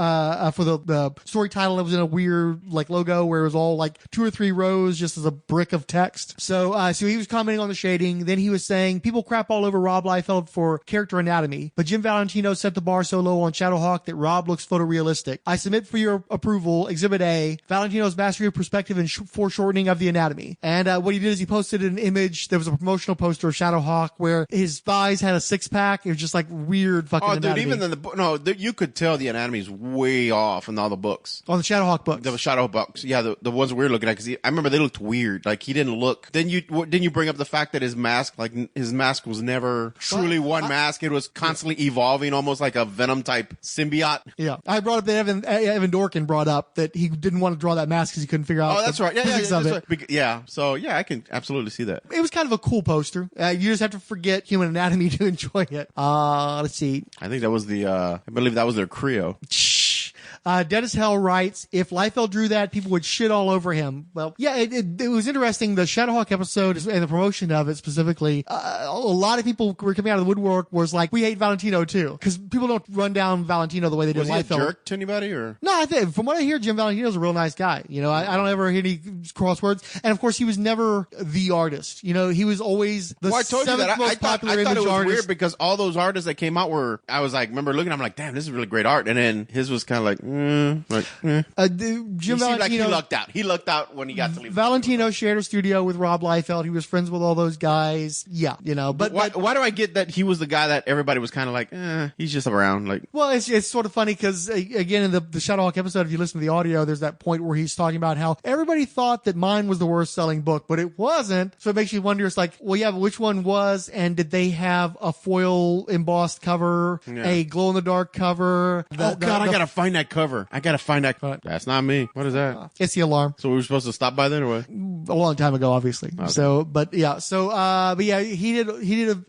for the story title. It was in a weird like logo where it was all like 2 or 3 rows just as a brick of text. So he was commenting on the shading. Then he was saying, people crap all over Rob Liefeld for character anatomy, but Jim Valentino set the bar so low on Shadowhawk that Rob looks photorealistic. I submit for your approval, Exhibit A, Valentino's mastery of perspective and foreshortening of the anatomy. And what he did is he posted an image. There was a promotional poster of Shadowhawk where his thighs had a 6-pack. It was just like weird fucking anatomy. Dude, even you could tell the anatomy's way off in all the books. On the Shadowhawk books. The Shadowhawk books. Yeah, the ones we were looking at, because I remember they looked weird. Like, he didn't look. Didn't you bring up the fact that his mask was never truly one mask. It was constantly evolving, almost like a Venom type symbiote. Yeah. I brought up that Evan Dorkin brought up that he didn't want to draw that mask because he couldn't figure out that's right. physics of it. Right. Yeah. So, yeah, I can absolutely see that. It was kind of a cool poster. You just have to forget human anatomy to enjoy it. Let's see. I think that was I believe that was their Creo. Dead as Hell writes, if Liefeld drew that, people would shit all over him. Well, yeah, it was interesting. The Shadowhawk episode and the promotion of it specifically, a lot of people were coming out of the woodwork was like, we hate Valentino too. Because people don't run down Valentino the way they did Liefeld. Was he a jerk to anybody? Or? No, I think, from what I hear, Jim Valentino's a real nice guy. You know, I don't ever hear any crosswords. And of course, he was never the artist. You know, he was always the seventh most popular image artist. I thought it was weird because all those artists that came out I was like, remember looking, I'm like, damn, this is really great art. And then his was kind of like, Jim Valentino, like he lucked out. He lucked out when he got to leave. Valentino shared a studio with Rob Liefeld. He was friends with all those guys. Yeah, you know. But why do I get that he was the guy that everybody was kind of like, he's just around? Like, well, it's sort of funny because again in the Shadowhawk episode, if you listen to the audio, there's that point where he's talking about how everybody thought that mine was the worst selling book, but it wasn't. So it makes you wonder. It's like, well, yeah, but which one was? And did they have a foil embossed cover, a glow in the dark cover? I gotta find that cover. cover. I gotta find that. That's not me. What is that? It's the alarm. So we were supposed to stop by then, or what? A long time ago, obviously. Okay. So, but yeah, he did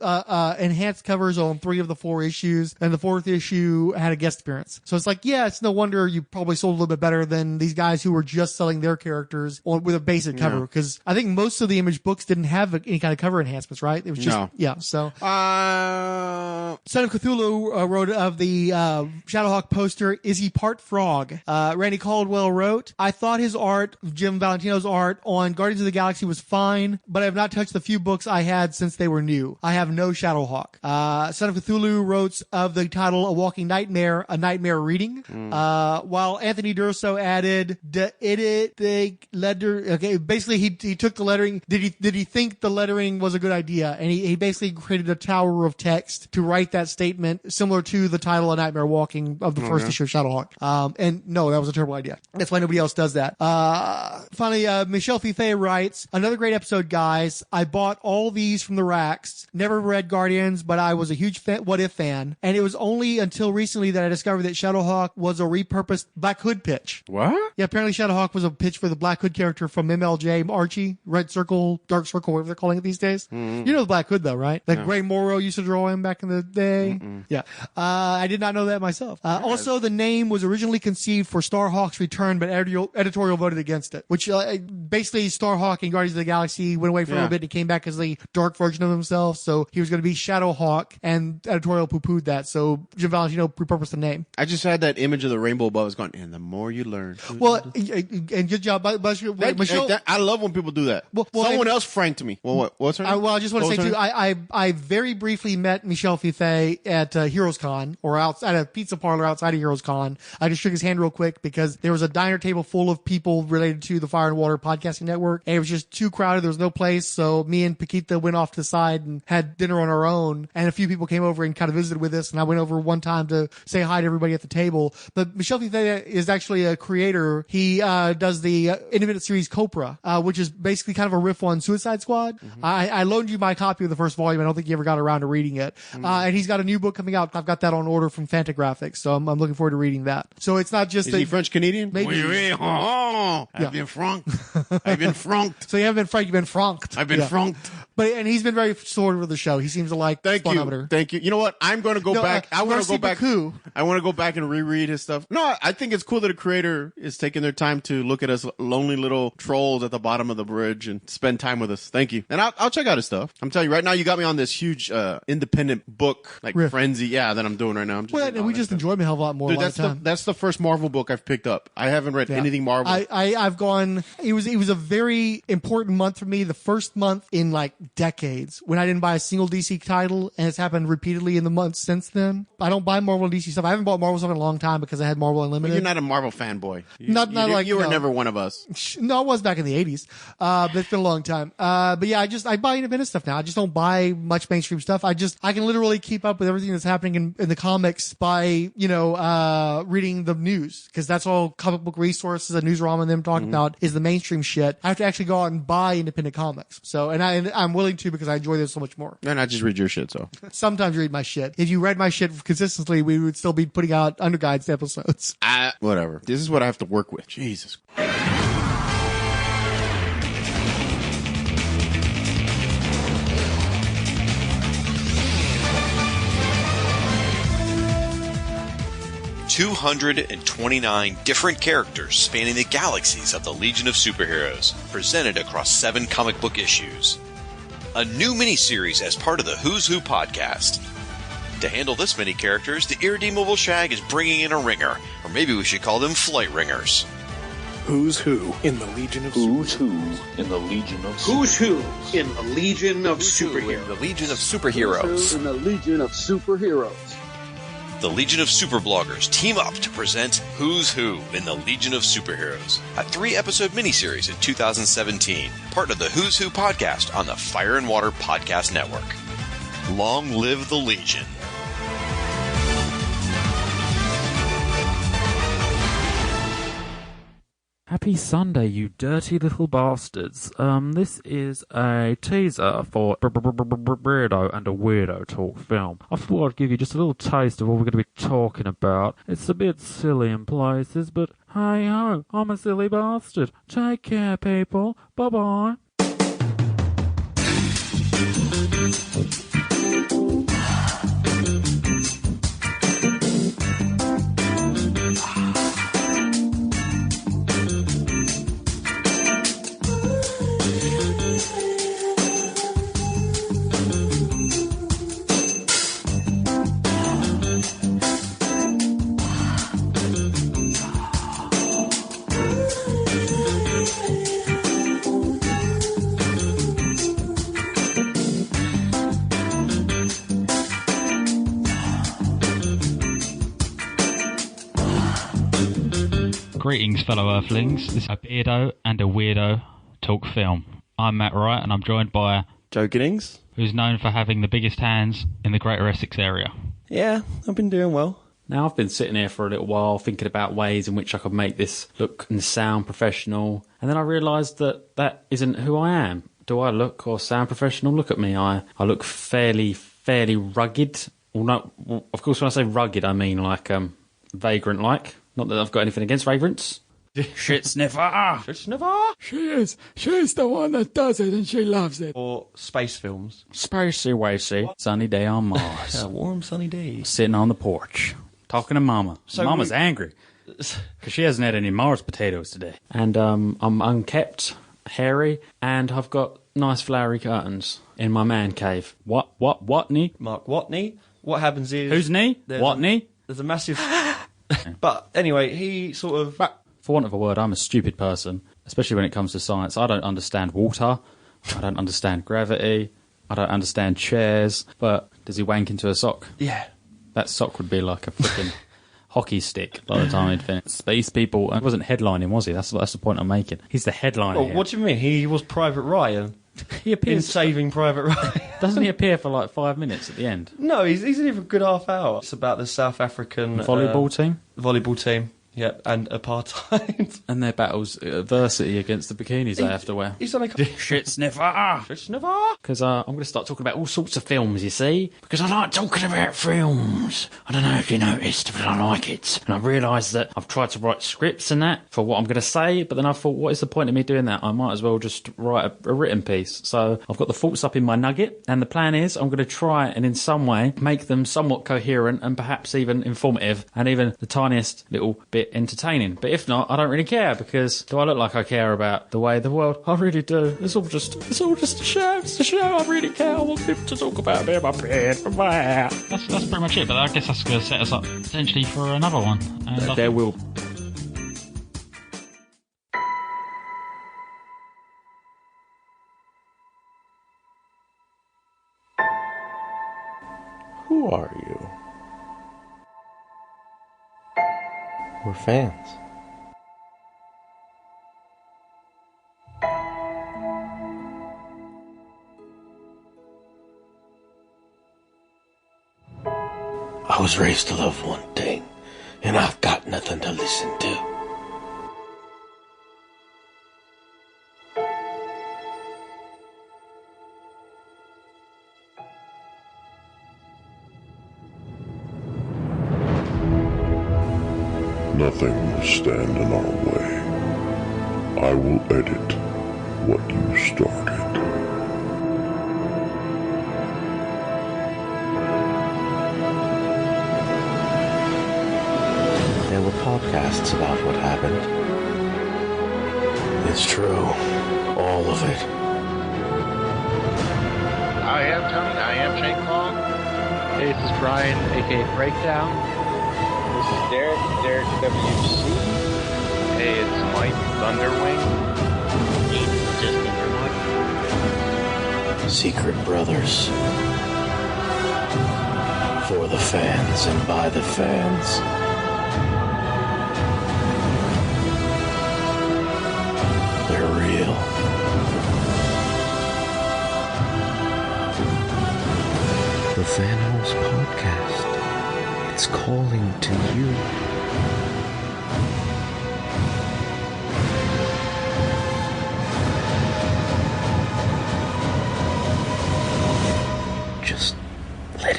enhanced covers on 3 of the 4 issues, and the 4th issue had a guest appearance. So it's like, yeah, it's no wonder you probably sold a little bit better than these guys who were just selling their characters with a basic cover, because I think most of the Image books didn't have any kind of cover enhancements, right? It was just So, Son of Cthulhu wrote of the Shadowhawk poster. Is he part frog? Randy Caldwell wrote, I thought his art, Jim Valentino's art on Guardians of the Galaxy was fine, but I have not touched the few books I had since they were new. I have no Shadowhawk. Son of Cthulhu wrote of the title A Walking Nightmare, a nightmare reading. While Anthony Durso added the letter. Okay, basically he took the lettering. Did he think the lettering was a good idea? And he basically created a tower of text to write that statement, similar to the title A Nightmare Walking of the first issue of Shadowhawk. And no, that was a terrible idea. That's why nobody else does that. Finally, Michel Fiffe writes, another great episode, guys. I bought all these from the racks. Never read Guardians, but I was a huge What If fan. And it was only until recently that I discovered that Shadowhawk was a repurposed Black Hood pitch. What? Yeah, apparently Shadowhawk was a pitch for the Black Hood character from MLJ, Archie, Red Circle, Dark Circle, whatever they're calling it these days. You know the Black Hood, though, right? Like Ray Morrow used to draw him back in the day. Yeah. I did not know that myself. Also, the name was originally conceived for Starhawk's return, but editorial voted against it, which basically Starhawk and Guardians of the Galaxy went away for a little bit and he came back as the dark version of himself. So he was going to be Shadowhawk, and editorial poo-pooed that. So Jim Valentino repurposed the name. I just had that image of the rainbow above. It's going, and the more you learn. Well, and good job. I love when people do that. Someone else franked me. Well, what's her name? I just want to say, too, I very briefly met Michel Fiffe at Heroes Con, or at a pizza parlor outside of Heroes Con. I just shook his hand real quick because there was a diner table full of people related to the Fire and Water Podcasting Network, and it was just too crowded. There was no place, so me and Paquita went off to the side and had dinner on our own, and a few people came over and kind of visited with us, and I went over one time to say hi to everybody at the table. But Michel Fiffe is actually a creator. He does the independent series Copra, which is basically kind of a riff on Suicide Squad. I loaned you my copy of the first volume. I don't think you ever got around to reading it. And he's got a new book coming out. I've got that on order from Fantagraphics, so I'm looking forward to reading that. So it's not just... Is he French-Canadian? Maybe. I've been frunked. I've been frunked. So you haven't been franked, you've been frunked. I've been frunked. And he's been very supportive of the show. He seems to like Spawnometer. Thank you. You know what? I'm going to go back. I want to go back. I want to go back and reread his stuff. No, I think it's cool that a creator is taking their time to look at us lonely little trolls at the bottom of the bridge and spend time with us. Thank you. And I'll check out his stuff. I'm telling you right now, you got me on this huge independent book like frenzy. Yeah, that I'm doing right now. And we just enjoy him a hell of a lot more. Dude, that's the first Marvel book I've picked up. I haven't read anything Marvel. I've gone. It was a very important month for me. The first month in like decades when I didn't buy a single DC title, and it's happened repeatedly in the months since then. I don't buy Marvel and DC stuff. I haven't bought Marvel stuff in a long time because I had Marvel Unlimited. But you're not a Marvel fanboy. You were never one of us. No, I was back in the 80s. But it's been a long time. But yeah, I buy independent stuff now. I just don't buy much mainstream stuff. I can literally keep up with everything that's happening in the comics by, reading the news, because that's all comic book resources and Newsrom and them talking about is the mainstream shit. I have to actually go out and buy independent comics. So, and I'm willing to because I enjoy this so much more. And I just read your shit, so. Sometimes you read my shit. If you read my shit consistently, we would still be putting out Underguides episodes. Whatever. This is what I have to work with. Jesus. $229 different characters spanning the galaxies of the Legion of Superheroes, presented across 7 comic book issues. A new miniseries as part of the Who's Who podcast. To handle this many characters, the irredeemable Shag is bringing in a ringer, or maybe we should call them flight ringers. Who's Who in the Legion of Who's Who in the Legion of Who's Who in the Legion of Superheroes. The Legion of Superheroes. In the Legion of Superheroes. The Legion of Superbloggers team up to present Who's Who in the Legion of Superheroes, a 3-episode miniseries in 2017, part of the Who's Who podcast on the Fire and Water Podcast Network. Long live the Legion. Happy Sunday, you dirty little bastards. This is a teaser for Weirdo and a Weirdo Talk film. I thought I'd give you just a little taste of what we're going to be talking about. It's a bit silly in places, but hey ho, I'm a silly bastard. Take care, people. Bye-bye. Greetings, fellow Earthlings. This is a Beardo and a Weirdo Talk film. I'm Matt Wright, and I'm joined by Joe Giddings, who's known for having the biggest hands in the Greater Essex area. Yeah, I've been doing well. Now, I've been sitting here for a little while thinking about ways in which I could make this look and sound professional, and then I realised that that isn't who I am. Do I look or sound professional? Look at me. I look fairly rugged. Well, no, of course, when I say rugged, I mean like vagrant-like. Not that I've got anything against vagrants. Shit sniffer! Shit sniffer! She's the one that does it and she loves it. Or space films. Spacey wacy. Sunny day on Mars. A warm sunny day. Sitting on the porch. Talking to Mama. So Mama's angry. Because she hasn't had any Mars potatoes today. And I'm unkempt, hairy, and I've got nice flowery curtains in my man cave. Watney? Mark Watney. What happens is... Who's knee? Watney? There's a massive... But anyway, he sort of... For want of a word, I'm a stupid person, especially when it comes to science. I don't understand water. I don't understand gravity. I don't understand chairs. But does he wank into a sock? Yeah. That sock would be like a freaking hockey stick by the time he'd finished. Space people... He wasn't headlining, was he? That's the point I'm making. He's the headliner here. What do you mean? He was Private Ryan. He appears in Saving Private Ryan. Doesn't he appear for like 5 minutes at the end? No, he's in here for a good half hour. It's about the South African volleyball team. Volleyball team, yeah, and apartheid and their battles, adversity against the bikinis they have to wear. He's on a shit sniffer. Shit sniffer. Because I'm going to start talking about all sorts of films. You see, because I like talking about films. I don't know if you noticed, but I like it. And I realised that I've tried to write scripts and that for what I'm going to say, but then I thought, what is the point of me doing that? I might as well just write a written piece. So I've got the thoughts up in my nugget, and the plan is I'm going to try and in some way make them somewhat coherent and perhaps even informative and even the tiniest little bit entertaining. But if not, I don't really care, because do I look like I care about the way of the world? I really do. It's all just a show. It's a show. I really care. I want people to talk about me and my beard. That's pretty much it, but I guess that's going to set us up potentially for another one. And there will. Who are you? We're fans. I was raised to love one thing, and I've got nothing to listen to. Nothing will stand in our way. I will edit what you started. There were podcasts about what happened. It's true. All of it. I am Tony. I am Shane Kong. Hey, this is Brian, aka Breakdown. This is Derek WC. Hey, it's Mike Thunderwing. It's Justin Vermont. Secret Brothers. For the fans and by the fans. They're real. The Thanos Podcast. It's calling to you.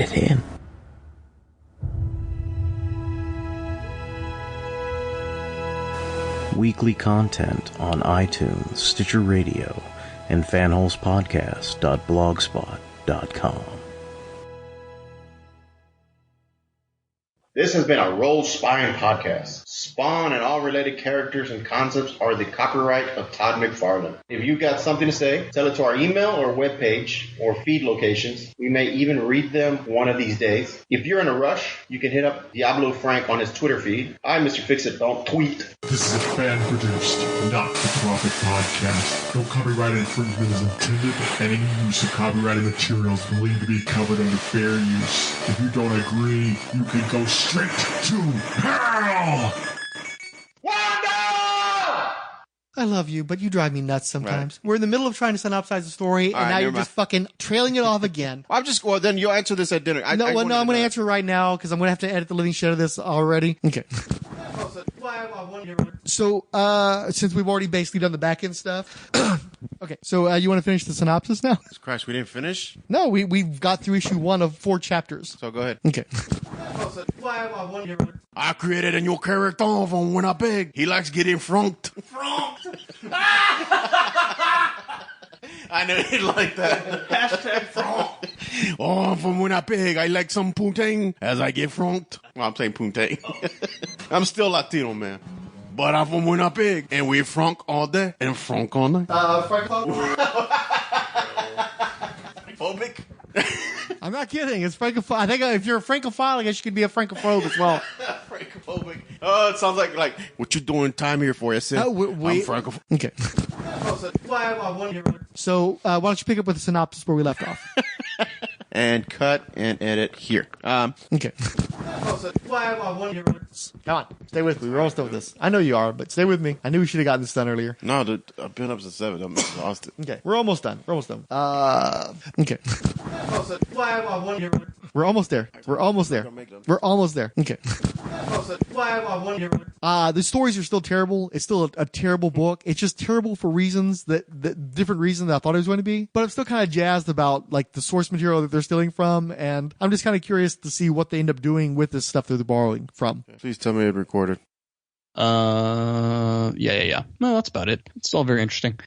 it in. Weekly content on iTunes, Stitcher Radio, and fanholespodcast.blogspot.com. This has been a Roll Spine podcast. Spawn and all related characters and concepts are the copyright of Todd McFarlane. If you've got something to say, tell it to our email or webpage or feed locations. We may even read them one of these days. If you're in a rush, you can hit up Diablo Frank on his Twitter feed. I, Mr. Fix-It, don't tweet. This is a fan-produced, not-for-profit podcast. No copyright infringement is intended. Any use of copyrighted materials believed to be covered under fair use. If you don't agree, you can go straight to hell! I love you, but you drive me nuts sometimes. Right. We're in the middle of trying to synopsize the story, and now you're just fucking trailing it off again. Well, then you'll answer this at dinner. I'm going to answer right now, because I'm going to have to edit the living shit of this already. Okay. So, since we've already basically done the back end stuff, okay. So, you want to finish the synopsis now? Christ, we didn't finish? No, we've got through issue 1 of 4 chapters. So go ahead. Okay. I created a new character from when I beg. He likes getting frunked. I know he'd like that. Hashtag frunk. Oh, from when I beg, I like some poontang as I get frunked. Well, I'm saying poontang. I'm still Latino, man. But I'm from when I beg, and we frunk all day and frunk all night. Francophobic? I'm not kidding. It's francophobic. I think if you're a francophile, I guess you could be a francophobe as well. Francophobic. Oh, it sounds like what you doing time here for, yes, I'm francophobic. Okay. So, why don't you pick up with the synopsis where we left off? And cut and edit here. Okay. Come on, stay with me. We're almost done with this. I know you are, but stay with me. I knew we should have gotten this done earlier. No, dude, I've been up to 7. I'm exhausted. Okay, we're almost done. Okay. We're almost there. Okay. The stories are still terrible. It's still a terrible book. It's just terrible for reasons that different reasons that I thought it was going to be. But I'm still kind of jazzed about like the source material that they're stealing from, and I'm just kind of curious to see what they end up doing with this stuff that they're borrowing from. Please tell me it recorded. Yeah. No, that's about it. It's all very interesting.